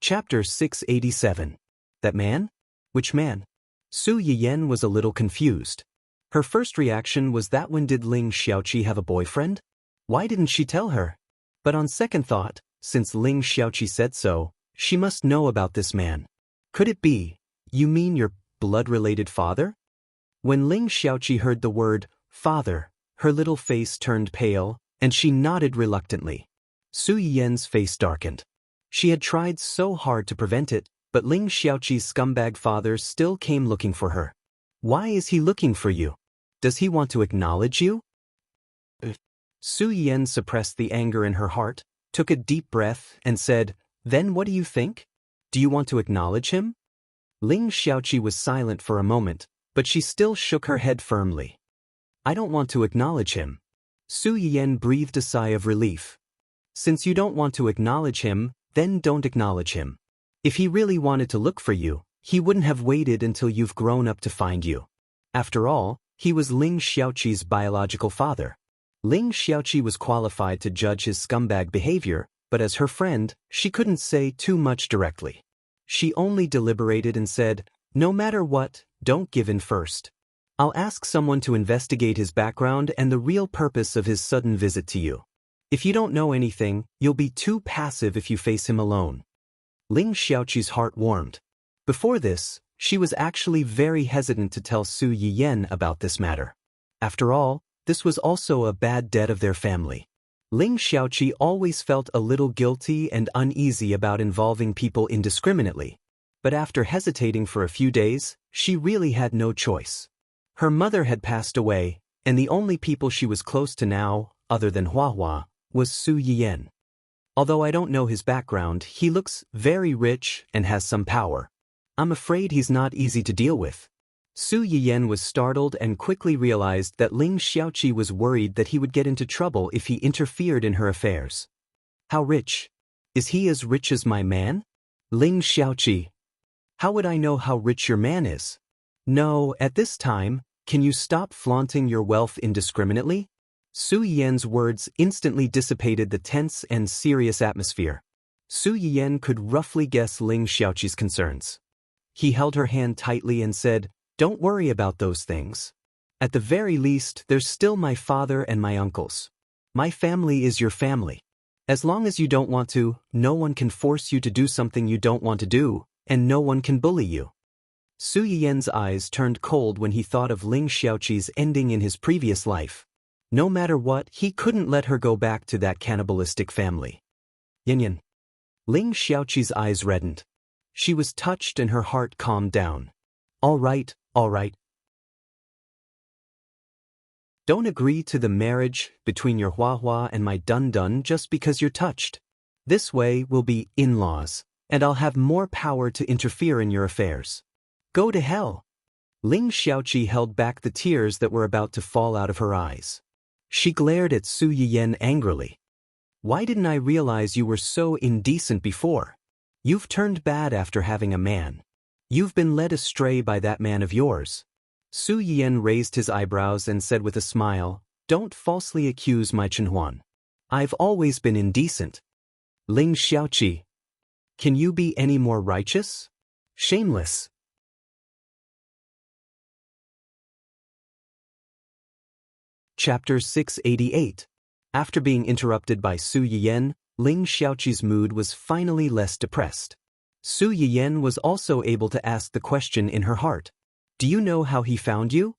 Chapter 687. That man? Which man? Su Yiyan was a little confused. Her first reaction was that when did Ling Xiaoqi have a boyfriend? Why didn't she tell her? But on second thought, since Ling Xiaoqi said so, she must know about this man. Could it be, you mean your blood-related father? When Ling Xiaoqi heard the word, father, her little face turned pale, and she nodded reluctantly. Su Yiyen's face darkened. She had tried so hard to prevent it, but Ling Xiaoqi's scumbag father still came looking for her. Why is he looking for you? Does he want to acknowledge you? Su Yiyen suppressed the anger in her heart, took a deep breath, and said, then what do you think? Do you want to acknowledge him? Ling Xiaoqi was silent for a moment, but she still shook her head firmly. I don't want to acknowledge him. Su Yiyen breathed a sigh of relief. Since you don't want to acknowledge him, then don't acknowledge him. If he really wanted to look for you, he wouldn't have waited until you've grown up to find you. After all, he was Ling Xiaoqi's biological father. Ling Xiaoqi was qualified to judge his scumbag behavior, but as her friend, she couldn't say too much directly. She only deliberated and said, no matter what, don't give in first. I'll ask someone to investigate his background and the real purpose of his sudden visit to you. If you don't know anything, you'll be too passive if you face him alone. Ling Xiaoqi's heart warmed. Before this, she was actually very hesitant to tell Su Yiyen about this matter. After all, this was also a bad debt of their family. Ling Xiaoqi always felt a little guilty and uneasy about involving people indiscriminately. But after hesitating for a few days, she really had no choice. Her mother had passed away, and the only people she was close to now, other than Huahua, was Su Yiyen. Although I don't know his background, he looks very rich and has some power. I'm afraid he's not easy to deal with. Su Yiyen was startled and quickly realized that Ling Xiaoqi was worried that he would get into trouble if he interfered in her affairs. How rich? Is he as rich as my man? Ling Xiaoqi. How would I know how rich your man is? No, at this time, can you stop flaunting your wealth indiscriminately? Su Yiyen's words instantly dissipated the tense and serious atmosphere. Su Yiyen could roughly guess Ling Xiaoqi's concerns. He held her hand tightly and said, don't worry about those things. At the very least, there's still my father and my uncles. My family is your family. As long as you don't want to, no one can force you to do something you don't want to do, and no one can bully you. Su Yiyen's eyes turned cold when he thought of Ling Xiaoqi's ending in his previous life. No matter what, he couldn't let her go back to that cannibalistic family. Yin. Ling Xiaoqi's eyes reddened. She was touched and her heart calmed down. All right. Don't agree to the marriage between your Huahua and my Dun just because you're touched. This way we'll be in-laws, and I'll have more power to interfere in your affairs. Go to hell. Ling Xiaoqi held back the tears that were about to fall out of her eyes. She glared at Su Yiyen angrily. Why didn't I realize you were so indecent before? You've turned bad after having a man. You've been led astray by that man of yours. Su Yiyen raised his eyebrows and said with a smile, don't falsely accuse my Chenhuan. I've always been indecent. Ling Xiaoqi. Can you be any more righteous? Shameless. Chapter 688. After being interrupted by Su Yiyen, Ling Xiaoqi's mood was finally less depressed. Su Yiyen was also able to ask the question in her heart. Do you know how he found you?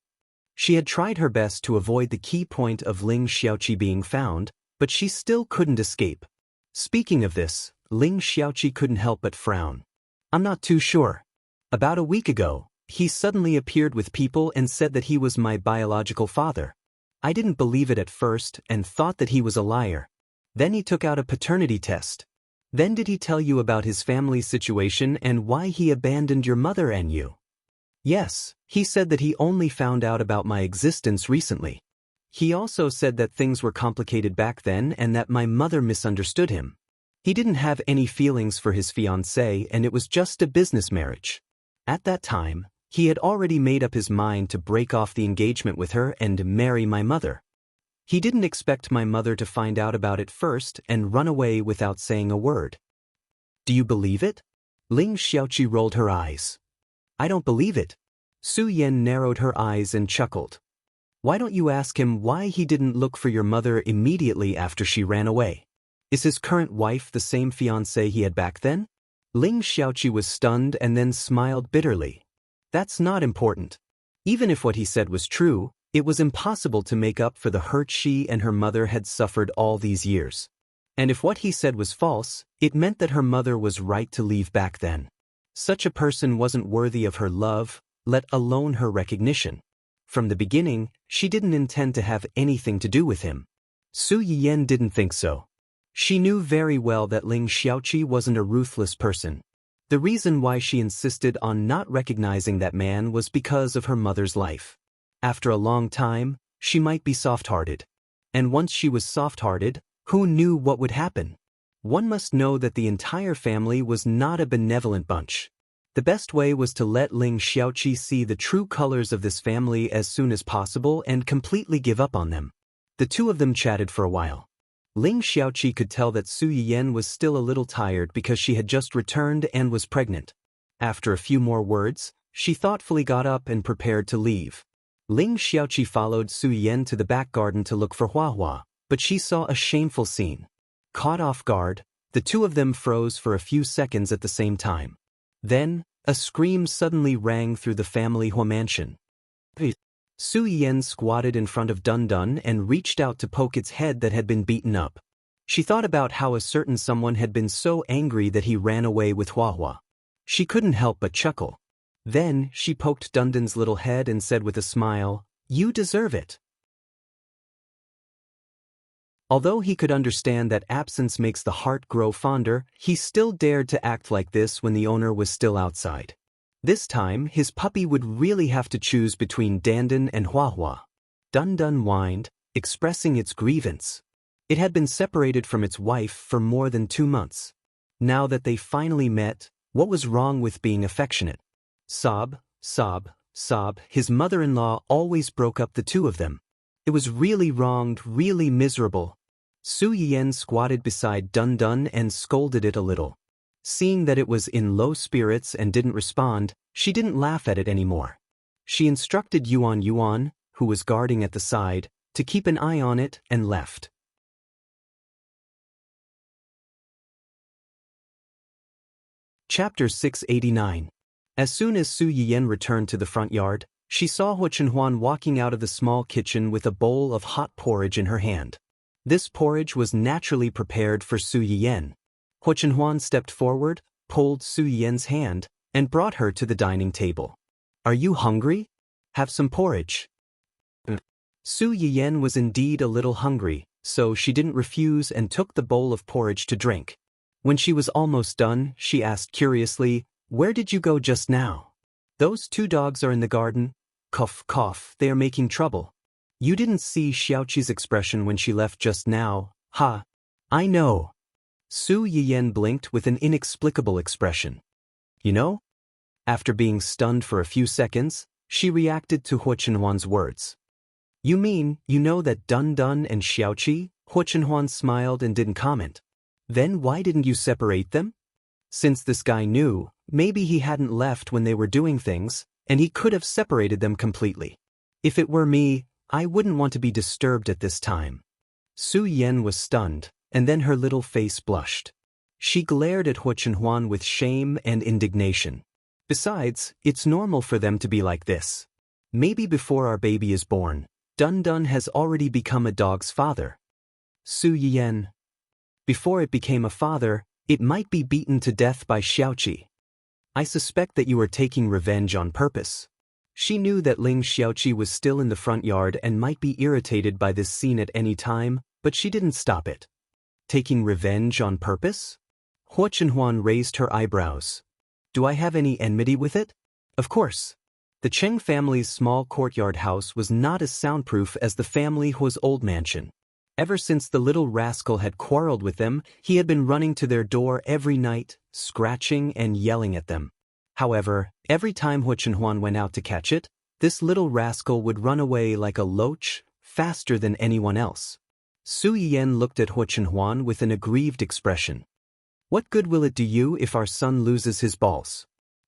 She had tried her best to avoid the key point of Ling Xiaoqi being found, but she still couldn't escape. Speaking of this, Ling Xiaoqi couldn't help but frown. I'm not too sure. About a week ago, he suddenly appeared with people and said that he was my biological father. I didn't believe it at first and thought that he was a liar. Then he took out a paternity test. Then did he tell you about his family situation and why he abandoned your mother and you? Yes, he said that he only found out about my existence recently. He also said that things were complicated back then and that my mother misunderstood him. He didn't have any feelings for his fiancée and it was just a business marriage. At that time, he had already made up his mind to break off the engagement with her and marry my mother. He didn't expect my mother to find out about it first and run away without saying a word. Do you believe it? Ling Xiaoqi rolled her eyes. I don't believe it. Su Yiyen narrowed her eyes and chuckled. Why don't you ask him why he didn't look for your mother immediately after she ran away? Is his current wife the same fiancée he had back then? Ling Xiaoqi was stunned and then smiled bitterly. That's not important. Even if what he said was true, it was impossible to make up for the hurt she and her mother had suffered all these years. And if what he said was false, it meant that her mother was right to leave back then. Such a person wasn't worthy of her love, let alone her recognition. From the beginning, she didn't intend to have anything to do with him. Su Yiyan didn't think so. She knew very well that Ling Xiaoqi wasn't a ruthless person. The reason why she insisted on not recognizing that man was because of her mother's life. After a long time, she might be soft-hearted. And once she was soft-hearted, who knew what would happen? One must know that the entire family was not a benevolent bunch. The best way was to let Ling Xiaoqi see the true colors of this family as soon as possible and completely give up on them. The two of them chatted for a while. Ling Xiaoqi could tell that Su Yiyan was still a little tired because she had just returned and was pregnant. After a few more words, she thoughtfully got up and prepared to leave. Ling Xiaoqi followed Su Yiyan to the back garden to look for Hua, but she saw a shameful scene. Caught off guard, the two of them froze for a few seconds at the same time. Then, a scream suddenly rang through the family Hua mansion. Su Yiyan squatted in front of Dun Dun and reached out to poke its head that had been beaten up. She thought about how a certain someone had been so angry that he ran away with Hua. She couldn't help but chuckle. Then, she poked Dun Dun's little head and said with a smile, "You deserve it." Although he could understand that absence makes the heart grow fonder, he still dared to act like this when the owner was still outside. This time, his puppy would really have to choose between Dandan and Hua. Dun Dun whined, expressing its grievance. It had been separated from its wife for more than 2 months. Now that they finally met, what was wrong with being affectionate? Sob, sob, sob. His mother-in-law always broke up the two of them. It was really wronged, really miserable. Su Yiyan squatted beside Dun Dun and scolded it a little. Seeing that it was in low spirits and didn't respond, she didn't laugh at it anymore. She instructed Yuan, who was guarding at the side, to keep an eye on it and left. Chapter 689. As soon as Su Yiyan returned to the front yard, she saw Hua Chenhuan walking out of the small kitchen with a bowl of hot porridge in her hand. This porridge was naturally prepared for Su Yiyan. Hua Chenhuan stepped forward, pulled Su Yiyan's hand, and brought her to the dining table. "Are you hungry? Have some porridge." Su Yiyan was indeed a little hungry, so she didn't refuse and took the bowl of porridge to drink. When she was almost done, she asked curiously, "Where did you go just now?" "Those 2 dogs are in the garden. Cough, cough, they are making trouble." "You didn't see Xiaoqi's expression when she left just now, ha." "I know." Su Yiyan blinked with an inexplicable expression. "You know?" After being stunned for a few seconds, she reacted to Hua Chenhuan's words. "You mean, you know that Dun Dun and Xiaoqi?" Hua Chenhuan smiled and didn't comment. "Then why didn't you separate them?" Since this guy knew, maybe he hadn't left when they were doing things, and he could have separated them completely. "If it were me, I wouldn't want to be disturbed at this time." Su Yiyan was stunned, and then her little face blushed. She glared at Hua Chenhuan with shame and indignation. "Besides, it's normal for them to be like this. Maybe before our baby is born, Dun Dun has already become a dog's father." Su Yiyan. "Before it became a father, it might be beaten to death by Xiaoqi. I suspect that you are taking revenge on purpose." She knew that Ling Xiaoqi was still in the front yard and might be irritated by this scene at any time, but she didn't stop it. "Taking revenge on purpose?" Hua Chenhuan raised her eyebrows. "Do I have any enmity with it?" "Of course." The Cheng family's small courtyard house was not as soundproof as the family Hua's old mansion. Ever since the little rascal had quarreled with them, he had been running to their door every night, scratching and yelling at them. However, every time Hua Chenhuan went out to catch it, this little rascal would run away like a loach, faster than anyone else. Su Yiyan looked at Hua Chenhuan with an aggrieved expression. "What good will it do you if our son loses his balls?"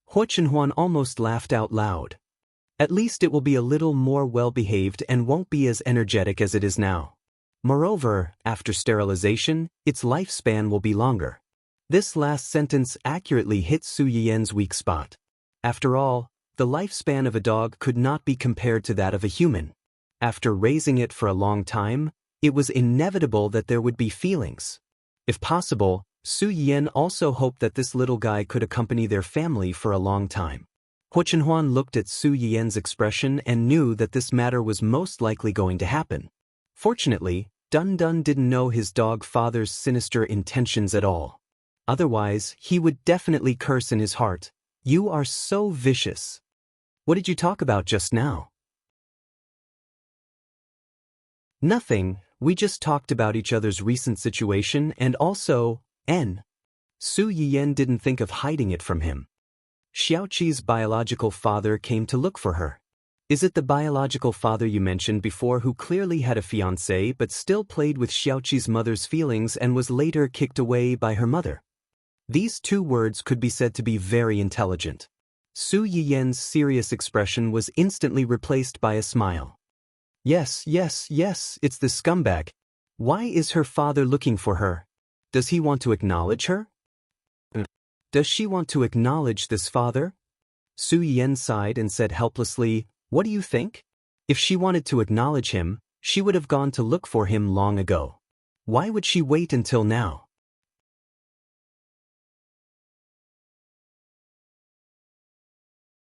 Hua Chenhuan almost laughed out loud. "At least it will be a little more well-behaved and won't be as energetic as it is now." Moreover, after sterilization, its lifespan will be longer. This last sentence accurately hits Su Yiyen's weak spot. After all, the lifespan of a dog could not be compared to that of a human. After raising it for a long time, it was inevitable that there would be feelings. If possible, Su Yiyen also hoped that this little guy could accompany their family for a long time. Huo Chenhuan looked at Su Yiyen's expression and knew that this matter was most likely going to happen. Fortunately, Dun Dun didn't know his dog father's sinister intentions at all. Otherwise, he would definitely curse in his heart, "You are so vicious. What did you talk about just now?" "Nothing, we just talked about each other's recent situation and also, Su Yiyen didn't think of hiding it from him. Xiaoqi's biological father came to look for her. Is it the biological father you mentioned before who clearly had a fiancé but still played with Xiaoqi's mother's feelings and was later kicked away by her mother? These two words could be said to be very intelligent. Su Yiyen's serious expression was instantly replaced by a smile. Yes, it's the scumbag. Why is her father looking for her? Does he want to acknowledge her? Does she want to acknowledge this father? Su Yiyen sighed and said helplessly, "What do you think? If she wanted to acknowledge him, she would have gone to look for him long ago. Why would she wait until now?"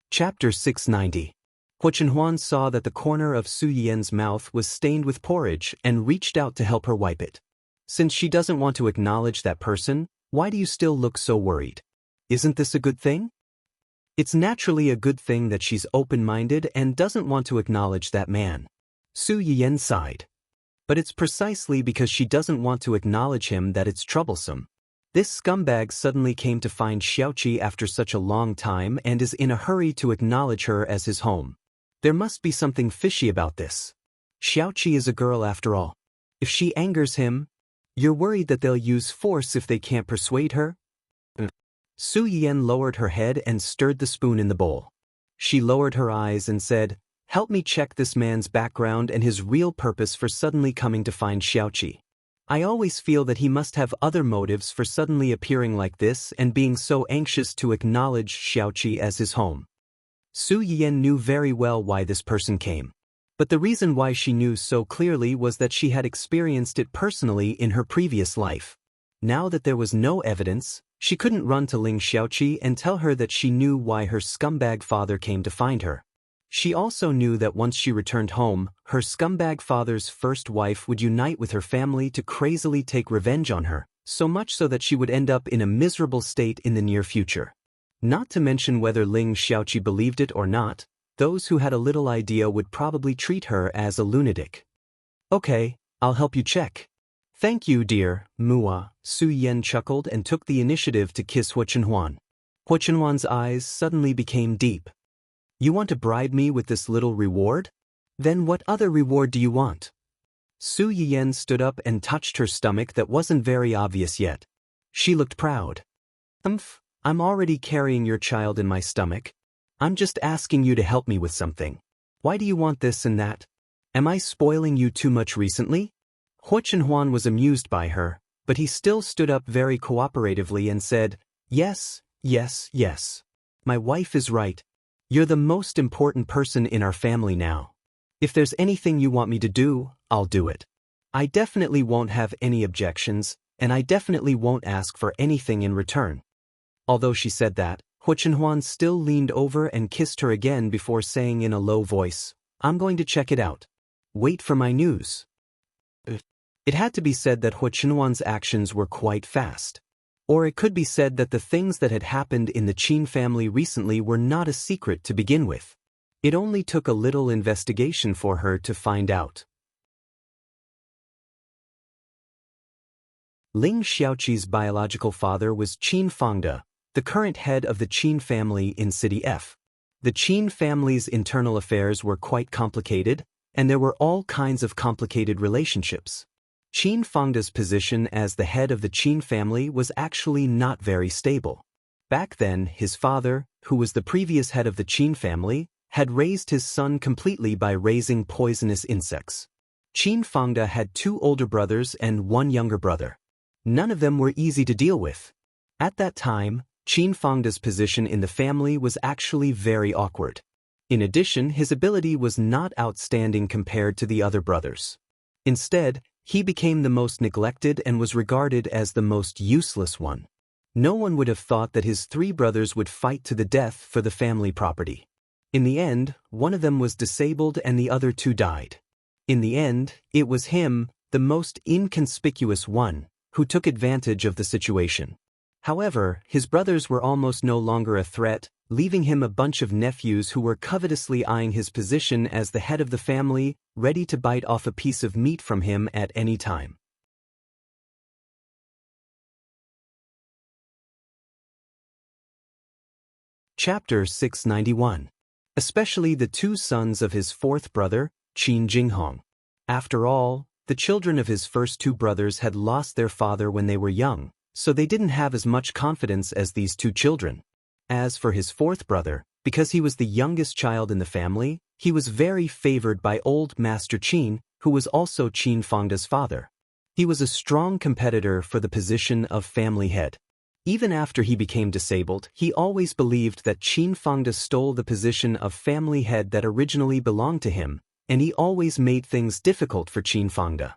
Chapter 690. Huo Chenhuan saw that the corner of Su Yiyen's mouth was stained with porridge and reached out to help her wipe it. "Since she doesn't want to acknowledge that person, why do you still look so worried? Isn't this a good thing?" "It's naturally a good thing that she's open-minded and doesn't want to acknowledge that man." Su Yiyen sighed. "But it's precisely because she doesn't want to acknowledge him that it's troublesome. This scumbag suddenly came to find Xiaoqi after such a long time and is in a hurry to acknowledge her as his home. There must be something fishy about this. Xiaoqi is a girl after all. If she angers him, you're worried that they'll use force if they can't persuade her?" Su Yiyen lowered her head and stirred the spoon in the bowl. She lowered her eyes and said, "Help me check this man's background and his real purpose for suddenly coming to find Xiaoqi. I always feel that he must have other motives for suddenly appearing like this and being so anxious to acknowledge Xiaoqi as his home." Su Yiyen knew very well why this person came. But the reason why she knew so clearly was that she had experienced it personally in her previous life. Now that there was no evidence, she couldn't run to Ling Xiaoqi and tell her that she knew why her scumbag father came to find her. She also knew that once she returned home, her scumbag father's first wife would unite with her family to crazily take revenge on her, so much so that she would end up in a miserable state in the near future. Not to mention whether Ling Xiaoqi believed it or not, those who had a little idea would probably treat her as a lunatic. "Okay, I'll help you check." "Thank you, dear Mua," Su Yiyen chuckled and took the initiative to kiss Huo Chenhuan. Huo Chenhuan's eyes suddenly became deep. "You want to bribe me with this little reward? Then what other reward do you want?" Su Yiyen stood up and touched her stomach that wasn't very obvious yet. She looked proud. I'm already carrying your child in my stomach. I'm just asking you to help me with something. Why do you want this and that? Am I spoiling you too much recently?" Huo Chenhuan was amused by her, but he still stood up very cooperatively and said, Yes. My wife is right. You're the most important person in our family now. If there's anything you want me to do, I'll do it. I definitely won't have any objections, and I definitely won't ask for anything in return." Although she said that, Huo Chenhuan still leaned over and kissed her again before saying in a low voice, "I'm going to check it out. Wait for my news." It had to be said that Huo Chenhuan's actions were quite fast. Or it could be said that the things that had happened in the Qin family recently were not a secret to begin with. It only took a little investigation for her to find out. Ling Xiaoqi's biological father was Qin Fangde, the current head of the Qin family in City F. The Qin family's internal affairs were quite complicated, and there were all kinds of complicated relationships. Qin Fangde's position as the head of the Qin family was actually not very stable. Back then, his father, who was the previous head of the Qin family, had raised his son completely by raising poisonous insects. Qin Fangde had 2 older brothers and 1 younger brother. None of them were easy to deal with. At that time, Qin Fangde's position in the family was actually very awkward. In addition, his ability was not outstanding compared to the other brothers. Instead, he became the most neglected and was regarded as the most useless one. No one would have thought that his 3 brothers would fight to the death for the family property. In the end, one of them was disabled and the other 2 died. In the end, it was him, the most inconspicuous one, who took advantage of the situation. However, his brothers were almost no longer a threat, leaving him a bunch of nephews who were covetously eyeing his position as the head of the family, ready to bite off a piece of meat from him at any time. Chapter 691. Especially the 2 sons of his 4th brother, Qin Jinghong. After all, the children of his first 2 brothers had lost their father when they were young, so they didn't have as much confidence as these 2 children. As for his 4th brother, because he was the youngest child in the family, he was very favored by old Master Qin, who was also Qin Fangde's father. He was a strong competitor for the position of family head. Even after he became disabled, he always believed that Qin Fangde stole the position of family head that originally belonged to him, and he always made things difficult for Qin Fangde.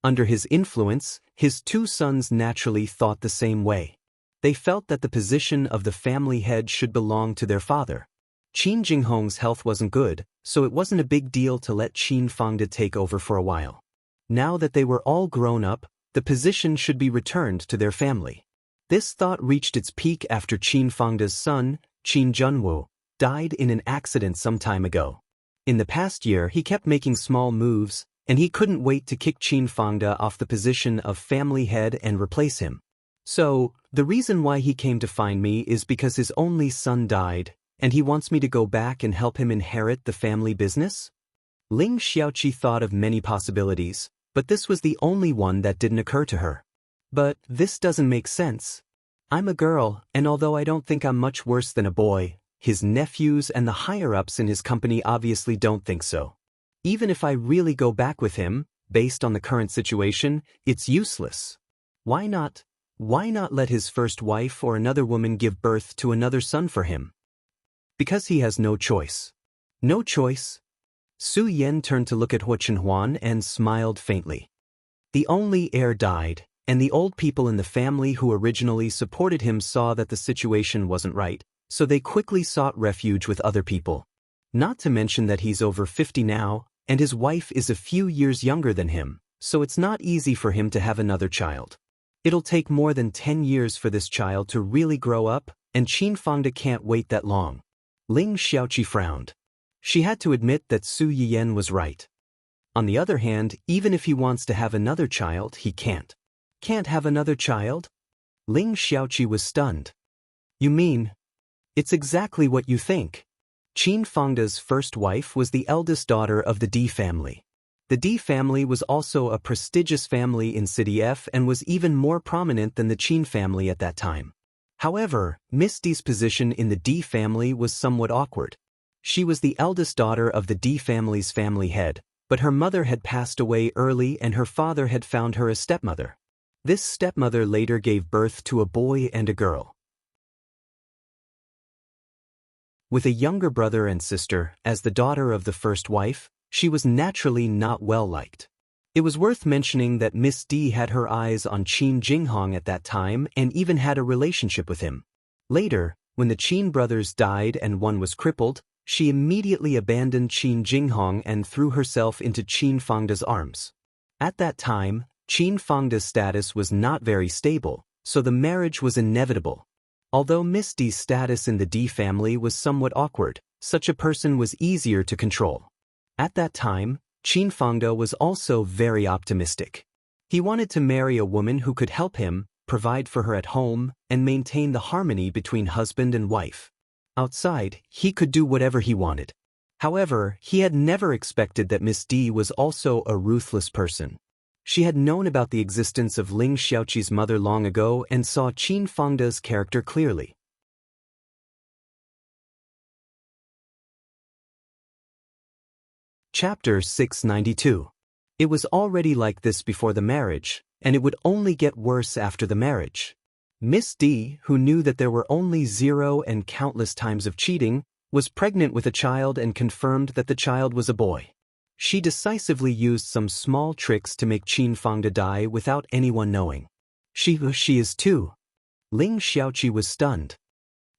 Under his influence, his 2 sons naturally thought the same way. They felt that the position of the family head should belong to their father. Qin Jinghong's health wasn't good, so it wasn't a big deal to let Qin Fangde take over for a while. Now that they were all grown up, the position should be returned to their family. This thought reached its peak after Qin Fangde's son, Qin Junwu, died in an accident some time ago. In the past year, he kept making small moves, and he couldn't wait to kick Qin Fangde off the position of family head and replace him. So, the reason why he came to find me is because his only son died, and he wants me to go back and help him inherit the family business? Ling Xiaoqi thought of many possibilities, but this was the only one that didn't occur to her. But this doesn't make sense. I'm a girl, and although I don't think I'm much worse than a boy, his nephews and the higher-ups in his company obviously don't think so. Even if I really go back with him, based on the current situation, it's useless. Why not let his first wife or another woman give birth to another son for him? Because he has no choice. No choice? Su Yan turned to look at Hua Chenhuan and smiled faintly. The only heir died, and the old people in the family who originally supported him saw that the situation wasn't right, so they quickly sought refuge with other people. Not to mention that he's over 50 now, and his wife is a few years younger than him, so it's not easy for him to have another child. It'll take more than 10 years for this child to really grow up, and Qin Fangde can't wait that long. Ling Xiaoqi frowned. She had to admit that Su Yiyan was right. On the other hand, even if he wants to have another child, he can't. Can't have another child? Ling Xiaoqi was stunned. You mean? It's exactly what you think. Qin Fangde's first wife was the eldest daughter of the D family. The D family was also a prestigious family in City F and was even more prominent than the Qin family at that time. However, Miss D's position in the D family was somewhat awkward. She was the eldest daughter of the D family's family head, but her mother had passed away early and her father had found her a stepmother. This stepmother later gave birth to a boy and a girl. With a younger brother and sister, as the daughter of the first wife, she was naturally not well liked. It was worth mentioning that Miss D had her eyes on Qin Jinghong at that time and even had a relationship with him. Later, when the Qin brothers died and one was crippled, she immediately abandoned Qin Jinghong and threw herself into Qin Fangde's arms. At that time, Qin Fangde's status was not very stable, so the marriage was inevitable. Although Miss D's status in the D family was somewhat awkward, such a person was easier to control. At that time, Qin Fangde was also very optimistic. He wanted to marry a woman who could help him, provide for her at home, and maintain the harmony between husband and wife. Outside, he could do whatever he wanted. However, he had never expected that Miss D was also a ruthless person. She had known about the existence of Ling Xiaoqi's mother long ago and saw Qin Fangde's character clearly. Chapter 692. It was already like this before the marriage, and it would only get worse after the marriage. Miss D, who knew that there were only 0 and countless times of cheating, was pregnant with a child and confirmed that the child was a boy. She decisively used some small tricks to make Qin Fangde die without anyone knowing. She is too. Ling Xiaoqi was stunned.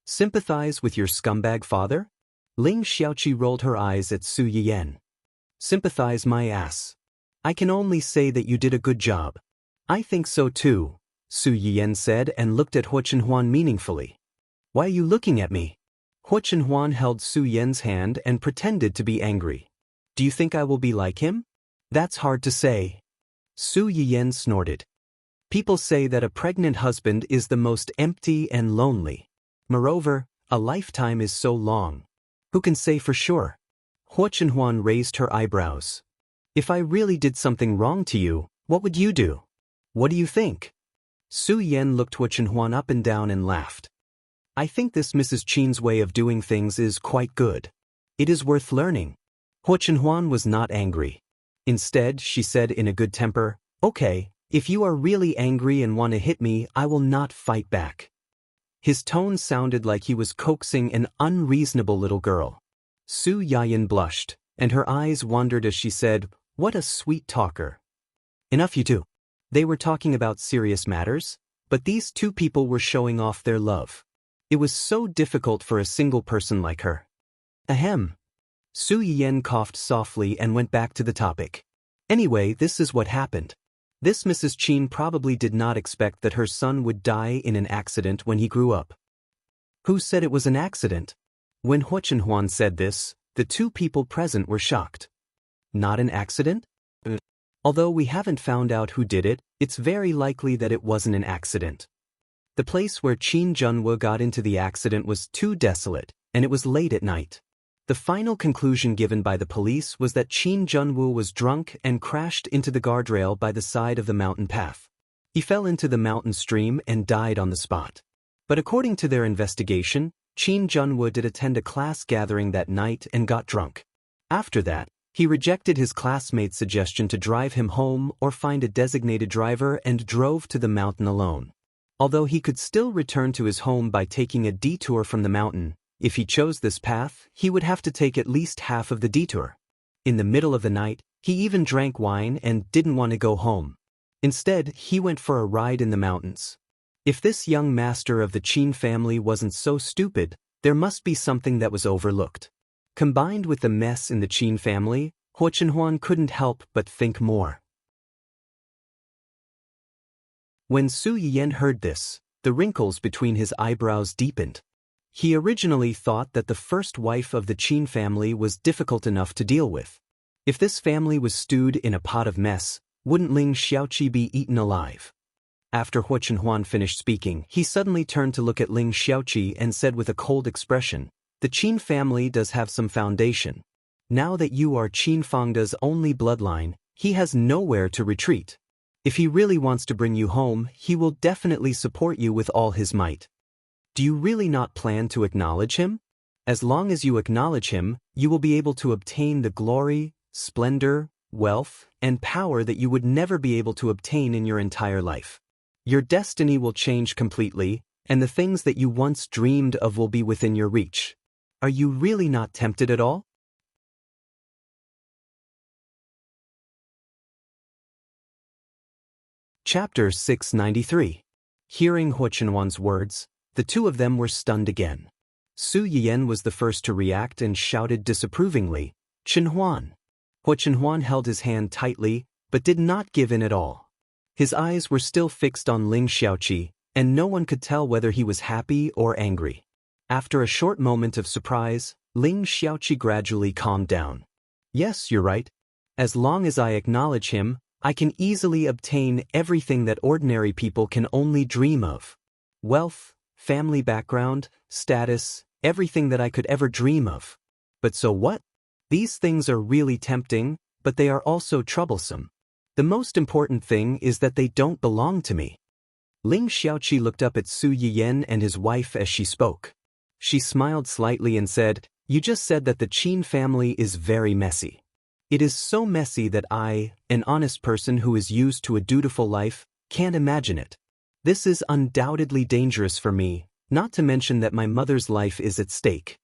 Sympathize with your scumbag father? Ling Xiaoqi rolled her eyes at Su Yiyan. Sympathize my ass. I can only say that you did a good job. I think so too, Su Yiyan said and looked at Huo Chenhuan meaningfully. Why are you looking at me? Huo Chenhuan held Su Yian's hand and pretended to be angry. Do you think I will be like him? That's hard to say. Su Yiyan snorted. People say that a pregnant husband is the most empty and lonely. Moreover, a lifetime is so long. Who can say for sure? Huo Chenhuan raised her eyebrows. If I really did something wrong to you, what would you do? What do you think? Su Yan looked Huo Chenhuan up and down and laughed. I think this Mrs. Qin's way of doing things is quite good. It is worth learning. Huo Chenhuan was not angry. Instead, she said in a good temper, Okay, if you are really angry and want to hit me, I will not fight back. His tone sounded like he was coaxing an unreasonable little girl. Su Yayan blushed, and her eyes wandered as she said, What a sweet talker. Enough you two. They were talking about serious matters, but these two people were showing off their love. It was so difficult for a single person like her. Ahem. Su Yiyan coughed softly and went back to the topic. Anyway, this is what happened. This Mrs. Qin probably did not expect that her son would die in an accident when he grew up. Who said it was an accident? When Huo Chenhuan said this, the two people present were shocked. Not an accident? Although we haven't found out who did it, it's very likely that it wasn't an accident. The place where Qin Junwu got into the accident was too desolate, and it was late at night. The final conclusion given by the police was that Qin Junwu was drunk and crashed into the guardrail by the side of the mountain path. He fell into the mountain stream and died on the spot. But according to their investigation, Qin Junwu did attend a class gathering that night and got drunk. After that, he rejected his classmate's suggestion to drive him home or find a designated driver and drove to the mountain alone. Although he could still return to his home by taking a detour from the mountain, if he chose this path, he would have to take at least half of the detour. In the middle of the night, he even drank wine and didn't want to go home. Instead, he went for a ride in the mountains. If this young master of the Qin family wasn't so stupid, there must be something that was overlooked. Combined with the mess in the Qin family, Huo Chenhuan couldn't help but think more. When Su Yiyan heard this, the wrinkles between his eyebrows deepened. He originally thought that the first wife of the Qin family was difficult enough to deal with. If this family was stewed in a pot of mess, wouldn't Ling Xiaoqi be eaten alive? After Huo Chenhuan finished speaking, he suddenly turned to look at Ling Xiaoqi and said with a cold expression, The Qin family does have some foundation. Now that you are Qin Fangde's only bloodline, he has nowhere to retreat. If he really wants to bring you home, he will definitely support you with all his might. Do you really not plan to acknowledge him? As long as you acknowledge him, you will be able to obtain the glory, splendor, wealth, and power that you would never be able to obtain in your entire life. Your destiny will change completely, and the things that you once dreamed of will be within your reach. Are you really not tempted at all? Chapter 693. Hearing Huo Chenhuan's words, the two of them were stunned again. Su Yiyan was the first to react and shouted disapprovingly, Chenhuan. Huo Chenhuan held his hand tightly, but did not give in at all. His eyes were still fixed on Ling Xiaoqi, and no one could tell whether he was happy or angry. After a short moment of surprise, Ling Xiaoqi gradually calmed down. Yes, you're right. As long as I acknowledge him, I can easily obtain everything that ordinary people can only dream of. Wealth, family background, status, everything that I could ever dream of. But so what? These things are really tempting, but they are also troublesome. The most important thing is that they don't belong to me. Ling Xiaoqi looked up at Su Yiyan and his wife as she spoke. She smiled slightly and said, You just said that the Qin family is very messy. It is so messy that I, an honest person who is used to a dutiful life, can't imagine it. This is undoubtedly dangerous for me, not to mention that my mother's life is at stake.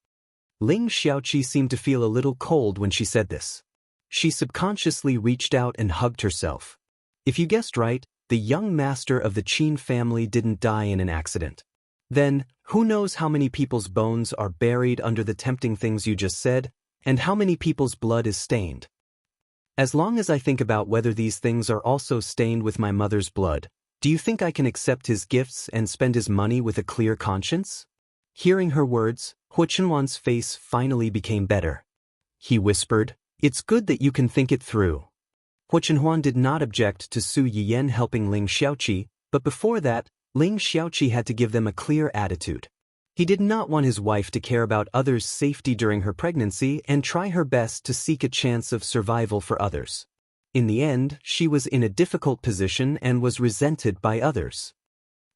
Ling Xiaoqi seemed to feel a little cold when she said this. She subconsciously reached out and hugged herself. If you guessed right, the young master of the Qin family didn't die in an accident. Then, who knows how many people's bones are buried under the tempting things you just said, and how many people's blood is stained. As long as I think about whether these things are also stained with my mother's blood, do you think I can accept his gifts and spend his money with a clear conscience? Hearing her words, Hu Chenhuan's face finally became better. He whispered, "It's good that you can think it through." Hu Chenhuan did not object to Su Yiyan helping Ling Xiaoqi, but before that, Ling Xiaoqi had to give them a clear attitude. He did not want his wife to care about others' safety during her pregnancy and try her best to seek a chance of survival for others. In the end, she was in a difficult position and was resented by others.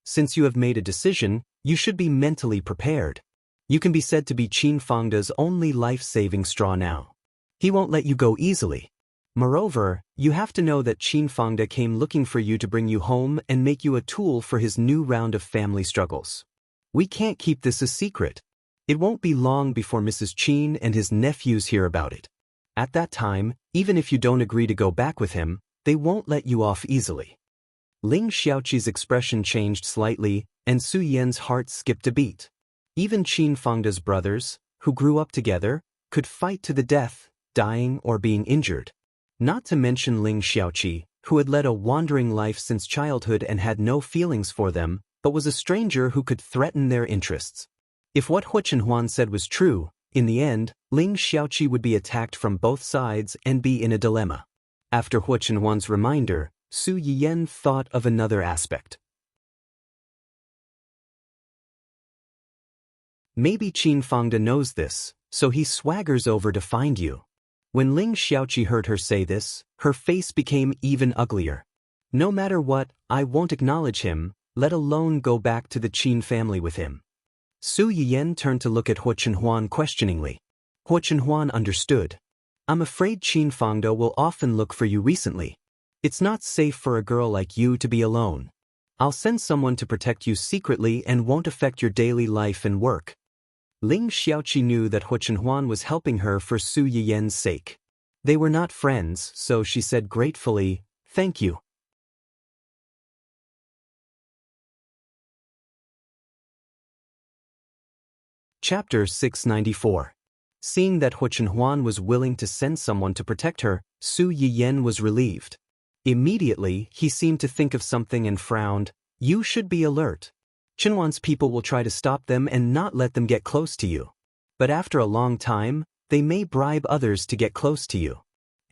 Since you have made a decision, you should be mentally prepared. You can be said to be Qin Fangda's only life-saving straw now. He won't let you go easily. Moreover, you have to know that Qin Fangda came looking for you to bring you home and make you a tool for his new round of family struggles. We can't keep this a secret. It won't be long before Mrs. Qin and his nephews hear about it. At that time, even if you don't agree to go back with him, they won't let you off easily. Ling Xiaoqi's expression changed slightly, and Su Yan's heart skipped a beat. Even Qin Fangda's brothers, who grew up together, could fight to the death, dying or being injured. Not to mention Ling Xiaoqi, who had led a wandering life since childhood and had no feelings for them, but was a stranger who could threaten their interests. If what Hu Chenhuan said was true, in the end, Ling Xiaoqi would be attacked from both sides and be in a dilemma. After Hu Chenhuan's reminder, Su Yiyan thought of another aspect. Maybe Qin Fangda knows this, so he swaggers over to find you. When Ling Xiaoqi heard her say this, her face became even uglier. No matter what, I won't acknowledge him, let alone go back to the Qin family with him. Su Yiyan turned to look at Hu Chenhuan questioningly. Hu Chenhuan understood. I'm afraid Qin Fangda will often look for you recently. It's not safe for a girl like you to be alone. I'll send someone to protect you secretly and won't affect your daily life and work. Ling Xiaoqi knew that Hu Chenhuan was helping her for Su Yiyan's sake. They were not friends, so she said gratefully, "Thank you." Chapter 694. Seeing that Hu Chenhuan was willing to send someone to protect her, Su Yiyan was relieved. Immediately, he seemed to think of something and frowned. You should be alert. Chenhuan's people will try to stop them and not let them get close to you. But after a long time, they may bribe others to get close to you.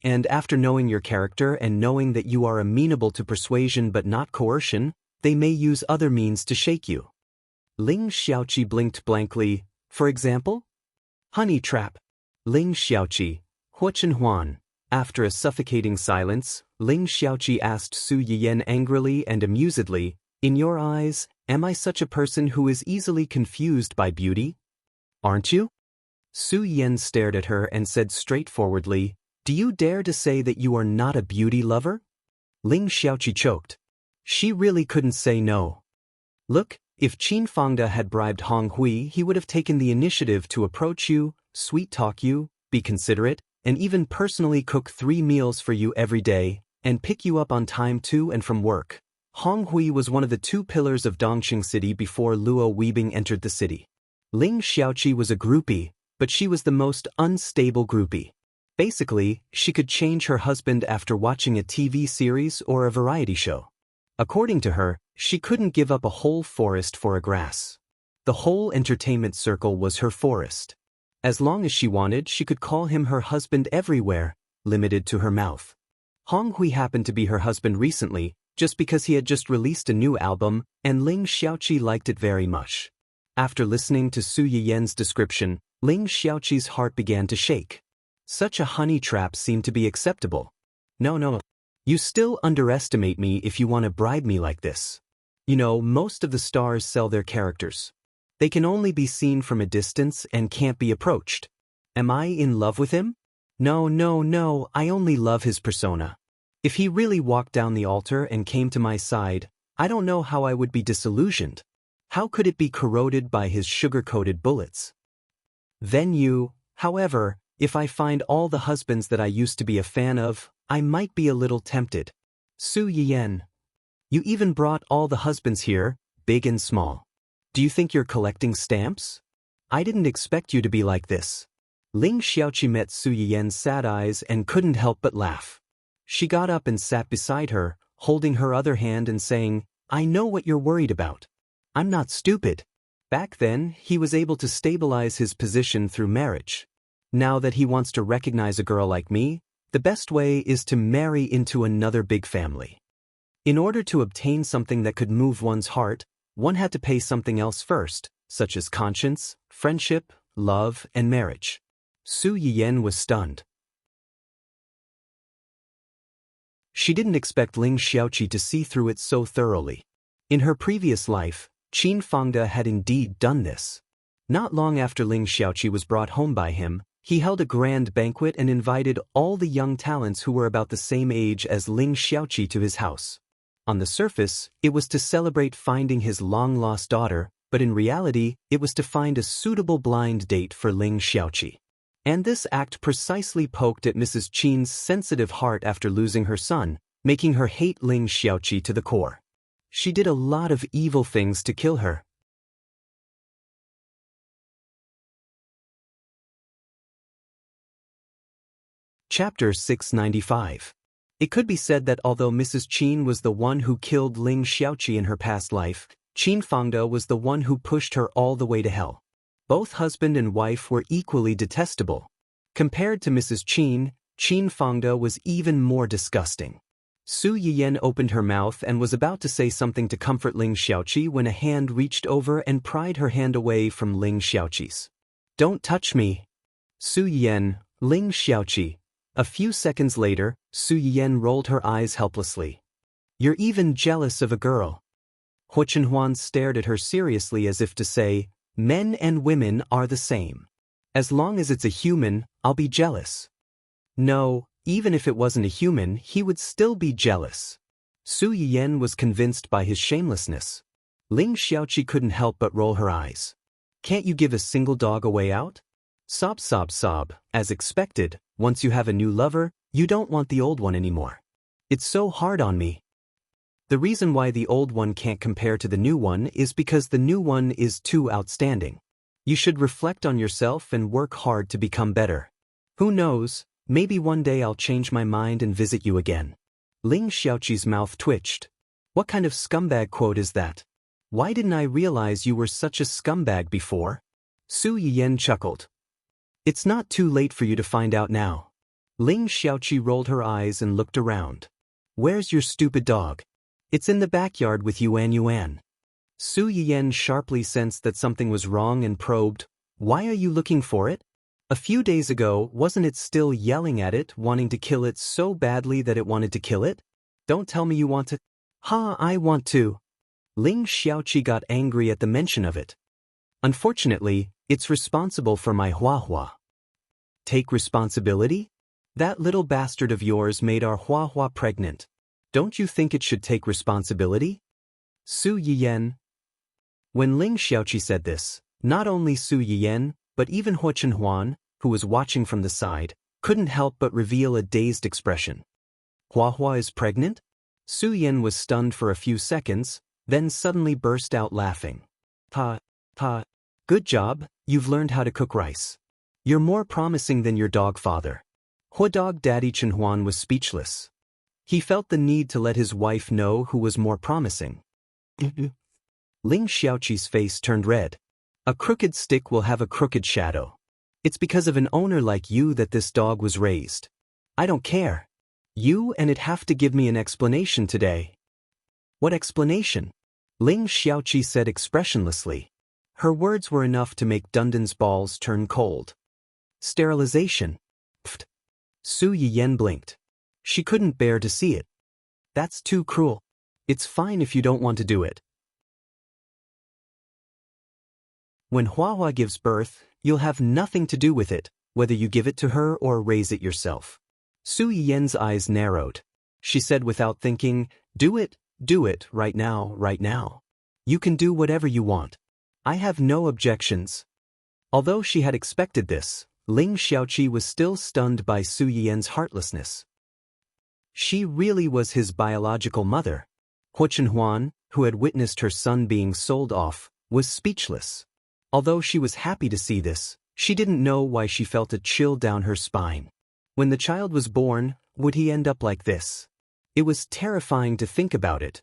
And after knowing your character and knowing that you are amenable to persuasion but not coercion, they may use other means to shake you. Ling Xiaoqi blinked blankly. For example? Honey trap. Ling Xiaoqi, Hu Chenhuan. After a suffocating silence, Ling Xiaoqi asked Su Yiyan angrily and amusedly, "In your eyes, am I such a person who is easily confused by beauty? Aren't you?" Su Yiyan stared at her and said straightforwardly, "Do you dare to say that you are not a beauty lover?" Ling Xiaoqi choked. She really couldn't say no. Look, if Qin Fangda had bribed Hong Hui, he would have taken the initiative to approach you, sweet-talk you, be considerate, and even personally cook 3 meals for you every day, and pick you up on time to and from work. Hong Hui was one of the 2 pillars of Dongqing City before Luo Weibing entered the city. Ling Xiaoqi was a groupie, but she was the most unstable groupie. Basically, she could change her husband after watching a TV series or a variety show. According to her, she couldn't give up a whole forest for a grass. The whole entertainment circle was her forest. As long as she wanted, she could call him her husband everywhere, limited to her mouth. Hong Hui happened to be her husband recently, just because he had just released a new album, and Ling Xiaoqi liked it very much. After listening to Su Yiyan's description, Ling Xiaoqi's heart began to shake. Such a honey trap seemed to be acceptable. No. You still underestimate me if you want to bribe me like this. You know, most of the stars sell their characters. They can only be seen from a distance and can't be approached. Am I in love with him? No, no, no, I only love his persona. If he really walked down the altar and came to my side, I don't know how I would be disillusioned. How could it be corroded by his sugar-coated bullets? Then however, if I find all the husbands that I used to be a fan of, I might be a little tempted. Su Yiyan. You even brought all the husbands here, big and small. Do you think you're collecting stamps? I didn't expect you to be like this. Ling Xiaoqi met Su Yiyan's sad eyes and couldn't help but laugh. She got up and sat beside her, holding her other hand and saying, I know what you're worried about. I'm not stupid. Back then, he was able to stabilize his position through marriage. Now that he wants to recognize a girl like me, the best way is to marry into another big family. In order to obtain something that could move one's heart, one had to pay something else first, such as conscience, friendship, love, and marriage. Su Yiyan was stunned. She didn't expect Ling Xiaoqi to see through it so thoroughly. In her previous life, Qin Fangde had indeed done this. Not long after Ling Xiaoqi was brought home by him, he held a grand banquet and invited all the young talents who were about the same age as Ling Xiaoqi to his house. On the surface, it was to celebrate finding his long-lost daughter, but in reality, it was to find a suitable blind date for Ling Xiaoqi. And this act precisely poked at Mrs. Qin's sensitive heart after losing her son, making her hate Ling Xiaoqi to the core. She did a lot of evil things to kill her. Chapter 695. It could be said that although Mrs. Qin was the one who killed Ling Xiaoqi in her past life, Qin Fangde was the one who pushed her all the way to hell. Both husband and wife were equally detestable. Compared to Mrs. Qin, Qin Fangde was even more disgusting. Su Yiyan opened her mouth and was about to say something to comfort Ling Xiaoqi when a hand reached over and pried her hand away from Ling Xiaoqi's. Don't touch me. Su Yiyan, Ling Xiaoqi. A few seconds later, Su Yiyan rolled her eyes helplessly. You're even jealous of a girl. Hua Chenhuan stared at her seriously as if to say, men and women are the same. As long as it's a human, I'll be jealous. No, even if it wasn't a human, he would still be jealous. Su Yiyan was convinced by his shamelessness. Ling Xiaoqi couldn't help but roll her eyes. Can't you give a single dog a way out? Sob, sob, sob. As expected, once you have a new lover, you don't want the old one anymore. It's so hard on me. The reason why the old one can't compare to the new one is because the new one is too outstanding. You should reflect on yourself and work hard to become better. Who knows, maybe one day I'll change my mind and visit you again. Ling Xiaoqi's mouth twitched. What kind of scumbag quote is that? Why didn't I realize you were such a scumbag before? Su Yiyan chuckled. It's not too late for you to find out now. Ling Xiaoqi rolled her eyes and looked around. Where's your stupid dog? It's in the backyard with Yuan Yuan. Su Yiyan sharply sensed that something was wrong and probed, why are you looking for it? A few days ago, wasn't it still yelling at it, wanting to kill it so badly that it wanted to kill it? Don't tell me you want to. Ha, I want to. Ling Xiaoqi got angry at the mention of it. Unfortunately, it's responsible for my Hua Hua. Take responsibility? That little bastard of yours made our Hua Hua pregnant. Don't you think it should take responsibility? Su Yiyan. When Ling Xiaoqi said this, not only Su Yiyan, but even Hua Chenhuan, who was watching from the side, couldn't help but reveal a dazed expression. Hua Hua is pregnant? Su Yiyan was stunned for a few seconds, then suddenly burst out laughing. Pa, good job, you've learned how to cook rice. You're more promising than your dog father. Hua dog daddy Chenhuan was speechless. He felt the need to let his wife know who was more promising. Ling Xiaoqi's face turned red. A crooked stick will have a crooked shadow. It's because of an owner like you that this dog was raised. I don't care. You and it have to give me an explanation today. What explanation? Ling Xiaoqi said expressionlessly. Her words were enough to make Dundon's balls turn cold. Sterilization. Pfft. Su Yiyan blinked. She couldn't bear to see it. That's too cruel. It's fine if you don't want to do it. When Hua Hua gives birth, you'll have nothing to do with it, whether you give it to her or raise it yourself. Su Yiyen's eyes narrowed. She said without thinking, do it, right now, right now. You can do whatever you want. I have no objections. Although she had expected this, Ling Xiaoqi was still stunned by Su Yiyen's heartlessness. She really was his biological mother. Huo Chenhuan, who had witnessed her son being sold off, was speechless. Although she was happy to see this, she didn't know why she felt a chill down her spine. When the child was born, would he end up like this? It was terrifying to think about it.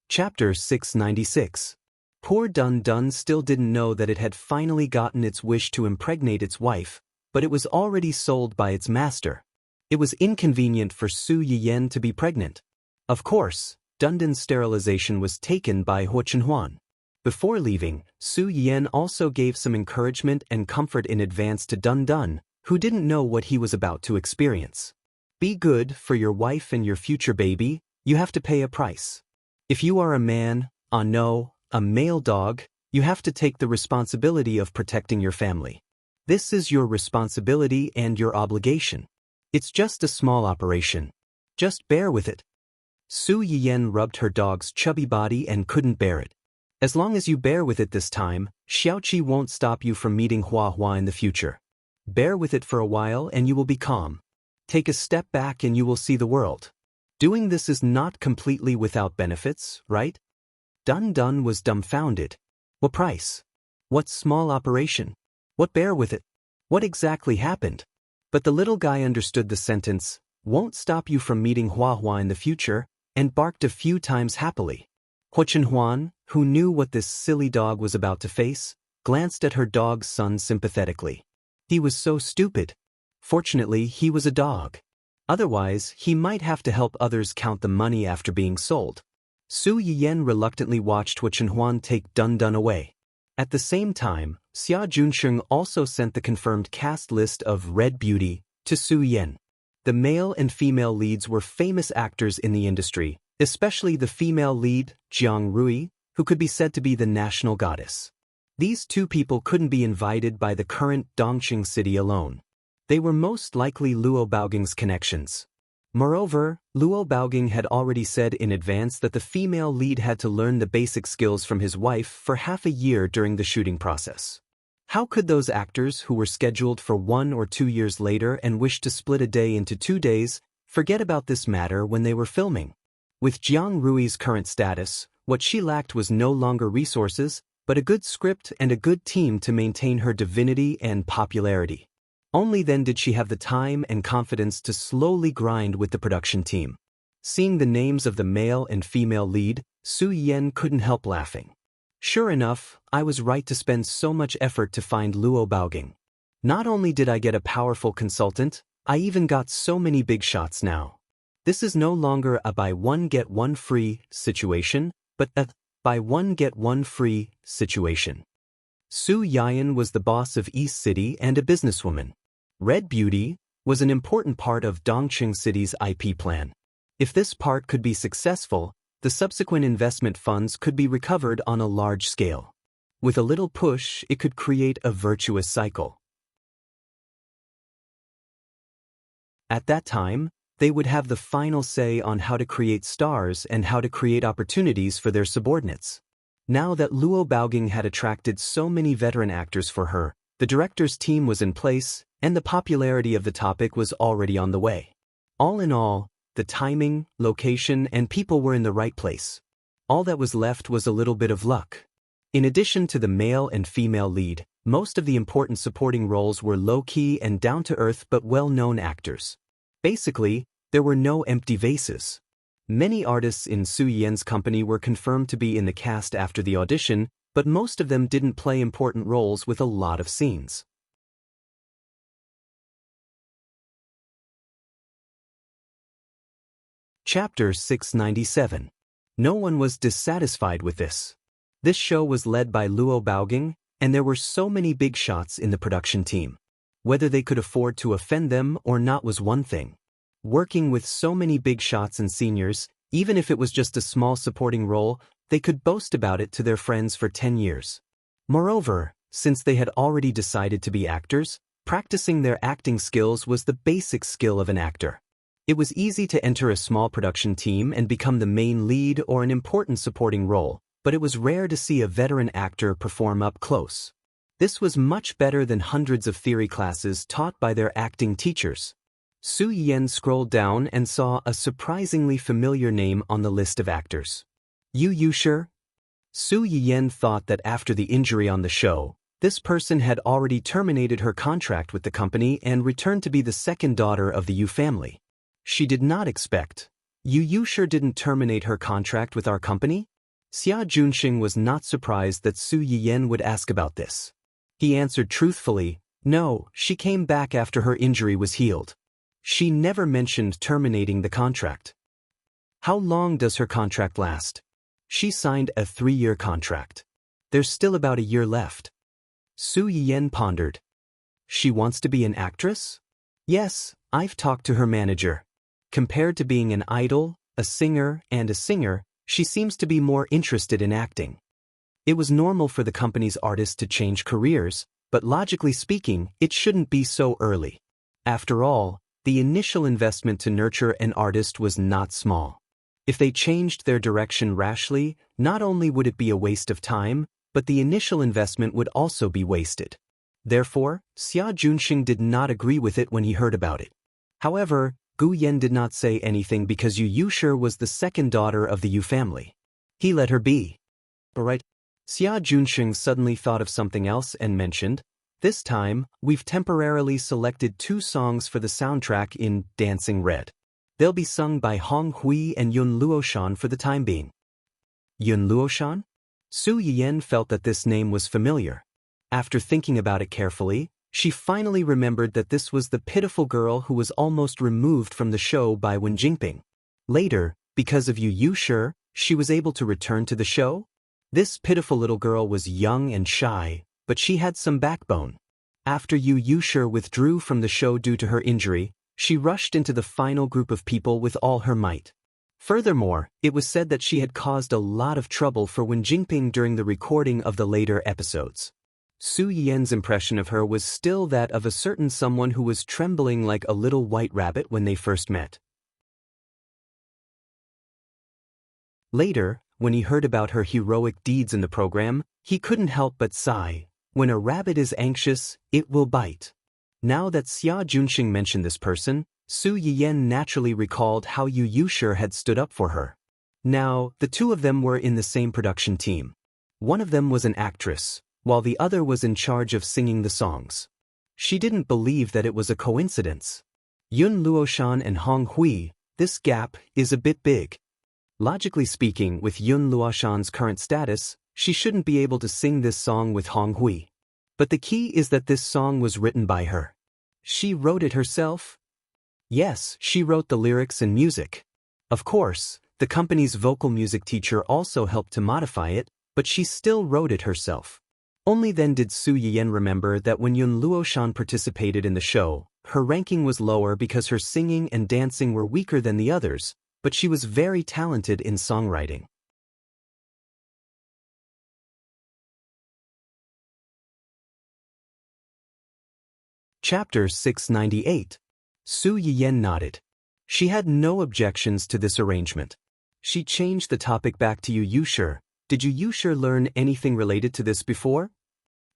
Chapter 696. Poor Dun Dun still didn't know that it had finally gotten its wish to impregnate its wife, but it was already sold by its master. It was inconvenient for Su Yiyen to be pregnant. Of course, Dun Dun's sterilization was taken by Huo Chenhuan. Before leaving, Su Yiyen also gave some encouragement and comfort in advance to Dun Dun, who didn't know what he was about to experience. Be good for your wife and your future baby, you have to pay a price. If you are a man, a male dog, you have to take the responsibility of protecting your family. This is your responsibility and your obligation. It's just a small operation. Just bear with it. Su Yiyen rubbed her dog's chubby body and couldn't bear it. As long as you bear with it this time, Xiaoqi won't stop you from meeting Hua Hua in the future. Bear with it for a while and you will be calm. Take a step back and you will see the world. Doing this is not completely without benefits, right? Dun Dun was dumbfounded. What price? What small operation? What bear with it? What exactly happened? But the little guy understood the sentence, won't stop you from meeting Hua Hua in the future, and barked a few times happily. Huo Chenhuan, who knew what this silly dog was about to face, glanced at her dog's son sympathetically. He was so stupid. Fortunately, he was a dog. Otherwise, he might have to help others count the money after being sold. Su Yiyen reluctantly watched Huo Chenhuan take Dun Dun away. At the same time, Xia Junsheng also sent the confirmed cast list of Red Beauty to Su Yiyen. The male and female leads were famous actors in the industry, especially the female lead, Jiang Rui, who could be said to be the national goddess. These two people couldn't be invited by the current Dongqing city alone. They were most likely Luo Baoging's connections. Moreover, Luo Baoging had already said in advance that the female lead had to learn the basic skills from his wife for half a year during the shooting process. How could those actors who were scheduled for 1 or 2 years later and wished to split a day into 2 days forget about this matter when they were filming? With Jiang Rui's current status, what she lacked was no longer resources, but a good script and a good team to maintain her divinity and popularity. Only then did she have the time and confidence to slowly grind with the production team. Seeing the names of the male and female lead, Su Yiyen couldn't help laughing. Sure enough, I was right to spend so much effort to find Luo Baoging. Not only did I get a powerful consultant, I even got so many big shots now. This is no longer a buy one get one free situation, but a buy one get one free situation. Su Yiyen was the boss of East City and a businesswoman. Red Beauty was an important part of Dongqing City's IP plan. If this part could be successful, the subsequent investment funds could be recovered on a large scale. With a little push, it could create a virtuous cycle. At that time, they would have the final say on how to create stars and how to create opportunities for their subordinates. Now that Luo Baoging had attracted so many veteran actors for her, the director's team was in place, and the popularity of the topic was already on the way. All in all, the timing, location, and people were in the right place. All that was left was a little bit of luck. In addition to the male and female lead, most of the important supporting roles were low-key and down-to-earth but well-known actors. Basically, there were no empty vases. Many artists in Su Yiyen's company were confirmed to be in the cast after the audition, but most of them didn't play important roles with a lot of scenes. Chapter 697. No one was dissatisfied with this. This show was led by Luo Baoging, and there were so many big shots in the production team. Whether they could afford to offend them or not was one thing. Working with so many big shots and seniors, even if it was just a small supporting role, they could boast about it to their friends for 10 years. Moreover, since they had already decided to be actors, practicing their acting skills was the basic skill of an actor. It was easy to enter a small production team and become the main lead or an important supporting role, but it was rare to see a veteran actor perform up close. This was much better than hundreds of theory classes taught by their acting teachers. Su Yiyan scrolled down and saw a surprisingly familiar name on the list of actors. Yu Yushi? Su Yiyan thought that after the injury on the show, this person had already terminated her contract with the company and returned to be the second daughter of the Yu family. She did not expect. Yu Yushi didn't terminate her contract with our company? Xia Junxing was not surprised that Su Yiyan would ask about this. He answered truthfully, no, she came back after her injury was healed. She never mentioned terminating the contract. How long does her contract last? She signed a 3-year contract. There's still about a year left. Su Yiyan pondered. She wants to be an actress? Yes, I've talked to her manager. Compared to being an idol, a singer, she seems to be more interested in acting. It was normal for the company's artists to change careers, but logically speaking, it shouldn't be so early. After all, the initial investment to nurture an artist was not small. If they changed their direction rashly, not only would it be a waste of time, but the initial investment would also be wasted. Therefore, Xia Junxing did not agree with it when he heard about it. However, Gu Yan did not say anything because Yu Yushi was the second daughter of the Yu family. He let her be. Alright. Xia Junxing suddenly thought of something else and mentioned, this time, we've temporarily selected 2 songs for the soundtrack in Dancing Red. They'll be sung by Hong Hui and Yun Luoshan for the time being. Yun Luoshan? Su Yiyan felt that this name was familiar. After thinking about it carefully, she finally remembered that this was the pitiful girl who was almost removed from the show by Wen Jingping. Later, because of Yu Yushi, she was able to return to the show? This pitiful little girl was young and shy, but she had some backbone. After Yu Yushi withdrew from the show due to her injury, she rushed into the final group of people with all her might. Furthermore, it was said that she had caused a lot of trouble for Wen Jingping during the recording of the later episodes. Su Yiyan's impression of her was still that of a certain someone who was trembling like a little white rabbit when they first met. Later, when he heard about her heroic deeds in the program, he couldn't help but sigh. When a rabbit is anxious, it will bite. Now that Xia Junxing mentioned this person, Su Yiyan naturally recalled how Yu Yushi had stood up for her. Now, the 2 of them were in the same production team. One of them was an actress, while the other was in charge of singing the songs. She didn't believe that it was a coincidence. Yun Luoshan and Hong Hui, this gap is a bit big. Logically speaking, with Yun Luoshan's current status, she shouldn't be able to sing this song with Hong Hui. But the key is that this song was written by her. She wrote it herself? Yes, she wrote the lyrics and music. Of course, the company's vocal music teacher also helped to modify it, but she still wrote it herself. Only then did Su Yiyan remember that when Yun Luoshan participated in the show, her ranking was lower because her singing and dancing were weaker than the others, but she was very talented in songwriting. Chapter 698. Su Yiyan nodded. She had no objections to this arrangement. She changed the topic back to Yu Yushi. Did Yu Yushi learn anything related to this before?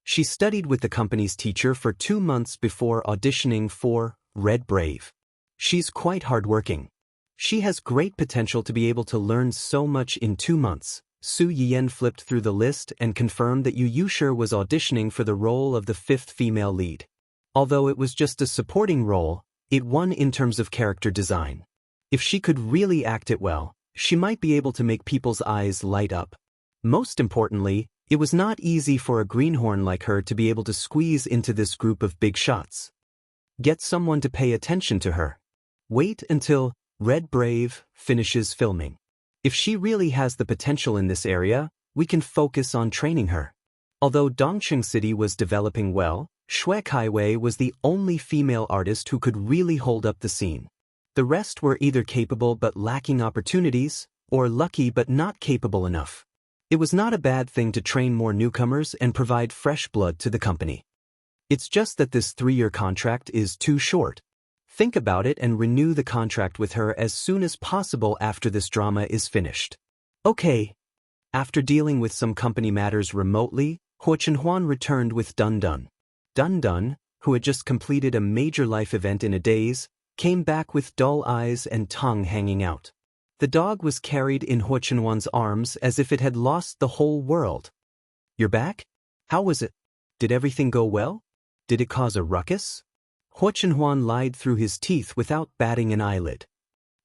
She studied with the company's teacher for 2 months before auditioning for Red Brave. She's quite hardworking. She has great potential to be able to learn so much in 2 months. Su Yiyan flipped through the list and confirmed that Yu Yushi was auditioning for the role of the 5th female lead. Although it was just a supporting role, it won in terms of character design. If she could really act it well, she might be able to make people's eyes light up. Most importantly, it was not easy for a greenhorn like her to be able to squeeze into this group of big shots. Get someone to pay attention to her. Wait until Red Brave finishes filming. If she really has the potential in this area, we can focus on training her. Although Dongqing City was developing well, Shui Kaiwei was the only female artist who could really hold up the scene. The rest were either capable but lacking opportunities, or lucky but not capable enough. It was not a bad thing to train more newcomers and provide fresh blood to the company. It's just that this 3-year contract is too short. Think about it and renew the contract with her as soon as possible after this drama is finished. Okay. After dealing with some company matters remotely, Huo Chenhuan returned with Dun Dun. Dun Dun, who had just completed a major life event in a daze, came back with dull eyes and tongue hanging out. The dog was carried in Huo Chenhuan's arms as if it had lost the whole world. You're back? How was it? Did everything go well? Did it cause a ruckus? Huo Chenhuan lied through his teeth without batting an eyelid.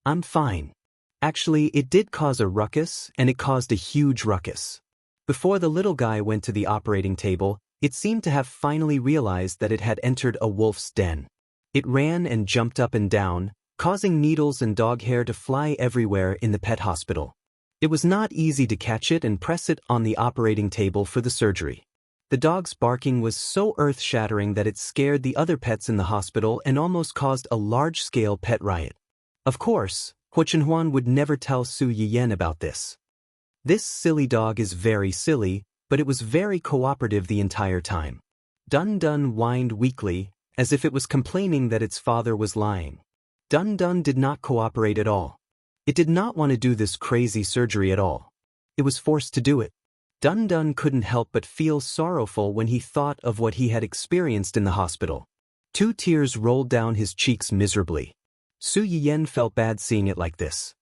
I'm fine. Actually, it did cause a ruckus, and it caused a huge ruckus. Before the little guy went to the operating table, it seemed to have finally realized that it had entered a wolf's den. It ran and jumped up and down, causing needles and dog hair to fly everywhere in the pet hospital. It was not easy to catch it and press it on the operating table for the surgery. The dog's barking was so earth-shattering that it scared the other pets in the hospital and almost caused a large-scale pet riot. Of course, Huo Chenhuan would never tell Su Yiyan about this. This silly dog is very silly, but it was very cooperative the entire time. Dun Dun whined weakly, as if it was complaining that its father was lying. Dun Dun did not cooperate at all. It did not want to do this crazy surgery at all. It was forced to do it. Dun Dun couldn't help but feel sorrowful when he thought of what he had experienced in the hospital. 2 tears rolled down his cheeks miserably. Su Yiyan felt bad seeing it like this.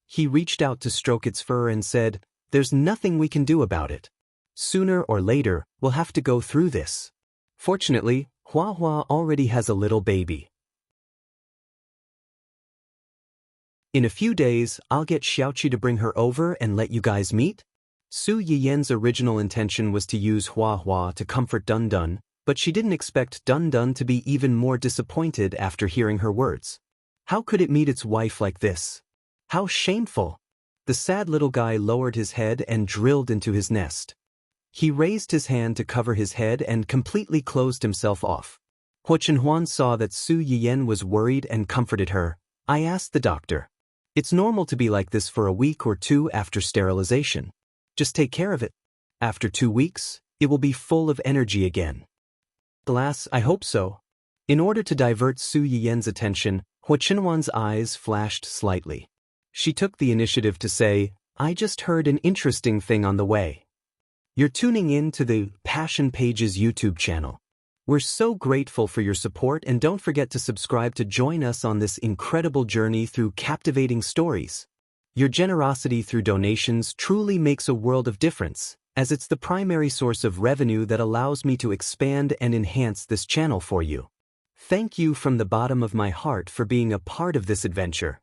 He reached out to stroke its fur and said, "There's nothing we can do about it. Sooner or later, we'll have to go through this." Fortunately, Hua Hua already has a little baby. In a few days, I'll get Xiaoqi to bring her over and let you guys meet. Su Yiyan's original intention was to use Hua Hua to comfort Dun Dun, but she didn't expect Dun Dun to be even more disappointed after hearing her words. How could it meet its wife like this? How shameful! The sad little guy lowered his head and drilled into his nest. He raised his hand to cover his head and completely closed himself off. Huo Chenhuan saw that Su Yiyan was worried and comforted her. I asked the doctor. It's normal to be like this for a week or 2 after sterilization. Just take care of it. After 2 weeks, it will be full of energy again. Alas, I hope so. In order to divert Su Yiyan's attention, Huo Chenhuan's eyes flashed slightly. She took the initiative to say, I just heard an interesting thing on the way. You're tuning in to the Passion Pages YouTube channel. We're so grateful for your support, and don't forget to subscribe to join us on this incredible journey through captivating stories. Your generosity through donations truly makes a world of difference, as it's the primary source of revenue that allows me to expand and enhance this channel for you. Thank you from the bottom of my heart for being a part of this adventure.